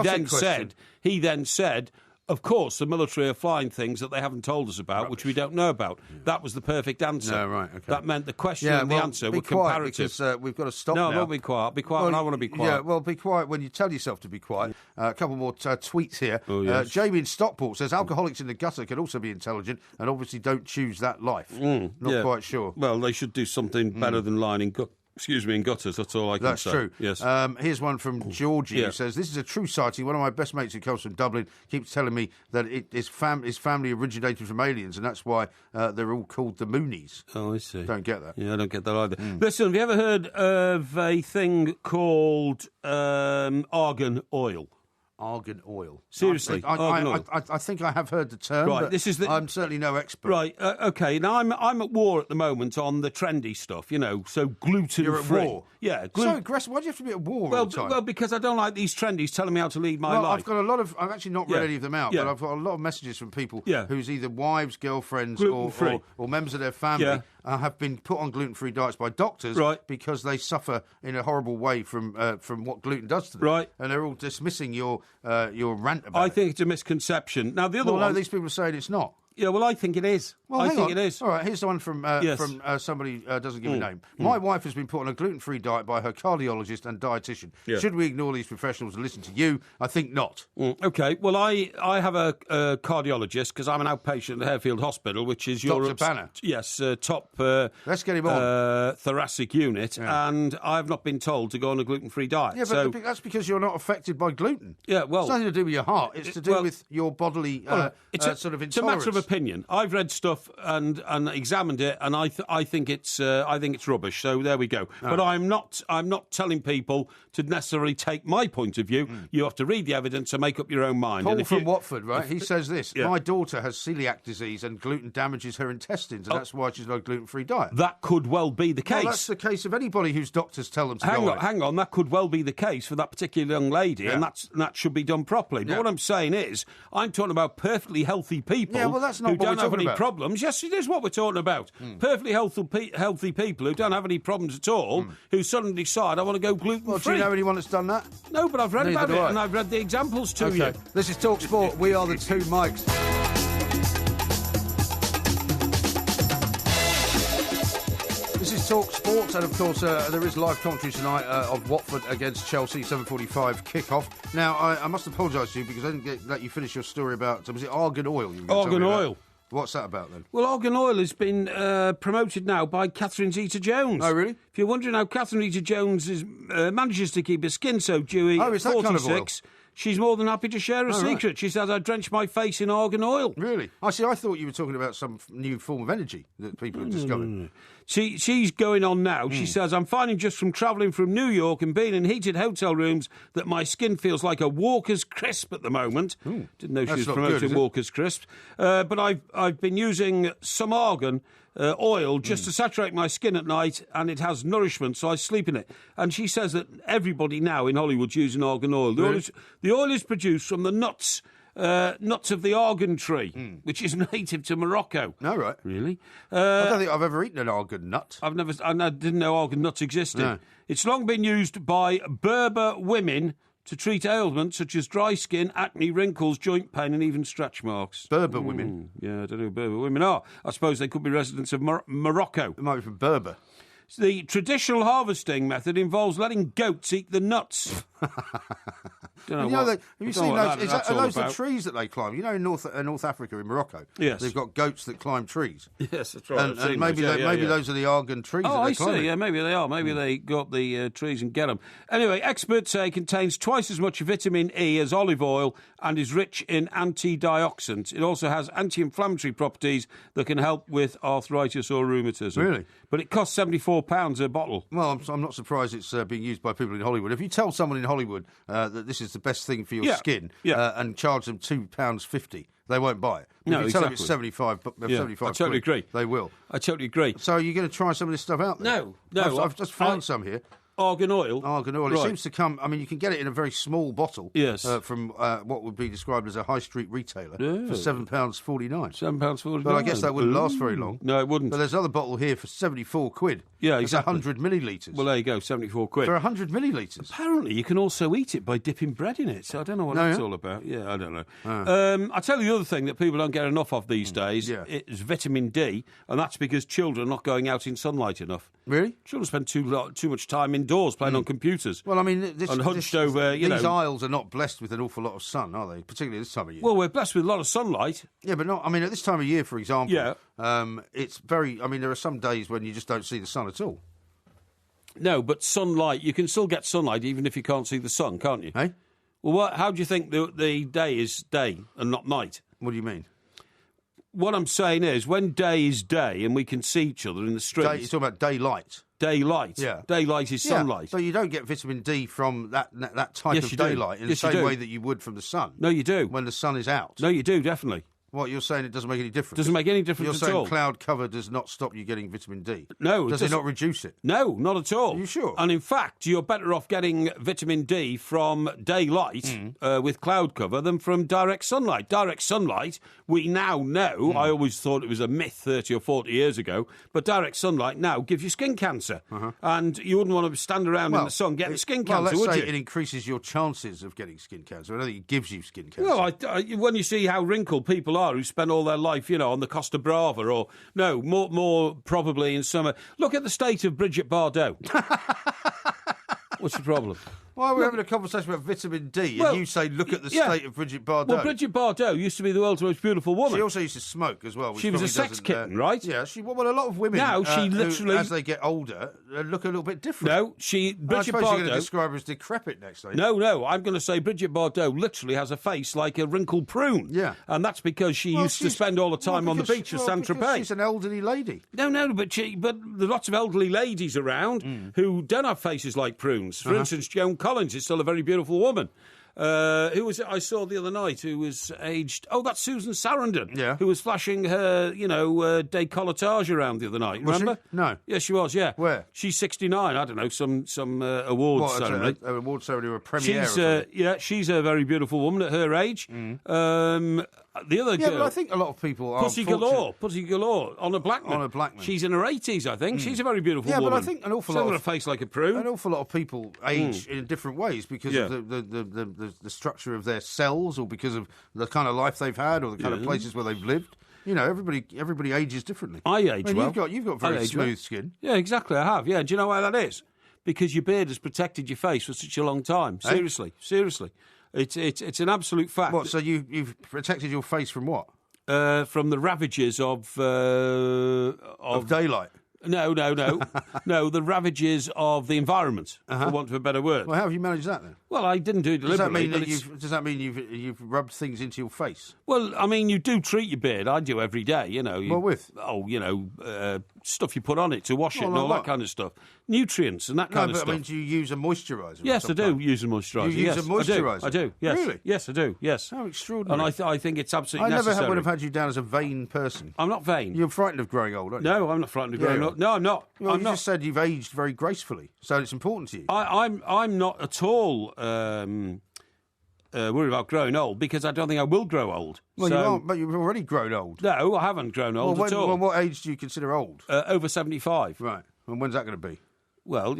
then said, of course, the military are flying things that they haven't told us about, which we don't know about. Yeah. That was the perfect answer. No, right, okay. That meant the question and the answer were comparative. Because we've got to stop now. No, I won't be quiet. Be quiet when I want to be quiet. Yeah, well, be quiet when you tell yourself to be quiet. A couple more tweets here. Oh, yes. Jamie in Stockport says, alcoholics in the gutter can also be intelligent and obviously don't choose that life. Not quite sure. Well, they should do something better than lying in gutters, that's all I can say. That's true. Yes. Here's one from Georgie who says, this is a true sighting. One of my best mates who comes from Dublin keeps telling me that his family originated from aliens, and that's why they're all called the Moonies. Oh, I see. Don't get that. Yeah, I don't get that either. Listen, have you ever heard of a thing called argan oil? Argan oil. Seriously, argan oil. I think I have heard the term. Right, but this is I'm certainly no expert. Right, okay. Now I'm at war at the moment on the trendy stuff, so gluten-free. You're at war. Yeah, so aggressive. Why do you have to be at war all the time? Well, because I don't like these trendies telling me how to lead my life. I've got a lot of. I've actually not read any of them out, but I've got a lot of messages from people whose either wives, girlfriends, or members of their family have been put on gluten-free diets by doctors because they suffer in a horrible way from what gluten does to them. Right, and they're all dismissing your rant about it. I think it's a misconception. Now the other one. No, these people are saying it's not. Yeah, well, I think it is. Well, I think it is. All right, here's the one from somebody doesn't give a name. My wife has been put on a gluten-free diet by her cardiologist and dietitian. Yeah. Should we ignore these professionals and listen to you? I think not. Okay, well, I have a cardiologist because I'm an outpatient at Harefield Hospital, which is Europe's Banner. Yes, top Let's get him on. Thoracic unit, and I've not been told to go on a gluten-free diet. Yeah, but that's because you're not affected by gluten. Yeah, well... It's nothing to do with your heart. It's to do with your bodily sort of intolerance. It's a matter of opinion. I've read stuff and examined it, and I think it's rubbish. So there we go. But I'm not telling people to necessarily take my point of view. You have to read the evidence and make up your own mind. Paul from Watford, right? He says this: my daughter has celiac disease, and gluten damages her intestines, and that's why she's on a gluten-free diet. That could well be the case. Well, that's the case of anybody whose doctors tell them to go on. Hang on, that could well be the case for that particular young lady, and that should be done properly. But what I'm saying is, I'm talking about perfectly healthy people who don't have any problems. Yes, it is what we're talking about. Perfectly healthy people who don't have any problems at all, who suddenly decide, I want to go gluten-free. Well, do you know anyone that's done that? No, but I've read about it, and I've read the examples to you. This is Talk Sport. We are the two mics. This is Talk Sport, and of course there is live commentary tonight of Watford against Chelsea, 7:45 kick-off. Now, I must apologise to you because I didn't let you finish your story about, was it Argan oil? Argan oil. What's that about then? Well, argan oil has been promoted now by Catherine Zeta-Jones. Oh, really? If you're wondering how Catherine Zeta-Jones manages to keep her skin so dewy at 46, kind of oil? She's more than happy to share a secret. Right. She says, I drench my face in argan oil. Really? I thought you were talking about some new form of energy that people have discovered. No. She's going on now. She says, I'm finding just from travelling from New York and being in heated hotel rooms that my skin feels like a Walker's Crisp at the moment. Didn't know she was promoting Walker's Crisp. But I've been using some argan oil just to saturate my skin at night, and it has nourishment, so I sleep in it. And she says that everybody now in Hollywood's using argan oil. The oil is produced from the nuts of the argan tree, which is native to Morocco. No, right. Really? I don't think I've ever eaten an argan nut. I didn't know argan nuts existed. No. It's long been used by Berber women to treat ailments such as dry skin, acne, wrinkles, joint pain and even stretch marks. Berber women? Yeah, I don't know who Berber women are. I suppose they could be residents of Morocco. They might be from Berber. The traditional harvesting method involves letting goats eat the nuts. Have you seen those? Are those the trees that they climb? You know, in North Africa, in Morocco, they've got goats that climb trees. Yes, that's right. And maybe those are the Argan trees. Oh, I see. Yeah, maybe they are. Maybe they go up the trees and get them. Anyway, experts say it contains twice as much vitamin E as olive oil and is rich in antioxidants. It also has anti-inflammatory properties that can help with arthritis or rheumatism. Really? But it costs £74 a bottle. Well, I'm not surprised it's being used by people in Hollywood. If you tell someone in Hollywood that this is the best thing for your skin and charge them £2.50, they won't buy it. But if you tell them it's 75 I totally agree. They will. I totally agree. So are you going to try some of this stuff out there? No. I've just found some here. Argan oil. Argan oil. Right. It seems to come. I mean, you can get it in a very small bottle. Yes. From what would be described as a high street retailer for £7.49. £7.49. But I guess that wouldn't last very long. No, it wouldn't. But there's another bottle here for £74. Yeah, it's exactly. 100 millilitres. Well, there you go, £74 for 100 millilitres. Apparently, you can also eat it by dipping bread in it. So I don't know what that's all about. Yeah, I don't know. I tell you the other thing that people don't get enough of these days is vitamin D, and that's because children are not going out in sunlight enough. Really? Children spend too much time indoors playing on computers. Well, I mean, these aisles are not blessed with an awful lot of sun, are they? Particularly this time of year. Well, we're blessed with a lot of sunlight. Yeah, but not. I mean, at this time of year, for example, it's very. I mean, there are some days when you just don't see the sun at all. No, but sunlight. You can still get sunlight even if you can't see the sun, can't you? Hey. Well, how do you think the day is day and not night? What do you mean? What I'm saying is, when day is day and we can see each other in the streets... You're talking about daylight? Daylight. Yeah. Daylight is sunlight. So you don't get vitamin D from that type of daylight in the same way that you would from the sun? No, you do. When the sun is out? No, you do, definitely. What, you're saying it doesn't make any difference? Doesn't make any difference at all? You're saying cloud cover does not stop you getting vitamin D? No. Does it not reduce it? No, not at all. Are you sure? And in fact, you're better off getting vitamin D from daylight with cloud cover than from direct sunlight. Direct sunlight, we now know, I always thought it was a myth 30 or 40 years ago, but direct sunlight now gives you skin cancer. And you wouldn't want to stand around in the sun getting skin cancer, would you? Let's say it increases your chances of getting skin cancer. I don't think it gives you skin cancer. Well, when you see how wrinkled people are who spend all their life, on the Costa Brava, or more probably in summer. Look at the state of Bridget Bardot. What's the problem? Why are we having a conversation about vitamin D and you say, look at the state of Bridget Bardot? Well, Bridget Bardot used to be the world's most beautiful woman. She also used to smoke as well. She was a sex kitten, right? Yeah, well, a lot of women, now she literally, who, as they get older, look a little bit different. No, Bridget Bardot... I suppose you're going to describe her as decrepit next, are you? No, I'm going to say Bridget Bardot literally has a face like a wrinkled prune. Yeah. And that's because she used to spend all the time on the beach of Saint-Tropez. She's an elderly lady. No, but there are lots of elderly ladies around who don't have faces like prunes. For instance, Joan Collins is still a very beautiful woman. Who was it I saw the other night who was aged... Oh, that's Susan Sarandon, who was flashing her, décolletage around the other night. Remember? She? No. Yes, she was, yeah. Where? She's 69, I don't know, some awards ceremony. An award ceremony or a premiere? She's a very beautiful woman at her age. The other girl... but I think a lot of people are... Pussy Galore, Honor Blackman. She's in her 80s, I think. She's a very beautiful woman. Yeah, but I think an awful lot of... a face like a prune. An awful lot of people age in different ways because of the structure of their cells, or because of the kind of life they've had, or the kind of places where they've lived. Everybody ages differently. I age well. You've got very smooth skin. Yeah, exactly, I have. Yeah, do you know why that is? Because your beard has protected your face for such a long time. Seriously. It's an absolute fact. What, so you've protected your face from what? From the ravages of daylight. No, the ravages of the environment, for want of a better word. Well, how have you managed that then? Well, I didn't do it deliberately. Does that mean you've rubbed things into your face? Well, I mean, you do treat your beard. I do every day, stuff you put on it to wash it and all that kind of stuff. Nutrients and that kind of stuff. I mean, do you use a moisturiser? Yes, I do use a moisturiser. You use a moisturiser? I do, yes. Really? Yes, I do, yes. How extraordinary. And I think it's absolutely necessary. I never would have had you down as a vain person. I'm not vain. You're frightened of growing old, aren't you? No, I'm not frightened of growing old. No, I'm not. Well, you just said you've aged very gracefully, so it's important to you. I'm not at all worried about growing old, because I don't think I will grow old. Well, you aren't, but you've already grown old. No, I haven't grown old at all. Well, what age do you consider old? Over 75. Right. And when's that going to be? Well,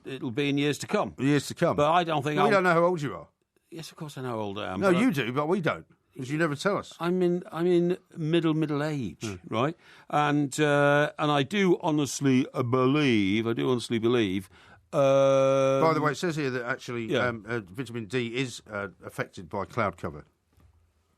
it'll be in years to come. Years to come. But I don't think we don't know how old you are. Yes, of course I know how old I am. No, you do, but we don't, because you never tell us. I'm in middle age, right? And I do honestly believe By the way, it says here that actually vitamin D is affected by cloud cover.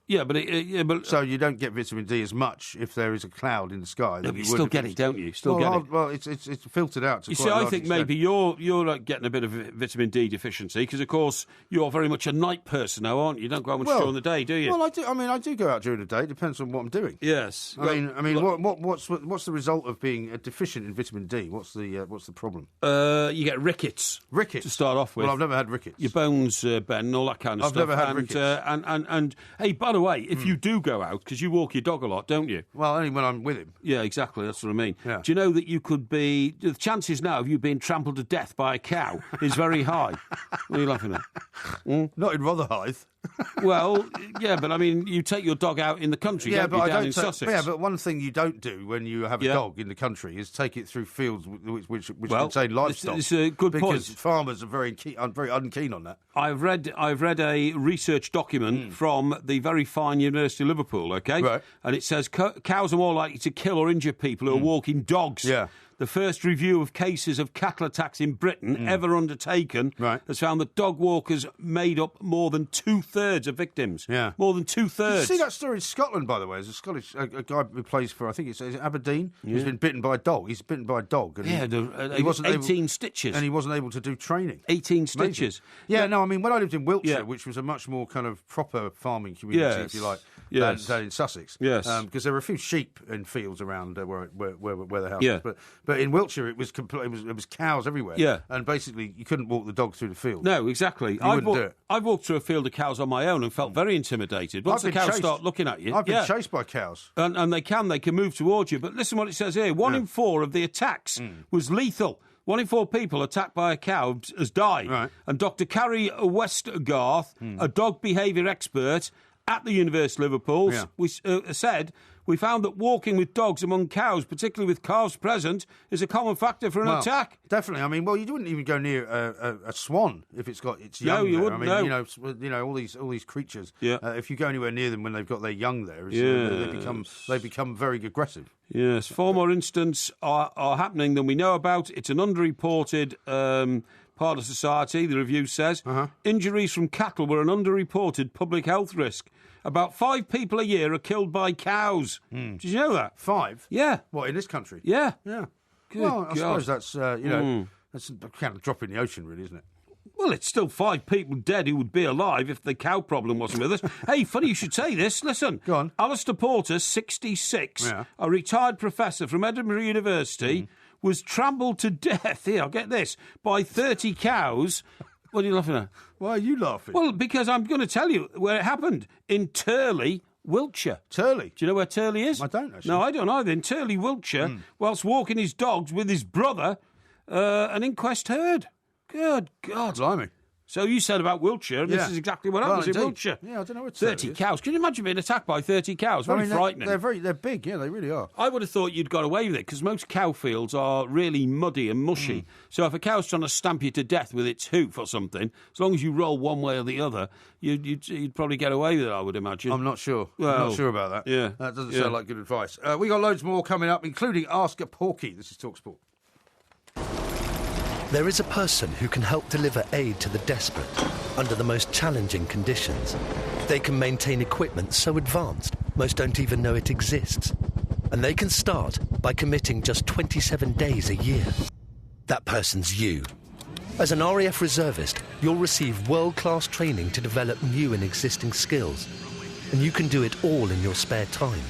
Yeah, but so you don't get vitamin D as much if there is a cloud in the sky. No, but you still get it, don't you? Still get it. Well, it's filtered out. To you see, I think maybe you're like getting a bit of vitamin D deficiency because, of course, you're very much a night person now, aren't you? You don't go out much during the day, do you? Well, I do. I mean, I do go out during the day. It depends on what I'm doing. Yes. I mean, what's the result of being deficient in vitamin D? What's the problem? You get rickets. Rickets to start off with. Well, I've never had rickets. Your bones bend, all that kind of stuff. I've never had rickets. And hey, by the way, if you do go out, because you walk your dog a lot, don't you? Well, only when I'm with him. Yeah, exactly. That's what I mean. Yeah. Do you know that you could be... The chances now of you being trampled to death by a cow is very high. What are you laughing at? Not in Rotherhithe. Well, yeah, but I mean, you take your dog out in the country, don't you, down in Sussex? Yeah, but one thing you don't do when you have a dog in the country is take it through fields which contain livestock. It's a good point. Because farmers are very unkeen on that. I've read a research document from the very fine University of Liverpool, okay? Right. And it says cows are more likely to kill or injure people who are walking dogs. Yeah. The first review of cases of cattle attacks in Britain ever undertaken has found that dog walkers made up more than 2/3 of victims. Yeah. More than 2/3. Did you see that story in Scotland, by the way? There's a guy who plays for, I think it's Aberdeen, who's been bitten by a dog. He's bitten by a dog. And he wasn't 18 stitches. And he wasn't able to do training. 18 stitches. Yeah, no, I mean, when I lived in Wiltshire, which was a much more kind of proper farming community, if you like, than in Sussex. Yes. Because there were a few sheep in fields around where the house was. But in Wiltshire, it was cows everywhere. Yeah. And basically, you couldn't walk the dog through the field. No, exactly. I've walked through a field of cows on my own and felt very intimidated. Once the cows start looking at you... I've been chased by cows. And they can move towards you. But listen what it says here. 1 in 4 of the attacks was lethal. 1 in 4 people attacked by a cow has died. Right. And Dr. Carrie Westgarth, a dog behaviour expert at the University of Liverpool, said... We found that walking with dogs among cows, particularly with calves present, is a common factor for an attack. Definitely. I mean, you wouldn't even go near a swan if it's got its young. No, you there. wouldn't. I mean, you know, all these creatures. Yeah. If you go anywhere near them when they've got their young there, they become very aggressive. Yes. 4 more incidents are happening than we know about. It's an underreported part of society. The review says injuries from cattle were an underreported public health risk. About 5 people a year are killed by cows. Did you know that? 5? Yeah. What, in this country? Yeah. Yeah. Good well, I God. suppose that's, that's kind of drop in the ocean, really, isn't it? Well, it's still 5 people dead who would be alive if the cow problem wasn't with us. Hey, funny you should say this. Listen. Go on. Alistair Porter, 66, a retired professor from Edinburgh University, was trampled to death, here, I'll get this, by 30 cows... What are you laughing at? Why are you laughing? Well, because I'm going to tell you where it happened. In Turley, Wiltshire. Turley? Do you know where Turley is? I don't, actually. No, I don't either. In Turley, Wiltshire, whilst walking his dogs with his brother, an inquest heard. Good God. Blimey. So you said about Wiltshire, and this is exactly what happens in Wiltshire. Yeah, I don't know what 30 cows. Can you imagine being attacked by 30 cows? Very frightening. They're big, yeah, they really are. I would have thought you'd got away with it, because most cow fields are really muddy and mushy. So if a cow's trying to stamp you to death with its hoof or something, as long as you roll one way or the other, you'd probably get away with it, I would imagine. I'm not sure. I'm not sure about that. Yeah. That doesn't sound like good advice. We got loads more coming up, including Ask a Porky. This is TalkSport. There is a person who can help deliver aid to the desperate under the most challenging conditions. They can maintain equipment so advanced most don't even know it exists. And they can start by committing just 27 days a year. That person's you. As an RAF reservist, you'll receive world-class training to develop new and existing skills. And you can do it all in your spare time.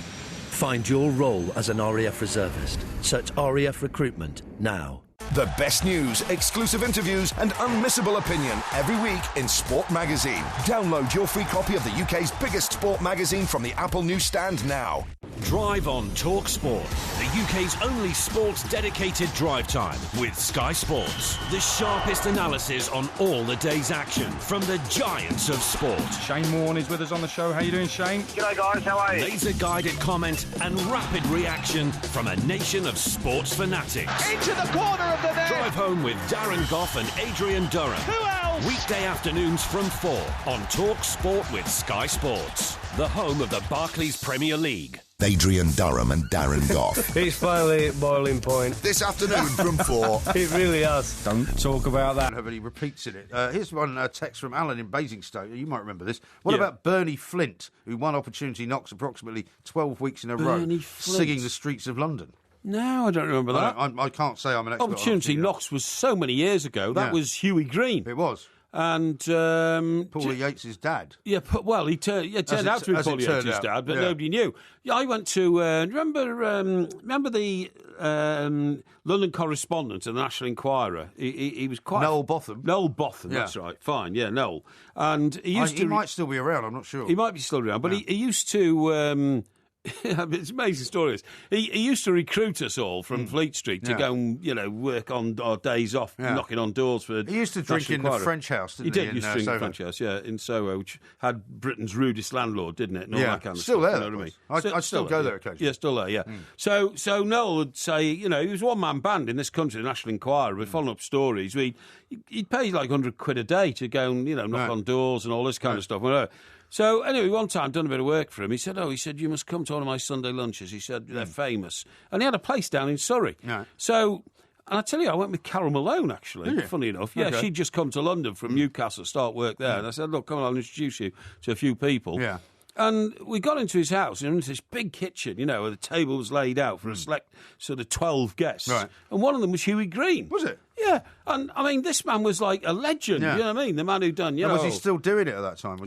Find your role as an RAF reservist. Search RAF Recruitment now. The best news, exclusive interviews and unmissable opinion every week in Sport Magazine. Download your free copy of the UK's biggest sport magazine from the Apple newsstand now. Drive on TalkSport, the UK's only sports-dedicated drive time with Sky Sports. The sharpest analysis on all the day's action from the giants of sport. Shane Warne is with us on the show. How you doing, Shane? G'day, guys. How are you? Laser-guided comment and rapid reaction from a nation of sports fanatics. Into the corner of the net. Drive home with Darren Goff and Adrian Durham. Who else? Weekday afternoons from 4 on TalkSport with Sky Sports, the home of the Barclays Premier League. Adrian Durham and Darren Goff. It's finally at boiling point. This afternoon from 4. It really has. Don't talk about that. I don't have any repeats in it. Here's one text from Alan in Basingstoke. You might remember this. What about Bernie Flint, who won Opportunity Knocks approximately 12 weeks in a row, singing the streets of London? No, I don't remember that. I can't say I'm an expert. Opportunity Knocks was so many years ago. That was Huey Green. It was. And Paulie Yates' dad. Yeah, well, he turned out to be Paulie Yates' dad, but nobody knew. Yeah, I went to remember the London correspondent of the National Enquirer. He was quite Noel Botham. Noel Botham, that's right. Fine, yeah, Noel. And he might still be around. I'm not sure. He might be still around, but he used to. It's amazing stories. He used to recruit us all from Fleet Street to go and work on our days off, knocking on doors for. He used to drink in the French House, didn't he? He used to drink in the French House, in Soho, which had Britain's rudest landlord, didn't it? And all that kind of still stuff. there. You know what I mean? I'd still go there occasionally. Yeah, still there. Yeah. So Noel would say, he was a one-man band in this country, the National Enquirer, with following up stories. He'd pay like £100 a day to go and knock on doors and all this kind of stuff. So, anyway, one time, I'd done a bit of work for him. He said, you must come to one of my Sunday lunches. He said, they're famous. And he had a place down in Surrey. Yeah. So, and I tell you, I went with Carol Malone, actually, funny enough. Yeah, she'd just come to London from Newcastle to start work there. And I said, look, come on, I'll introduce you to a few people. Yeah. And we got into his house, into this big kitchen, where the table was laid out for a select sort of 12 guests. Right. And one of them was Huey Green. Was it? Yeah. And, I mean, this man was like a legend, you know what I mean? The man who'd done, Was he still doing it at that time?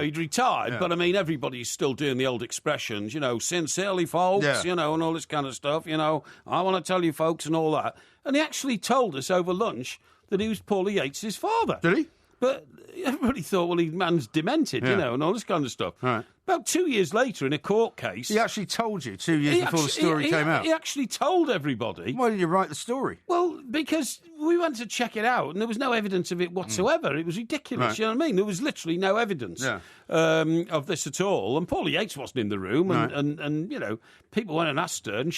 He'd retired, but, I mean, everybody's still doing the old expressions, sincerely, folks, and all this kind of stuff, I want to tell you, folks, and all that. And he actually told us over lunch that he was Paulie Yates' father. Did he? But everybody thought, man's demented, and all this kind of stuff. Right. About 2 years later, in a court case... He actually told you 2 years before the story came out? He actually told everybody. Why didn't you write the story? Well, because we went to check it out, and there was no evidence of it whatsoever. It was ridiculous, you know what I mean? There was literally no evidence of this at all. And Paulie Yates wasn't in the room, and people went and asked her, and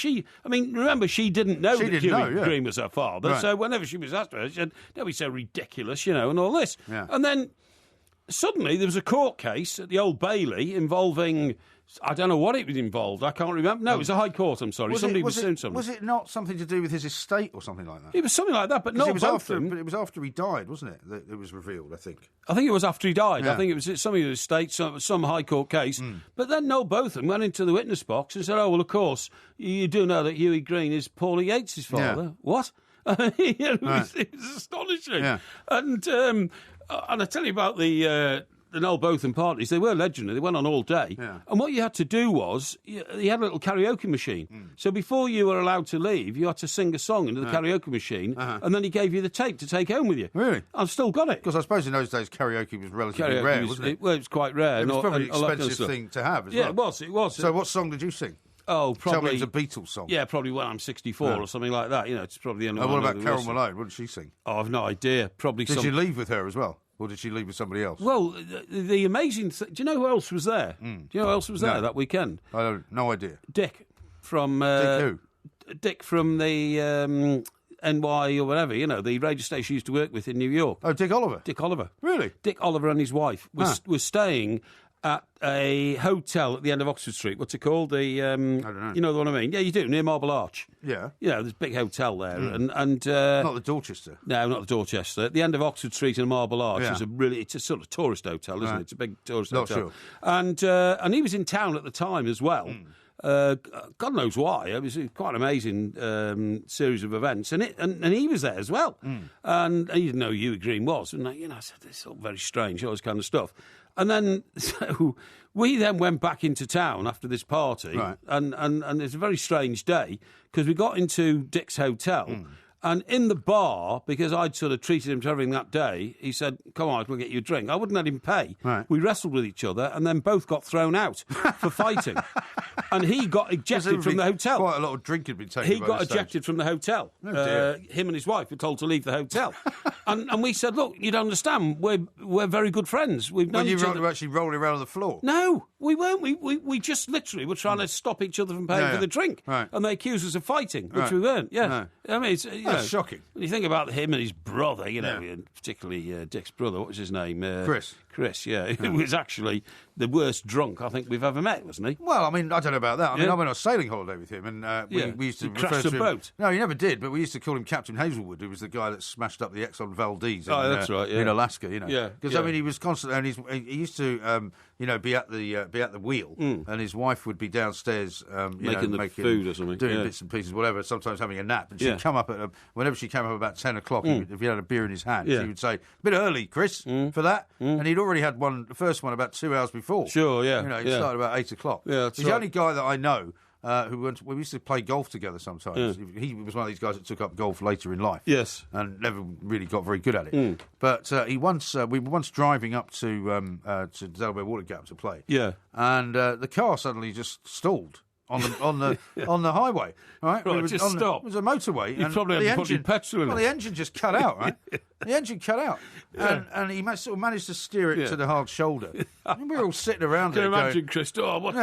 remember, she didn't know that Huey Green was her father, so whenever she was asked her, she said, don't be so ridiculous, and all this. Yeah. And then... Suddenly, there was a court case at the Old Bailey involving... I don't know what it was involved. I can't remember. No, it was a High Court, I'm sorry. Somebody was suing somebody. Was it not something to do with his estate or something like that? It was something like that, but not Botham. But it was after he died, wasn't it, that it was revealed, I think? I think it was after he died. Yeah. I think it was something to do with his estate, some High Court case. But then Noel Botham went into the witness box and said, oh, well, of course, you do know that Huey Green is Paulie Yates' father. Yeah. What? It was astonishing. Yeah. And I tell you about the Noel Botham parties, they were legendary. They went on all day. Yeah. And what you had to do was, he had a little karaoke machine. So before you were allowed to leave, you had to sing a song into the karaoke machine, and then he gave you the tape to take home with you. Really? I've still got it. Because I suppose in those days, karaoke was relatively rare, wasn't it? Well, it was quite rare. It was probably an expensive thing to have as well. Yeah, it was. So what song did you sing? Oh, probably... Tell me it was a Beatles song. Yeah, probably When I'm 64 or something like that. It's probably the only one. What about Carol Malone? What did she sing? Oh, I've no idea. Probably Did you leave with her as well? Or did she leave with somebody else? Well, the amazing... do you know who else was there? Do you know who else was there that weekend? I don't... No idea. Dick from... Dick who? Dick from the... NY or whatever, the radio station he used to work with in New York. Oh, Dick Oliver? Dick Oliver. Really? Dick Oliver and his wife was staying at a hotel at the end of Oxford Street. What's it called? I don't know. You know the one I mean? Yeah, you do, near Marble Arch. Yeah. There's a big hotel there. And not the Dorchester? No, not the Dorchester. At the end of Oxford Street and Marble Arch is it's a sort of tourist hotel, isn't it? It's a big tourist hotel. Not sure. And he was in town at the time as well. God knows why. It was quite an amazing series of events, and he was there as well. And he didn't know who Huey Green was, and I said, "This is all very strange, all this kind of stuff." And then so we then went back into town after this party, and it's a very strange day because we got into Dick's hotel. And in the bar, because I'd sort of treated him to everything that day, he said, come on, we'll get you a drink. I wouldn't let him pay. Right. We wrestled with each other and then both got thrown out for fighting. And he got ejected from the hotel. Quite a lot of drink had been taken. He got ejected from the hotel. Oh, dear. Him and his wife were told to leave the hotel. And we said, look, you don't understand. We're very good friends. We've known each other. You were actually rolling around on the floor? No, we weren't. We just literally were trying to stop each other from paying for the drink. Right. And they accused us of fighting, which we weren't. Yeah. No. I mean, it's That's shocking. When you think about him and his brother, and particularly Dick's brother, what was his name? Chris, yeah. He was actually the worst drunk I think we've ever met, wasn't he? Well, I mean, I don't know about that. I mean, I went on a sailing holiday with him, and we used to refer to him. Boat? No, he never did, but we used to call him Captain Hazelwood, who was the guy that smashed up the Exxon Valdez in Alaska, Because, I mean, he was constantly, and he used to, be at the wheel, and his wife would be downstairs, making food or something. Doing bits and pieces, whatever, sometimes having a nap. And she'd come up whenever she came up about 10 o'clock, if he had a beer in his hand, she would say, a bit early, Chris, for that. And he'd already had the first one about 2 hours before. Sure, yeah. He started about 8 o'clock. Yeah, he's the only guy that I know we used to play golf together sometimes. He was one of these guys that took up golf later in life. Yes. And never really got very good at it. But we were once driving up to Delaware Water Gap to play. Yeah. And the car suddenly just stalled on the highway. Right? Right, just stopped. It was a motorway. You probably had to put your petrol in. Well, the engine just cut out, right? The engine cut out. Yeah. And he sort of managed to steer it to the hard shoulder. And we were all sitting around there going... Can you imagine, Chris? Oh, what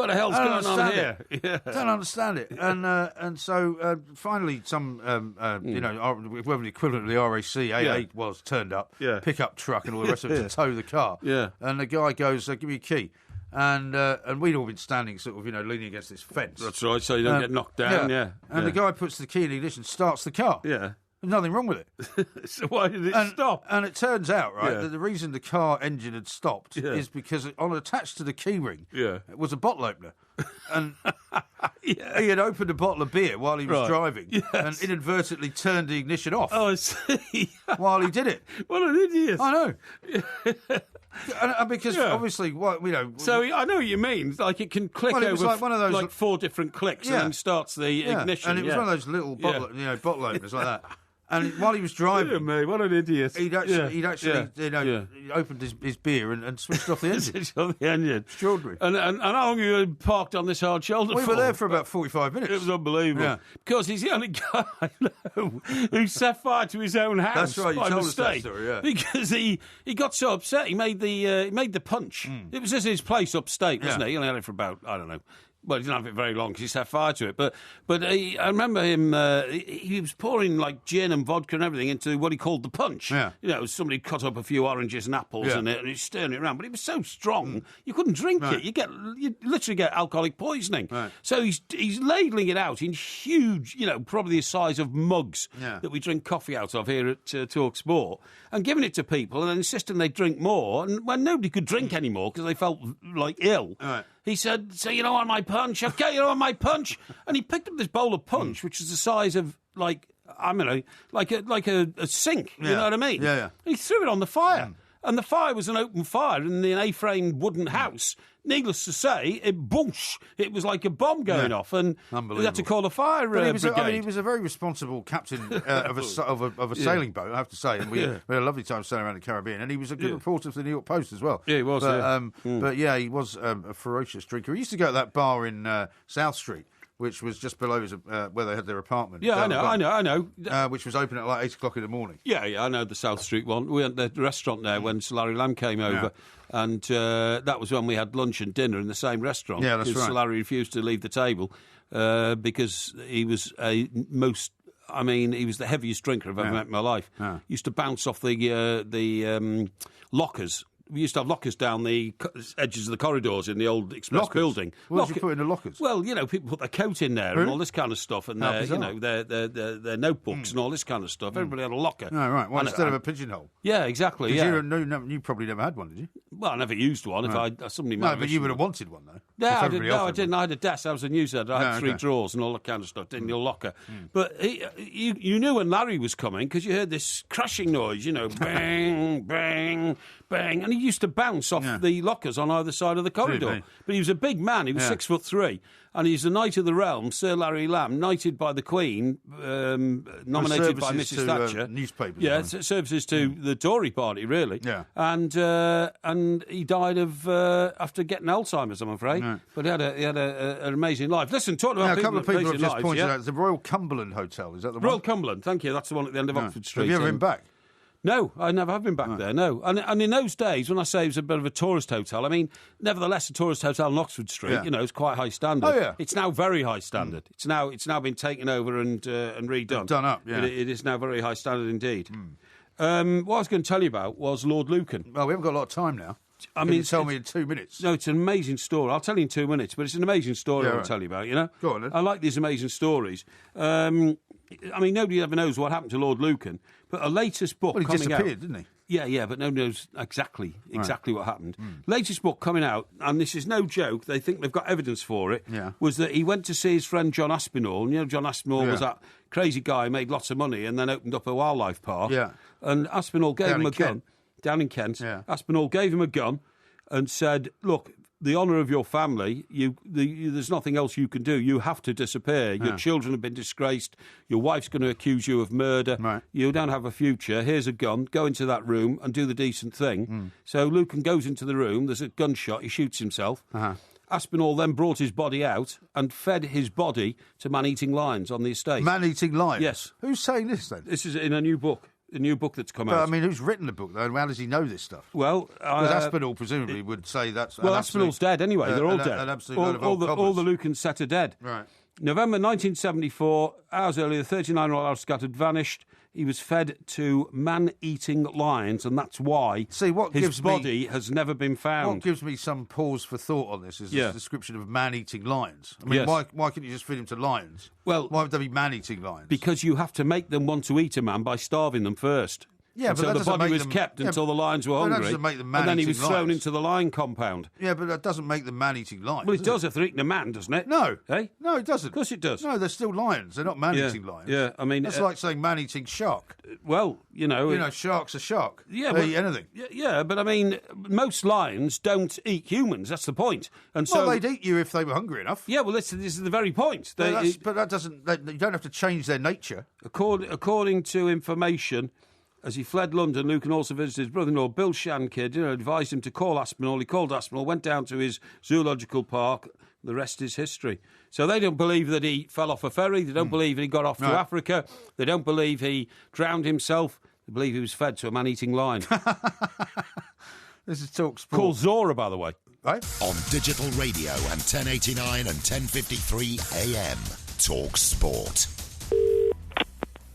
the hell's going on here? I don't understand it. And so finally some, whatever the equivalent of the RAC A8 was, turned up, pickup truck and all the rest of it to tow the car. Yeah. And the guy goes, give me a key. And we'd all been standing sort of, leaning against this fence. That's right, so you don't get knocked down, And the guy puts the key in the ignition, starts the car. Yeah. There's nothing wrong with it. So why did it stop? And it turns out, that the reason the car engine had stopped is because attached to the key ring was a bottle opener. And he had opened a bottle of beer while he was driving and inadvertently turned the ignition off. Oh, I see. While he did it. What an idiot. I know. And because obviously, So I know what you mean. Like it can click over like one of those, like 4 different clicks and then starts the ignition. And it was one of those little bottle openers like that. And while he was driving, me, what an idiot! He'd actually opened his beer and switched off the engine. Switched off the engine. Extraordinary. And how long you had parked on this hard shoulder? We were there for about 45 minutes. It was unbelievable. Yeah. Because he's the only guy I know who set fire to his own house. That's right. You told us that story. Yeah. Because he got so upset, he made the punch. It was just his place upstate, wasn't it? He only had it for about, I don't know. Well, he didn't have it very long because he set fire to it. But I remember him, he was pouring like gin and vodka and everything into what he called the punch. Yeah. somebody cut up a few oranges and apples in it and he's stirring it around. But it was so strong, you couldn't drink it. You literally get alcoholic poisoning. Right. So he's ladling it out in huge, probably the size of mugs that we drink coffee out of here at Talk Sport, and giving it to people and insisting they drink more. And when nobody could drink anymore because they felt like ill, he said, "So you don't want my punch? Okay, you don't want my punch?" And he picked up this bowl of punch, which is the size of like a sink. You know what I mean? Yeah. And he threw it on the fire, and the fire was an open fire in an A-frame wooden house. Needless to say, it was like a bomb going off, and we had to call a fire brigade. He was a very responsible captain of a sailing boat, I have to say, and we had a lovely time sailing around the Caribbean, and he was a good reporter for the New York Post as well. Yeah, he was. But he was a ferocious drinker. He used to go to that bar in South Street, which was just below where they had their apartment. Yeah, I know. Which was open at like 8 o'clock in the morning. Yeah, I know the South Street one. We had the restaurant there when Sir Larry Lamb came over, and that was when we had lunch and dinner in the same restaurant. Yeah, that's right. Sir Larry refused to leave the table because he was he was the heaviest drinker I've ever met in my life. Yeah. Used to bounce off the lockers. We used to have lockers down the edges of the corridors in the old Express building. What did you put in the lockers? Well, people put their coat in there and all this kind of stuff, and their notebooks and all this kind of stuff. Everybody had a locker. Oh, right. Well, instead of a pigeonhole. Yeah, exactly. You probably never had one, did you? Well, I never used one. If somebody but you would have wanted one, though. Yeah, I didn't. I had a desk. I was a newshead. I had 3 drawers and all that kind of stuff in your locker. But you knew when Larry was coming because you heard this crashing noise, bang, bang, bang, and he used to bounce off the lockers on either side of the corridor. But he was a big man. He was 6'3", and he's the Knight of the Realm, Sir Larry Lamb, knighted by the Queen, nominated by Mrs. Thatcher. Newspapers. Services to the Tory party, really. Yeah. And he died of after getting Alzheimer's, I'm afraid. Right. But he had an amazing life. Listen, talking about a couple of people have just lives, pointed out the Royal Cumberland Hotel. Is that the one? Royal Cumberland, thank you. That's the one at the end of Oxford Street. Have you ever been back? No, I never have been back there, no. And in those days, when I say it was a bit of a tourist hotel, I mean, nevertheless, a tourist hotel on Oxford Street, it's quite high standard. Oh, yeah. It's now very high standard. It's now been taken over and redone. Done up, yeah. It is now very high standard indeed. What I was going to tell you about was Lord Lucan. Well, we haven't got a lot of time now. You tell me in 2 minutes. No, it's an amazing story. I'll tell you in 2 minutes, but it's an amazing story I'll tell you about, Go on, then. I like these amazing stories. Nobody ever knows what happened to Lord Lucan, but a latest book coming out... Well, he disappeared, didn't he? Yeah, but nobody knows exactly what happened. Latest book coming out, and this is no joke, they think they've got evidence for it, was that he went to see his friend John Aspinall. John Aspinall was that crazy guy who made lots of money and then opened up a wildlife park. Yeah. And Aspinall gave him a gun. Down in Kent. Yeah. Aspinall gave him a gun and said, look, the honour of your family, there's nothing else you can do. You have to disappear. Your children have been disgraced. Your wife's going to accuse you of murder. Right. You don't have a future. Here's a gun. Go into that room and do the decent thing. So Lucan goes into the room. There's a gunshot. He shoots himself. Aspinall then brought his body out and fed his body to man-eating lions on the estate. Man-eating lions? Yes. Who's saying this, then? This is in a new book. A new book that's come out. I mean, who's written the book, though, and how does he know this stuff? Well... Because Aspinall, presumably, would say that's... Well, Aspinall's dead anyway. They're all dead. An absolute load of old cobblers. All the Lucan set are dead. Right. November 1974, hours earlier, 39 Royal Ascot had vanished. He was fed to man-eating lions, and that's why his body has never been found. What gives me some pause for thought on this is this description of man-eating lions. I mean, why couldn't you just feed him to lions? Well, why would there be man-eating lions? Because you have to make them want to eat a man by starving them first. Yeah, but so the body was kept until the lions were hungry, that doesn't make them and then he was thrown lions. into the lion compound. Yeah, but that doesn't make them man-eating lions. Well, it does if they're eating a man, doesn't it? No. Hey? No, it doesn't. Of course it does. No, they're still lions. They're not man-eating lions. Yeah, I mean... That's like saying man-eating shark. Well, shark's a shark. Yeah, they eat anything. Yeah, but I mean, most lions don't eat humans. That's the point. And so, they'd eat you if they were hungry enough. Yeah, well, this is the very point. But that doesn't... You don't have to change their nature. According to information... As he fled London, Lucan also visited his brother-in-law, Bill Shankid, advised him to call Aspinall. He called Aspinall, went down to his zoological park. The rest is history. So they don't believe that he fell off a ferry. They don't believe that he got off to Africa. They don't believe he drowned himself. They believe he was fed to a man-eating lion. This is Talk Sport. Called Zora, by the way. Right? On digital radio and 1089 and 1053 AM. Talk Sport.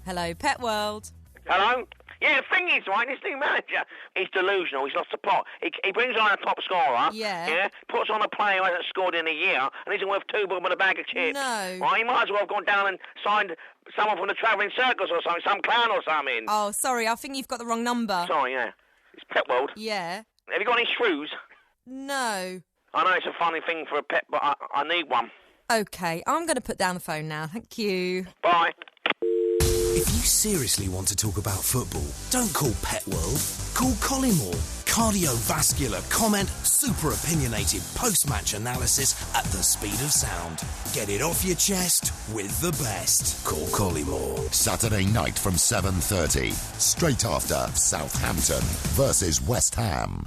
Hello, Pet World. Hello? Yeah, the thing is, right, this new manager, he's delusional, he's lost the plot. He brings on a top scorer, puts on a player who hasn't scored in a year, and isn't worth £2 bob and a bag of chips. No. Right, he might as well have gone down and signed someone from the travelling circus or something, some clown or something. Oh, sorry, I think you've got the wrong number. Sorry, yeah. It's Pet World. Yeah. Have you got any shrews? No. I know it's a funny thing for a pet, but I need one. OK, I'm going to put down the phone now. Thank you. Bye. If you seriously want to talk about football, don't call Pet World. Call Collymore. Cardiovascular comment, super opinionated post-match analysis at the speed of sound. Get it off your chest with the best. Call Collymore. Saturday night from 7:30, straight after Southampton versus West Ham.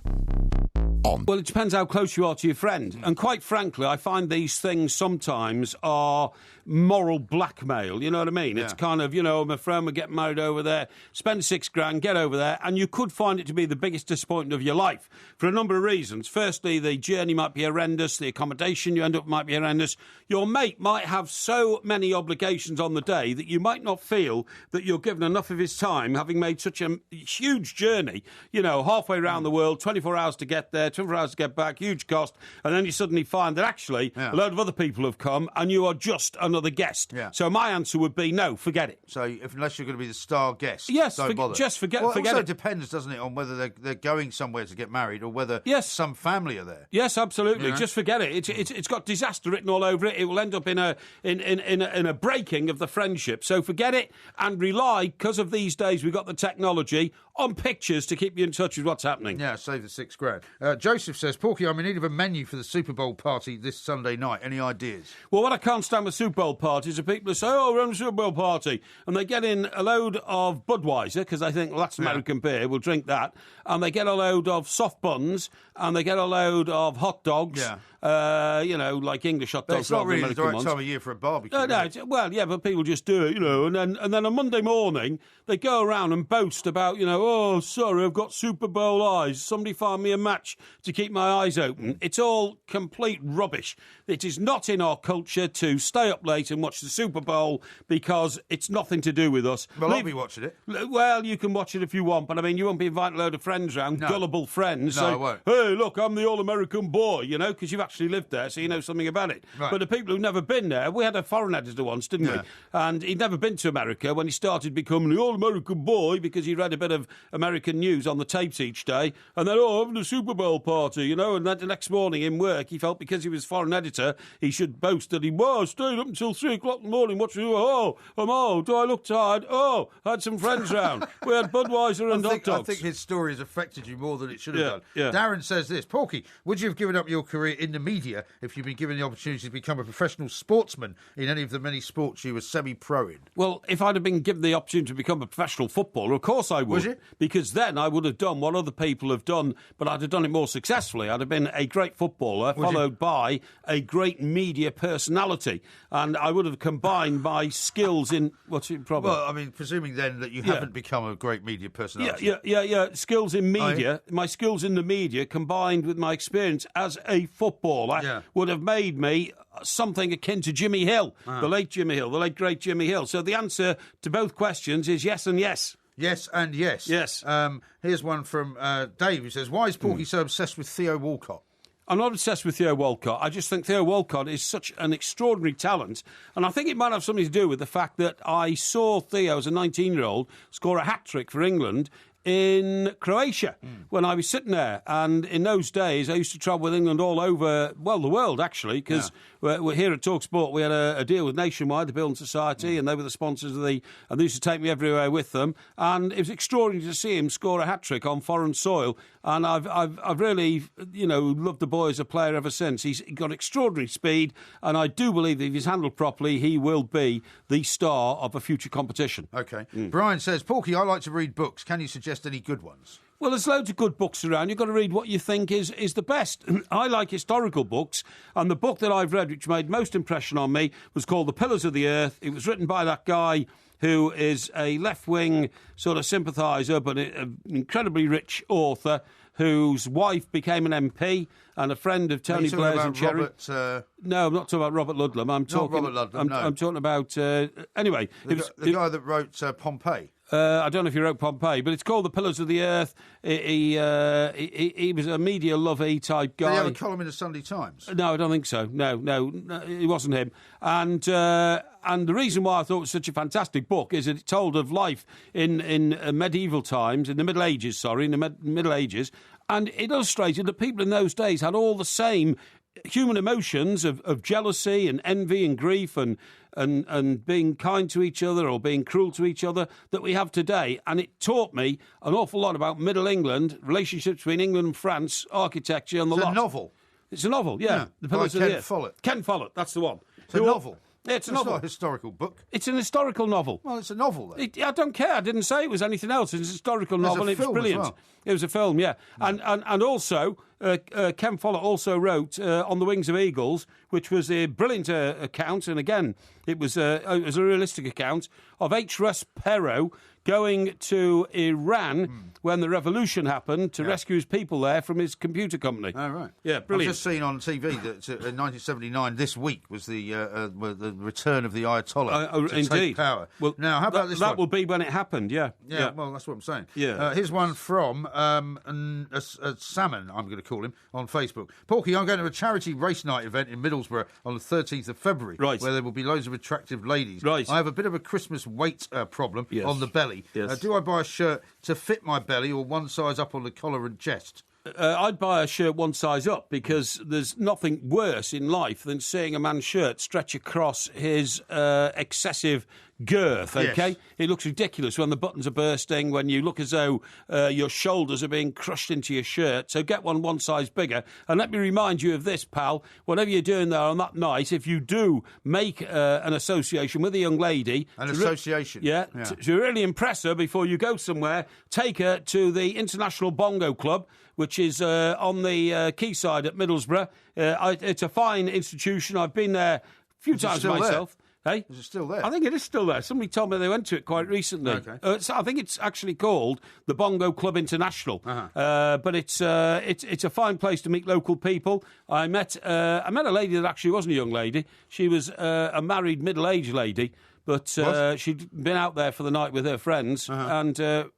Well, it depends how close you are to your friend. And quite frankly, I find these things sometimes are moral blackmail, you know what I mean? Yeah. It's kind of, my friend will get married over there, spend $6,000, get over there, and you could find it to be the biggest disappointment of your life for a number of reasons. Firstly, the journey might be horrendous, the accommodation you end up might be horrendous. Your mate might have so many obligations on the day that you might not feel that you're given enough of his time, having made such a huge journey, halfway around the world, 24 hours to get there, 24 hours to get back, huge cost, and then you suddenly find that actually a load of other people have come and you are just another guest. Yeah. So my answer would be no, forget it. So unless you're going to be the star guest, yes, don't bother. Just forget it. Forget also it. Depends, doesn't it, on whether they're going somewhere to get married or whether some family are there. Yes, absolutely. Just forget it. It's got disaster written all over it. It will end up in a breaking of the friendship. So forget it and rely, because of these days we've got the technology, on pictures to keep you in touch with what's happening. Yeah, save the $6,000. Joseph says, Porky, I'm in need of a menu for the Super Bowl party this Sunday night. Any ideas? Well, what I can't stand with Super Bowl parties are people who say, we're on a Super Bowl party, and they get in a load of Budweiser, because they think, well, that's American beer, we'll drink that, and they get a load of soft buns, and they get a load of hot dogs, like English hot dogs. It's not really American the right ones. time of year for a barbecue. Well, yeah, but people just do it, and then on Monday morning they go around and boast about, oh, sorry, I've got Super Bowl eyes. Somebody find me a match to keep my eyes open. It's all complete rubbish. It is not in our culture to stay up late and watch the Super Bowl because it's nothing to do with us. Well, I'll be watching it. Well, you can watch it if you want, but I mean, you won't be inviting a load of friends round, gullible friends. No, I won't. Hey, look, I'm the all-American boy, because you've actually lived there, so you know something about it. Right. But the people who've never been there, we had a foreign editor once, didn't we? And he'd never been to America when he started becoming the all-American boy because he read a bit of American news on the tapes each day, and then, having a Super Bowl party, and then the next morning in work, he felt because he was foreign editor, he should boast that he stayed up until 3 o'clock in the morning watching, do I look tired? I had some friends round. We had Budweiser and hot dogs. I think his story has affected you more than it should have done. Yeah. Darren says this, Porky, would you have given up your career in the media if you'd been given the opportunity to become a professional sportsman in any of the many sports you were semi-pro in? Well, if I'd have been given the opportunity to become a professional footballer, of course I would. Would you? Because then I would have done what other people have done, but I'd have done it more successfully. I'd have been a great footballer, followed by a great media personality. And I would have combined my skills in... What's your problem? Well, I mean, presuming then that you haven't become a great media personality. Yeah. Skills in media, my skills in the media combined with my experience as a footballer would have made me something akin to Jimmy Hill, the late Jimmy Hill, the late great Jimmy Hill. So the answer to both questions is yes and yes. Yes and yes. Yes. Here's one from Dave who says, why is Porky so obsessed with Theo Walcott? I'm not obsessed with Theo Walcott. I just think Theo Walcott is such an extraordinary talent. And I think it might have something to do with the fact that I saw Theo as a 19-year-old score a hat-trick for England in Croatia when I was sitting there. And in those days, I used to travel with England all over, the world, actually, because we're here at TalkSport. We had a deal with Nationwide, the Building Society, and they were the sponsors of and they used to take me everywhere with them. And it was extraordinary to see him score a hat-trick on foreign soil. And I've really, loved the boy as a player ever since. He's got extraordinary speed, and I do believe that if he's handled properly, he will be the star of a future competition. OK. Brian says, Porky, I like to read books. Can you suggest any good ones? Well, there's loads of good books around. You've got to read what you think is the best. I like historical books, and the book that I've read which made most impression on me was called The Pillars of the Earth. It was written by that guy who is a left-wing sort of sympathiser, but an incredibly rich author whose wife became an MP and a friend of Tony Blair's and Cherry. No, I'm not talking about Robert Ludlum. I'm talking about... anyway... The guy that wrote Pompeii. I don't know if he wrote Pompeii, but it's called The Pillars of the Earth. He was a media lovey type guy. Did he have a column in the Sunday Times? No, I don't think so. No, it wasn't him. And the reason why I thought it was such a fantastic book is that it told of life in medieval times, in the Middle Ages, Middle Ages, and it illustrated that people in those days had all the same human emotions of jealousy and envy and grief and being kind to each other or being cruel to each other that we have today. And it taught me an awful lot about Middle England, relationships between England and France, architecture and the lot. It's a novel. It's a novel, yeah. The Pillars of the Earth. Ken Follett, that's the one. It's a novel. Yeah, it's a novel. It's not a historical book. It's an historical novel. Well, it's a novel, then. I don't care. I didn't say it was anything else. It's a historical novel. It was brilliant. Well. It was a film, yeah. And also, Ken Follett also wrote On the Wings of Eagles, which was a brilliant account. And again, it was a realistic account of H.Russ Perot going to Iran when the revolution happened to rescue his people there from his computer company. Oh, right. Yeah, brilliant. I've just seen on TV that in 1979, this week, was the return of the Ayatollah to take power. Well, now, how about this one? That will be when it happened, yeah. Yeah, well, that's what I'm saying. Yeah. Here's one from a Salmon, I'm going to call him, on Facebook. Porky, I'm going to a charity race night event in Middlesbrough on the 13th of February, where there will be loads of attractive ladies. Right. I have a bit of a Christmas weight problem on the belly. Yes. Do I buy a shirt to fit my belly or one size up on the collar and chest? I'd buy a shirt one size up because there's nothing worse in life than seeing a man's shirt stretch across his excessive girth, OK? Yes. It looks ridiculous when the buttons are bursting, when you look as though your shoulders are being crushed into your shirt. So get one size bigger. And let me remind you of this, pal. Whatever you're doing there on that night, if you do make an association with a young lady... An association? To really impress her before you go somewhere, take her to the International Bongo Club, which is on the quayside at Middlesbrough. It's a fine institution. I've been there a few times myself. Hey? Is it still there? I think it is still there. Somebody told me they went to it quite recently. Okay. I think it's actually called the Bongo Club International. But it's a fine place to meet local people. I met a lady that actually wasn't a young lady. She was a married middle-aged lady. But she'd been out there for the night with her friends, and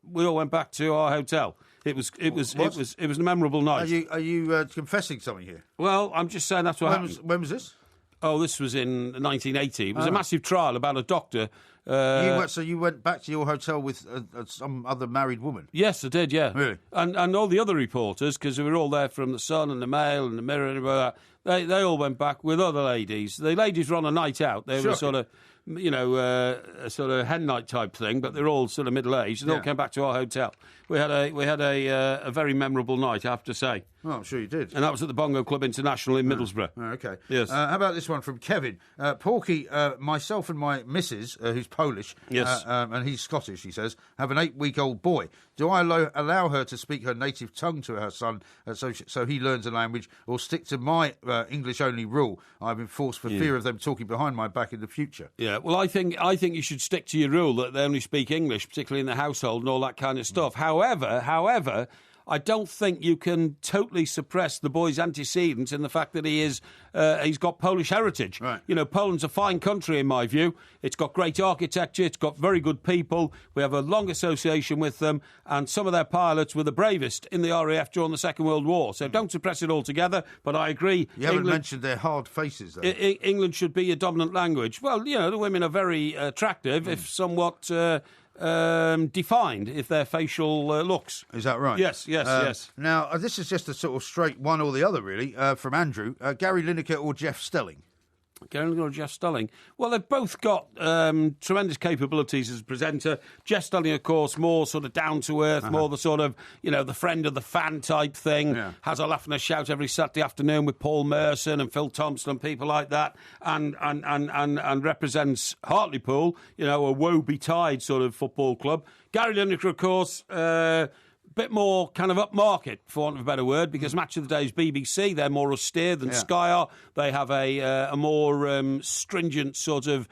we all went back to our hotel. It was a memorable night. Are you confessing something here? Well, I'm just saying that's what happened. When was this? Oh, this was in 1980. It was a massive trial about a doctor. So you went back to your hotel with some other married woman? Yes, I did, yeah. Really? And all the other reporters, because we were all there from The Sun and The Mail and The Mirror and all that, they all went back with other ladies. The ladies were on a night out. They were sort of... a sort of hen night type thing, but they're all sort of middle-aged. They all came back to our hotel. We had a very memorable night, I have to say. Oh, I'm sure you did. And that was at the Bongo Club International in Middlesbrough. Oh, okay. Yes. How about this one from Kevin? Porky, myself and my missus, who's Polish, and he's Scottish, he says, have an 8-week-old boy. Do I allow her to speak her native tongue to her son so he learns a language, or stick to my English-only rule I've enforced for fear of them talking behind my back in the future? Yeah, well, I think you should stick to your rule that they only speak English, particularly in the household and all that kind of stuff. However, I don't think you can totally suppress the boy's antecedents in the fact that he's got Polish heritage. Right. You know, Poland's a fine country in my view. It's got great architecture. It's got very good people. We have a long association with them, and some of their pilots were the bravest in the RAF during the Second World War. So don't suppress it altogether. But I agree. You haven't mentioned their hard faces, though. England should be a dominant language. Well, you know, the women are very attractive, if somewhat... defined if their facial looks. Is that right? Yes. Now, this is just a sort of straight one or the other, really, from Andrew. Gary Lineker or Jeff Stelling? Gary Lineker or Jeff Stelling? Well, they've both got tremendous capabilities as a presenter. Jeff Stelling, of course, more sort of down-to-earth, more the sort of, you know, the friend of the fan type thing. Yeah. Has a laugh and a shout every Saturday afternoon with Paul Merson and Phil Thompson and people like that, and represents Hartlepool, you know, a woe-betide sort of football club. Gary Lineker, of course... bit more kind of upmarket, for want of a better word, because Match of the Day is BBC. They're more austere than Sky are. They have a more stringent sort of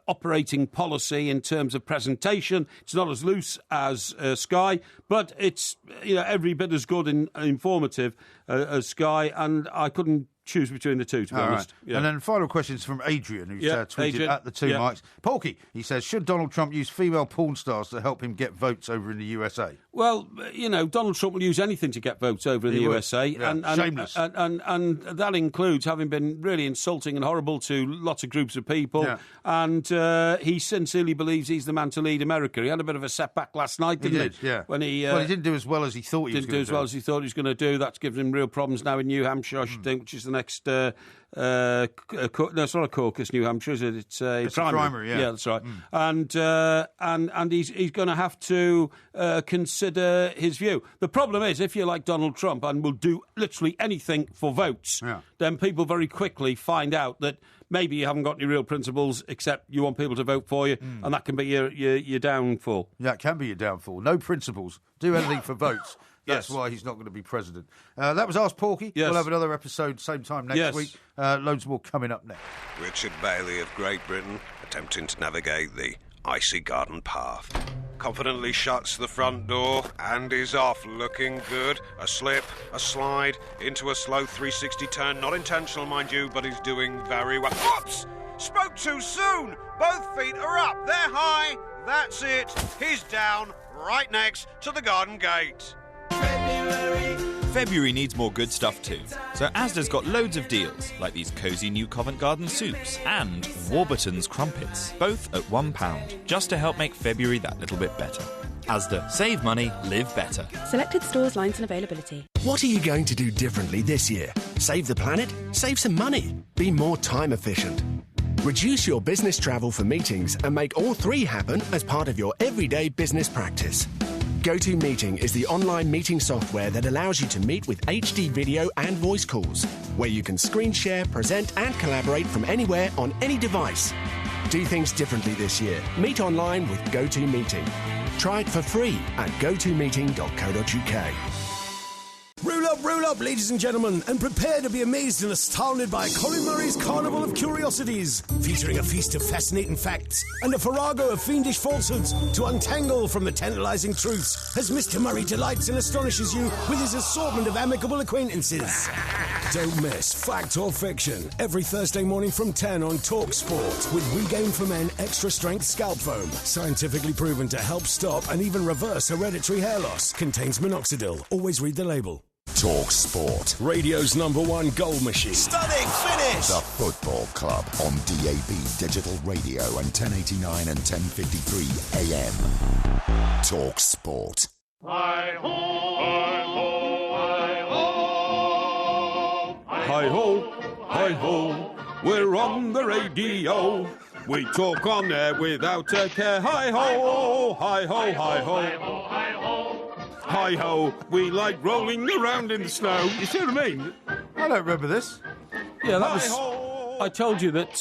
operating policy in terms of presentation. It's not as loose as Sky, but it's every bit as good and informative as Sky, and I couldn't choose between the two, to be honest. Right. Yeah. And then final questions from Adrian, who's tweeted Adrian, at the two mics. Porky, he says, should Donald Trump use female porn stars to help him get votes over in the USA? Well, Donald Trump will use anything to get votes over in the USA. Yeah. And shameless. And that includes having been really insulting and horrible to lots of groups of people. Yeah. And he sincerely believes he's the man to lead America. He had a bit of a setback last night, didn't he? Did, yeah. When he didn't do as well as he thought he was going to do. Didn't do as well as he thought he was going to do. That's given him real problems now in New Hampshire, I should think, which is the next... no, it's not a caucus, New Hampshire, is it? It's a primary, yeah. Yeah, that's right. And he's going to have to consider his view. The problem is, if you're like Donald Trump and will do literally anything for votes, then people very quickly find out that maybe you haven't got any real principles except you want people to vote for you, and that can be your downfall. Yeah, it can be your downfall. No principles. Do anything for votes. That's why he's not going to be president. That was Ask Porky. Yes. We'll have another episode same time next week. Loads more coming up next. Richard Bailey of Great Britain attempting to navigate the icy garden path. Confidently shuts the front door and is off, looking good. A slip, a slide, into a slow 360 turn. Not intentional, mind you, but he's doing very well. Whoops! Spoke too soon! Both feet are up, they're high. That's it. He's down, right next to the garden gate. February needs more good stuff too, so Asda's got loads of deals, like these cosy new Covent Garden soups and Warburton's crumpets, both at £1, just to help make February that little bit better. Asda. Save money, live better. Selected stores, lines and availability. What are you going to do differently this year? Save the planet? Save some money? Be more time efficient? Reduce your business travel for meetings and make all 3 happen as part of your everyday business practice. GoToMeeting is the online meeting software that allows you to meet with HD video and voice calls, where you can screen share, present and collaborate from anywhere on any device. Do things differently this year. Meet online with GoToMeeting. Try it for free at gotomeeting.co.uk. Roll up, ladies and gentlemen, and prepare to be amazed and astounded by Colin Murray's Carnival of Curiosities, featuring a feast of fascinating facts and a farrago of fiendish falsehoods to untangle from the tantalising truths as Mr. Murray delights and astonishes you with his assortment of amicable acquaintances. Don't miss Fact or Fiction every Thursday morning from 10 on Talk Sport with Regain for Men Extra Strength Scalp Foam, scientifically proven to help stop and even reverse hereditary hair loss. Contains minoxidil. Always read the label. Talk Sport. Radio's #1 goal machine. Stunning finish! The Football Club on DAB Digital Radio and 1089 and 1053 AM. Talk Sport. Hi-ho, hi-ho, hi-ho. Hi-ho, hi-ho, we're on the radio. We talk on there without a care. Hi-ho, hi-ho, hi-ho. Hi-ho, we like rolling around in the snow. You see what I mean? I don't remember this. Yeah, that was... I told you that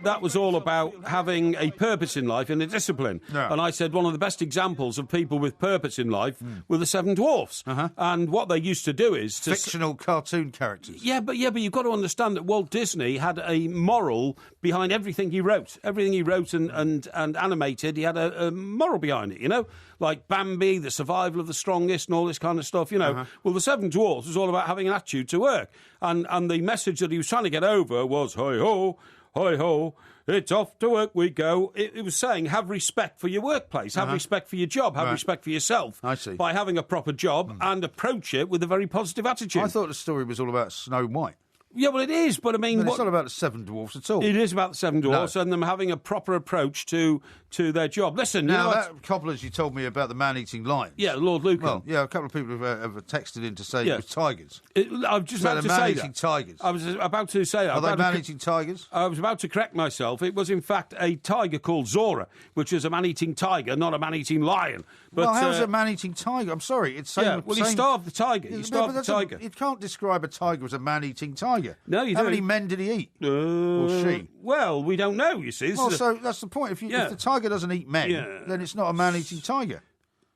that was all about having a purpose in life and a discipline. Yeah. And I said one of the best examples of people with purpose in life were the Seven Dwarfs. And what they used to do is... Fictional cartoon characters. Yeah, but you've got to understand that Walt Disney had a moral behind everything he wrote. Everything he wrote and animated, he had a moral behind it, you know? Like Bambi, the survival of the strongest and all this kind of stuff, you know. Well, the Seven Dwarfs was all about having an attitude to work. And the message that he was trying to get over was, hi-ho, hi-ho, it's off to work we go. It was saying, have respect for your workplace, have respect for your job, have respect for yourself. I see. By having a proper job and approach it with a very positive attitude. I thought the story was all about Snow White. Yeah, well, it is, but I mean... It's not about the Seven Dwarfs at all. It is about the Seven Dwarfs and them having a proper approach to their job. Listen, now, you know that cobblers you told me about the man-eating lions. Yeah, Lord Lucan. Well, yeah, a couple of people have texted in to say it was tigers. I was just about to say that. Man-eating tigers. I was about to say that. Are they man-eating tigers? I was about to correct myself. It was, in fact, a tiger called Zora, which is a man-eating tiger, not a man-eating lion. But, well, how's a man-eating tiger? I'm sorry, it's same. Yeah, well, he starved the tiger. He starved the tiger. You can't describe a tiger as a man-eating tiger. No, you How don't. many men did he eat? Or she? Well, we don't know, you see. Well, so that's the point. If the tiger doesn't eat men, then it's not a man-eating tiger.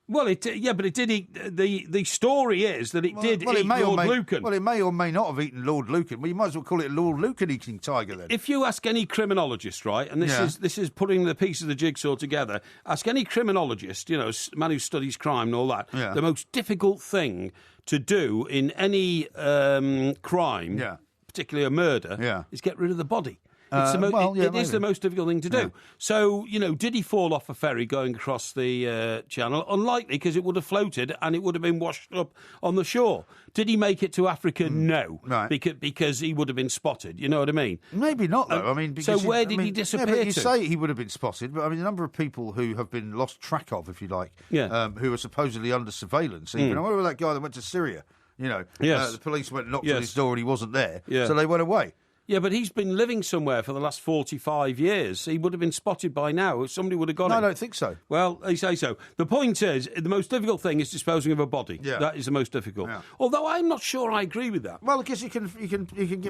Well, but it did eat... The story is that it did eat Lord Lucan. Well, it may or may not have eaten Lord Lucan. Well, you might as well call it a Lord Lucan-eating tiger, then. If you ask any criminologist, right, and this is putting the pieces of the jigsaw together, ask any criminologist, you know, a man who studies crime and all that, the most difficult thing to do in any crime, particularly a murder, is get rid of the body. It is the most difficult thing to do. So, you know, did he fall off a ferry going across the channel? Unlikely, because it would have floated and it would have been washed up on the shore. Did he make it to Africa? No. Right. Because he would have been spotted. You know what I mean? Maybe not, though. I mean, because so where did he disappear to? You to? say he would have been spotted, but I mean, the number of people who have been lost track of, if you like, who are supposedly under surveillance. Even I wonder that guy that went to Syria. You know, the police went and knocked on his door and he wasn't there, so they went away. Yeah, but he's been living somewhere for the last 45 years. He would have been spotted by now. Somebody would have got him. I don't think so. Well, they say so. The point is, the most difficult thing is disposing of a body. Yeah. That is the most difficult. Yeah. Although I'm not sure I agree with that. Well, because you can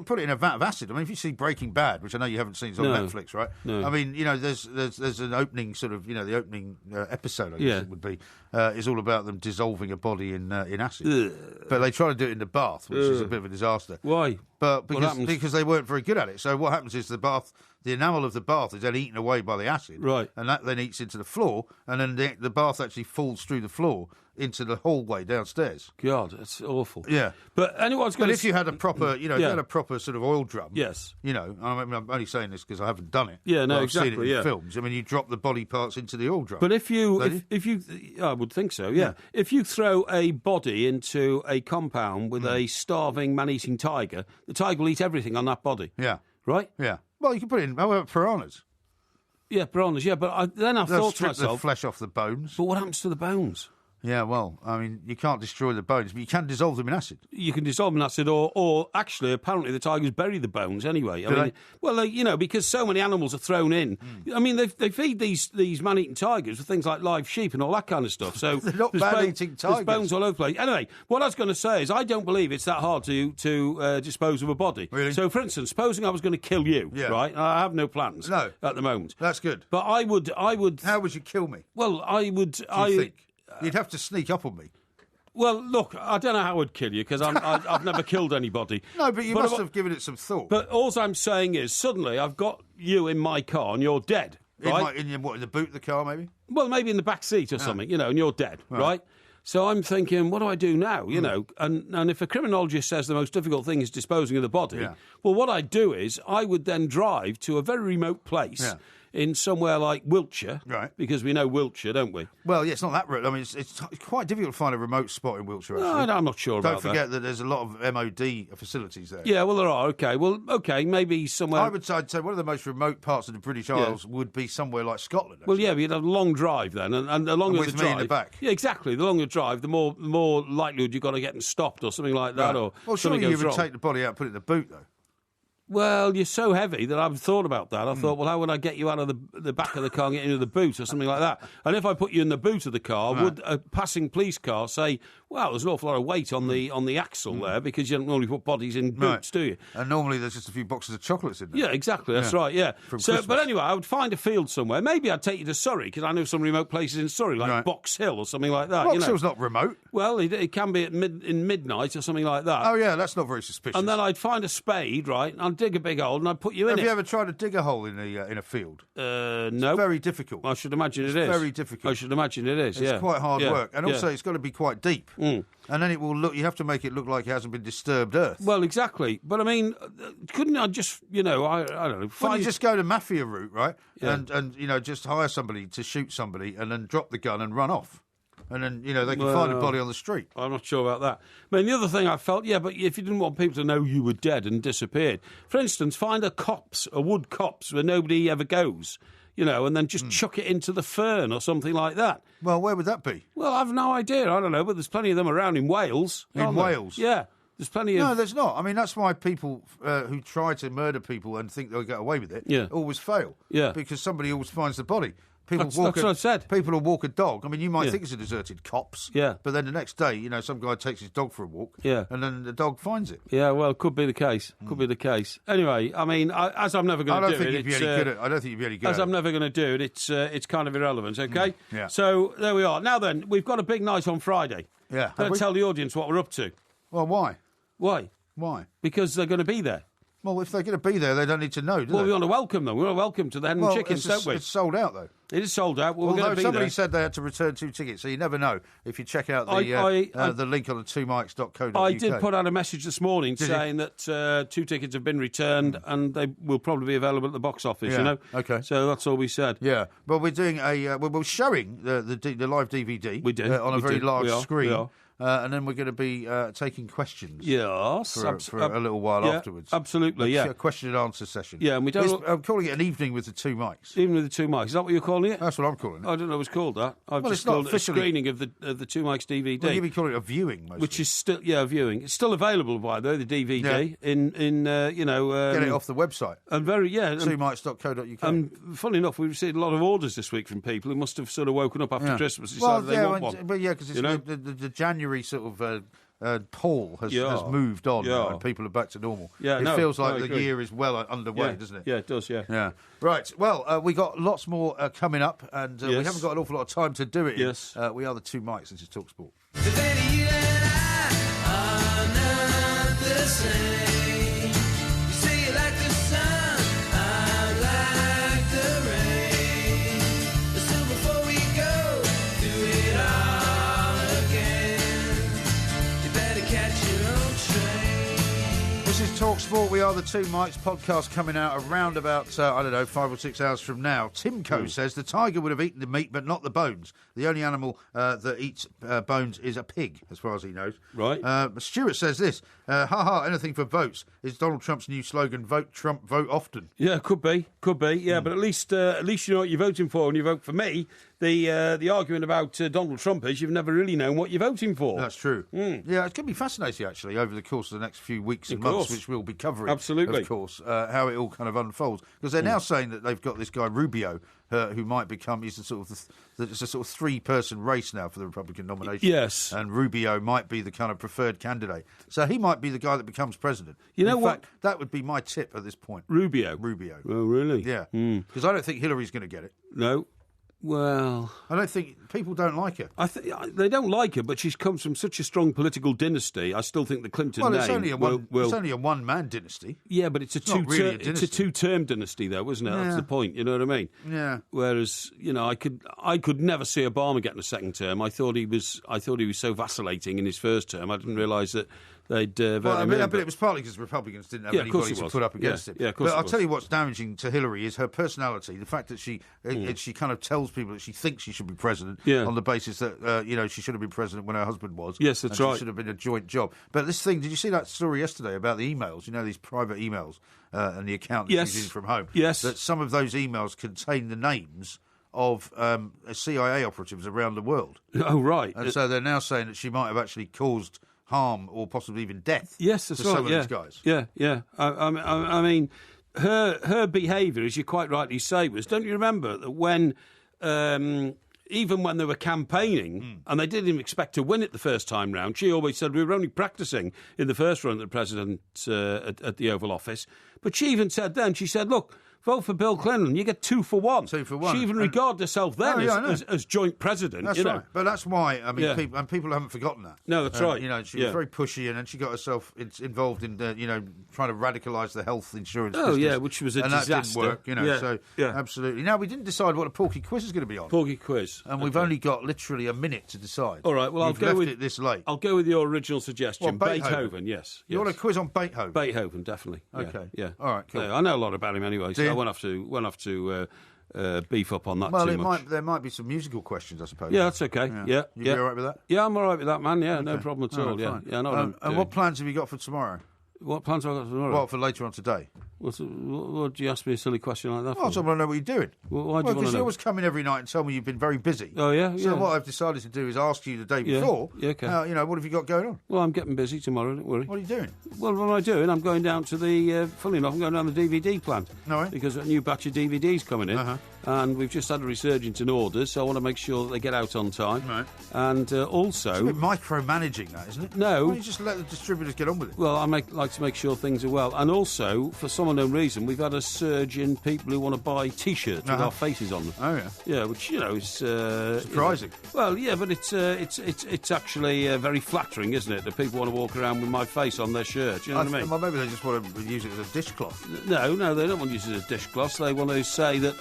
put it in a vat of acid. I mean, if you see Breaking Bad, which I know you haven't seen, it's on Netflix, right? No. I mean, you know, there's an opening sort of, you know, the opening episode, I guess it would be, is all about them dissolving a body in acid. But they try to do it in the bath, which is a bit of a disaster. Why? But because they weren't very good at it. So what happens is the enamel of the bath is then eaten away by the acid. Right. And that then eats into the floor, and then the bath actually falls through the floor into the hallway downstairs. God, that's awful. Yeah. But anyone's going to... But if you had a proper, you know, if you had a proper sort of oil drum... Yes. You know, I'm only saying this because I haven't done it. Yeah, no, exactly. I've seen it in films. I mean, you drop the body parts into the oil drum. But if you... I would think so, yeah. If you throw a body into a compound with a starving man-eating tiger, the tiger will eat everything on that body. Yeah. Right? Yeah. Well, you can put it in... How about piranhas? Yeah, piranhas, yeah. But then I thought to myself... the flesh off the bones. But what happens to the bones? Yeah, well, I mean, you can't destroy the bones, but you can dissolve them in acid. You can dissolve them in acid, or actually, apparently, the tigers bury the bones anyway. I mean, well, you know, because so many animals are thrown in. I mean, they feed these man-eating tigers with things like live sheep and all that kind of stuff. So they're not man-eating tigers. There's bones all over the place. Anyway, what I was going to say is, I don't believe it's that hard to dispose of a body. Really? So, for instance, supposing I was going to kill you, right? I have no plans. No. At the moment. That's good. But I would. How would you kill me? Well, I would. Do you think? You'd have to sneak up on me. Well, look, I don't know how I'd kill you because I've never killed anybody. No, but you must have given it some thought. But all I'm saying is, suddenly I've got you in my car and you're dead, right? In the boot of the car, maybe? Well, maybe in the back seat or something, you know, and you're dead, right? So I'm thinking, what do I do now? You know, and if a criminologist says the most difficult thing is disposing of the body, well, what I'd do is I would then drive to a very remote place. In somewhere like Wiltshire, right? Because we know Wiltshire, don't we? Well, yeah, it's not that remote. I mean, it's quite difficult to find a remote spot in Wiltshire, actually. No, I'm not sure about that. Don't forget that there's a lot of MOD facilities there. Yeah, well, there are. Okay, maybe somewhere... I'd say one of the most remote parts of the British Isles would be somewhere like Scotland, actually. Well, yeah, but you'd have a long drive then, and the longer with the drive... me in the back. Yeah, exactly. The longer the drive, the more likelihood you've got to get stopped or something like that, or well, surely you would take the body out and put it in the boot, though. Well, you're so heavy that I've thought about that. I thought, well, how would I get you out of the back of the car and get into the boot or something like that? And if I put you in the boot of the car, would a passing police car say, well, there's an awful lot of weight on the axle there because you don't normally put bodies in boots, do you? And normally there's just a few boxes of chocolates in there. Yeah, exactly. That's right, yeah. But anyway, I would find a field somewhere. Maybe I'd take you to Surrey because I know some remote places in Surrey, like Box Hill or something like that. Box Hill's not remote. Well, it can be in midnight or something like that. Oh, yeah, that's not very suspicious. And then I'd find a spade, right, and I'd dig a big hole and I'd put you in it. Have you ever tried to dig a hole in a field? No. It's very difficult. I should imagine it is. Very difficult. I should imagine it is, It's quite hard work. And also it's got to be quite deep. And then it will look. You have to make it look like it hasn't been disturbed earth. Well, exactly. But I mean, couldn't I just, I don't know. Well, you just go the mafia route, right? Yeah. And just hire somebody to shoot somebody, and then drop the gun and run off. And then they can find a body on the street. I'm not sure about that. I mean, the other thing I felt, but if you didn't want people to know you were dead and disappeared, for instance, find a wood copse where nobody ever goes. And then just chuck it into the fern or something like that. Well, where would that be? Well, I've no idea. I don't know, but there's plenty of them around in Wales. In Wales? Yeah. There's plenty of... No, there's not. I mean, that's why people who try to murder people and think they'll get away with it always fail. Yeah. Because somebody always finds the body. That's what I said. People will walk a dog. I mean, you might think it's a deserted copse. Yeah. But then the next day, some guy takes his dog for a walk. Yeah. And then the dog finds it. Yeah, well, it could be the case. Could be the case. Anyway, I mean, as I'm never going to do it... I don't think you'd be any good at it. As I'm never going to do it, it's kind of irrelevant, OK? Yeah. So, there we are. Now then, we've got a big night on Friday. Yeah. I'm going to tell the audience what we're up to. Well, why? Why? Why? Because they're going to be there. Well, if they're going to be there, they don't need to know, do they? Well, we want to welcome them. We want to welcome to the hen and chickens, don't we? It's sold out, though. It is sold out. Well, we're going to be somebody there. said they had to return 2 tickets, so you never know if you check out the link on the 2mics.co.uk. I did put out a message this morning saying that 2 tickets have been returned and they will probably be available at the box office, Okay. So that's all we said. Yeah. But we're doing we're showing the live DVD. We did. On a very large screen. We are. And then we're going to be taking questions. Yes. For a little while afterwards. Absolutely, a question and answer session. Yeah, and we don't... I'm calling it an evening with the 2 mics. Evening with the 2 mics. Is that what you're calling it? That's what I'm calling it. I don't know it's called that. I've just called it a screening of the 2 mics DVD. Well, you'd be calling it a viewing, mostly. Which is still, a viewing. It's still available, by the way, the DVD, in get it off the website. And 2mics.co.uk. And funny enough, we've received a lot of orders this week from people who must have sort of woken up after Christmas and decided they want one. But because it's the January sort of... poll has moved on now and people are back to normal. Yeah, it feels like the year is well underway, doesn't it? Yeah, it does, yeah. Right, well, we got lots more coming up and we haven't got an awful lot of time to do it Yes. We are the 2 mics, this is TalkSport. Today you and I are not the same. You say you like the sun, I like the rain. So before we go, do it all again. You better catch your own train. This is TalkSport. We Are the Two Mikes podcast coming out around about, 5 or 6 hours from now. Timco says the tiger would have eaten the meat, but not the bones. The only animal that eats bones is a pig, as far as he knows. Right. Stuart says this, anything for votes. Is Donald Trump's new slogan, vote Trump, vote often? Yeah, could be. Yeah, but at least you know what you're voting for when you vote for me. The argument about Donald Trump is you've never really known what you're voting for. That's true. Yeah, it's going to be fascinating, actually, over the course of the next few weeks and months, which we'll be covering. Absolutely. Of course, how it all kind of unfolds. Because they're now saying that they've got this guy, Rubio, who might become, it's a sort of three-person race now for the Republican nomination. Yes. And Rubio might be the kind of preferred candidate. So he might be the guy that becomes president. You know In what? fact, that would be my tip at this point. Rubio. Oh, really? Yeah. Because I don't think Hillary's going to get it. No. Well, I don't think people don't like her. They don't like her, but she comes from such a strong political dynasty. I still think the Clinton name it's only a one-man dynasty. Yeah, but it's a two-term dynasty, though, isn't it? Yeah. That's the point. You know what I mean? Yeah. Whereas, I could never see Obama getting a second term. I thought he was so vacillating in his first term. I didn't realise that they'd but it was partly because Republicans didn't have anybody to put up against him. Yeah, of course. But I'll tell you what's damaging to Hillary is her personality. The fact that she kind of tells people that she thinks she should be president on the basis that she should have been president when her husband was. Yes, that's right. It should have been a joint job. But this thing, did you see that story yesterday about the emails? These private emails and the account that she's using from home. Yes. That some of those emails contain the names of CIA operatives around the world. Oh, right. And so they're now saying that she might have actually caused harm or possibly even death. Yes, that's to right. Some of these guys. Yeah. I mean, her behaviour, as you quite rightly say, was. Don't you remember that when, even when they were campaigning, and they didn't even expect to win it the first time round, she always said we were only practising in the first run at the president at the Oval Office. But she even said then, she said, look, vote for Bill Clinton, you get 2 for 1. 2 for 1. She even regarded herself then as joint president. That's right. But that's why, people haven't forgotten that. No, that's right. She was very pushy, and then she got herself involved in, trying to radicalise the health insurance business. Yeah, which was a disaster. And that didn't work, absolutely. Now, we didn't decide what a Porky quiz is going to be on. Porky quiz. And we've only got literally a minute to decide. All right, well, I'll go with it this late. I'll go with your original suggestion. Well, Beethoven, yes. You want a quiz on Beethoven? Beethoven, definitely. Okay. Yeah. All right, cool. I know a lot about him anyway, so I won't have to beef up on that too much. There might be some musical questions, I suppose. Yeah, that's okay. Yeah. You be all right with that? Yeah, I'm all right with that, man. Yeah, no problem at all. Fine. And what plans have you got for tomorrow? What plans have I got for tomorrow? Well, for later on today. What do you ask me a silly question like that for? I just want to know what you're doing. Well, why do you want to know? Because you always come in every night and tell me you've been very busy. Oh, yeah? So what I've decided to do is ask you the day before, okay. What have you got going on? Well, I'm getting busy tomorrow, don't worry. What are you doing? Well, what am I doing? I'm going down to the, funny enough, I'm going down the DVD plant. All right. Because a new batch of DVDs coming in. And we've just had a resurgence in orders, so I want to make sure that they get out on time. Right. And also... It's a bit micromanaging that, isn't it? No. Why don't you just let the distributors get on with it? Well, I like to make sure things are well. And also, for some unknown reason, we've had a surge in people who want to buy T-shirts with our faces on them. Oh, yeah. Yeah, which, is... surprising. Well, yeah, but it's actually very flattering, isn't it, that people want to walk around with my face on their shirt. You know what I mean? Well, maybe they just want to use it as a dishcloth. No, they don't want to use it as a dishcloth. They want to say that,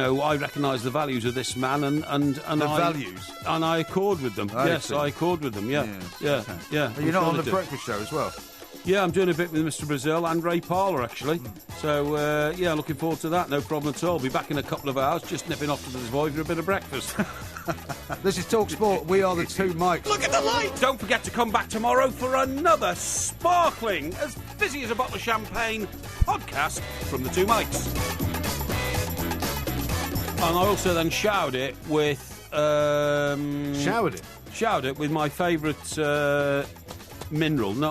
I recognise the values of this man and values? And I accord with them. Yes, I accord with them, yeah. Yeah. Are you not on the breakfast show as well? Yeah, I'm doing a bit with Mr. Brazil and Ray Parlour, actually. So, looking forward to that. No problem at all. Be back in a couple of hours, just nipping off to the Void for a bit of breakfast. This is Talk Sport. We are the Two Mikes. Look at the light! Don't forget to come back tomorrow for another sparkling, as busy as a bottle of champagne podcast from the Two Mikes. And I also then showered it with... Showered it? Showered it with my favourite... not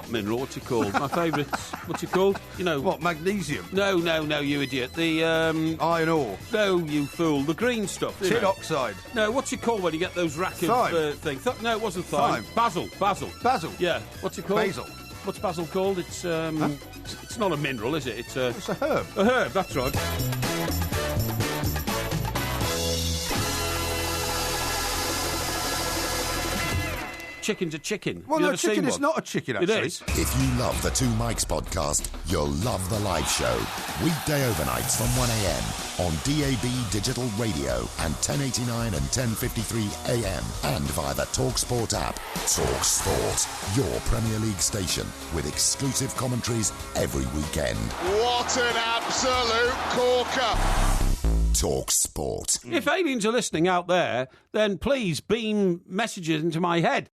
mineral, what's it called? My favourite, what's it called? What, magnesium? No, you idiot. The, iron ore? No, you fool. The green stuff. Tin oxide? No, what's it called when you get those rack of things? No, it wasn't thyme. Basil. Basil? Yeah. What's it called? Basil. What's basil called? It's, it's not a mineral, is it? It's a herb. A herb, that's right. chicken's a chicken. Well, no, chicken is not a chicken, actually. It is. If you love the Two Mikes podcast, you'll love the live show. Weekday overnights from 1am on DAB Digital Radio and 1089 and 1053 AM and via the TalkSport app. TalkSport, your Premier League station with exclusive commentaries every weekend. What an absolute corker! TalkSport. If aliens are listening out there, then please beam messages into my head.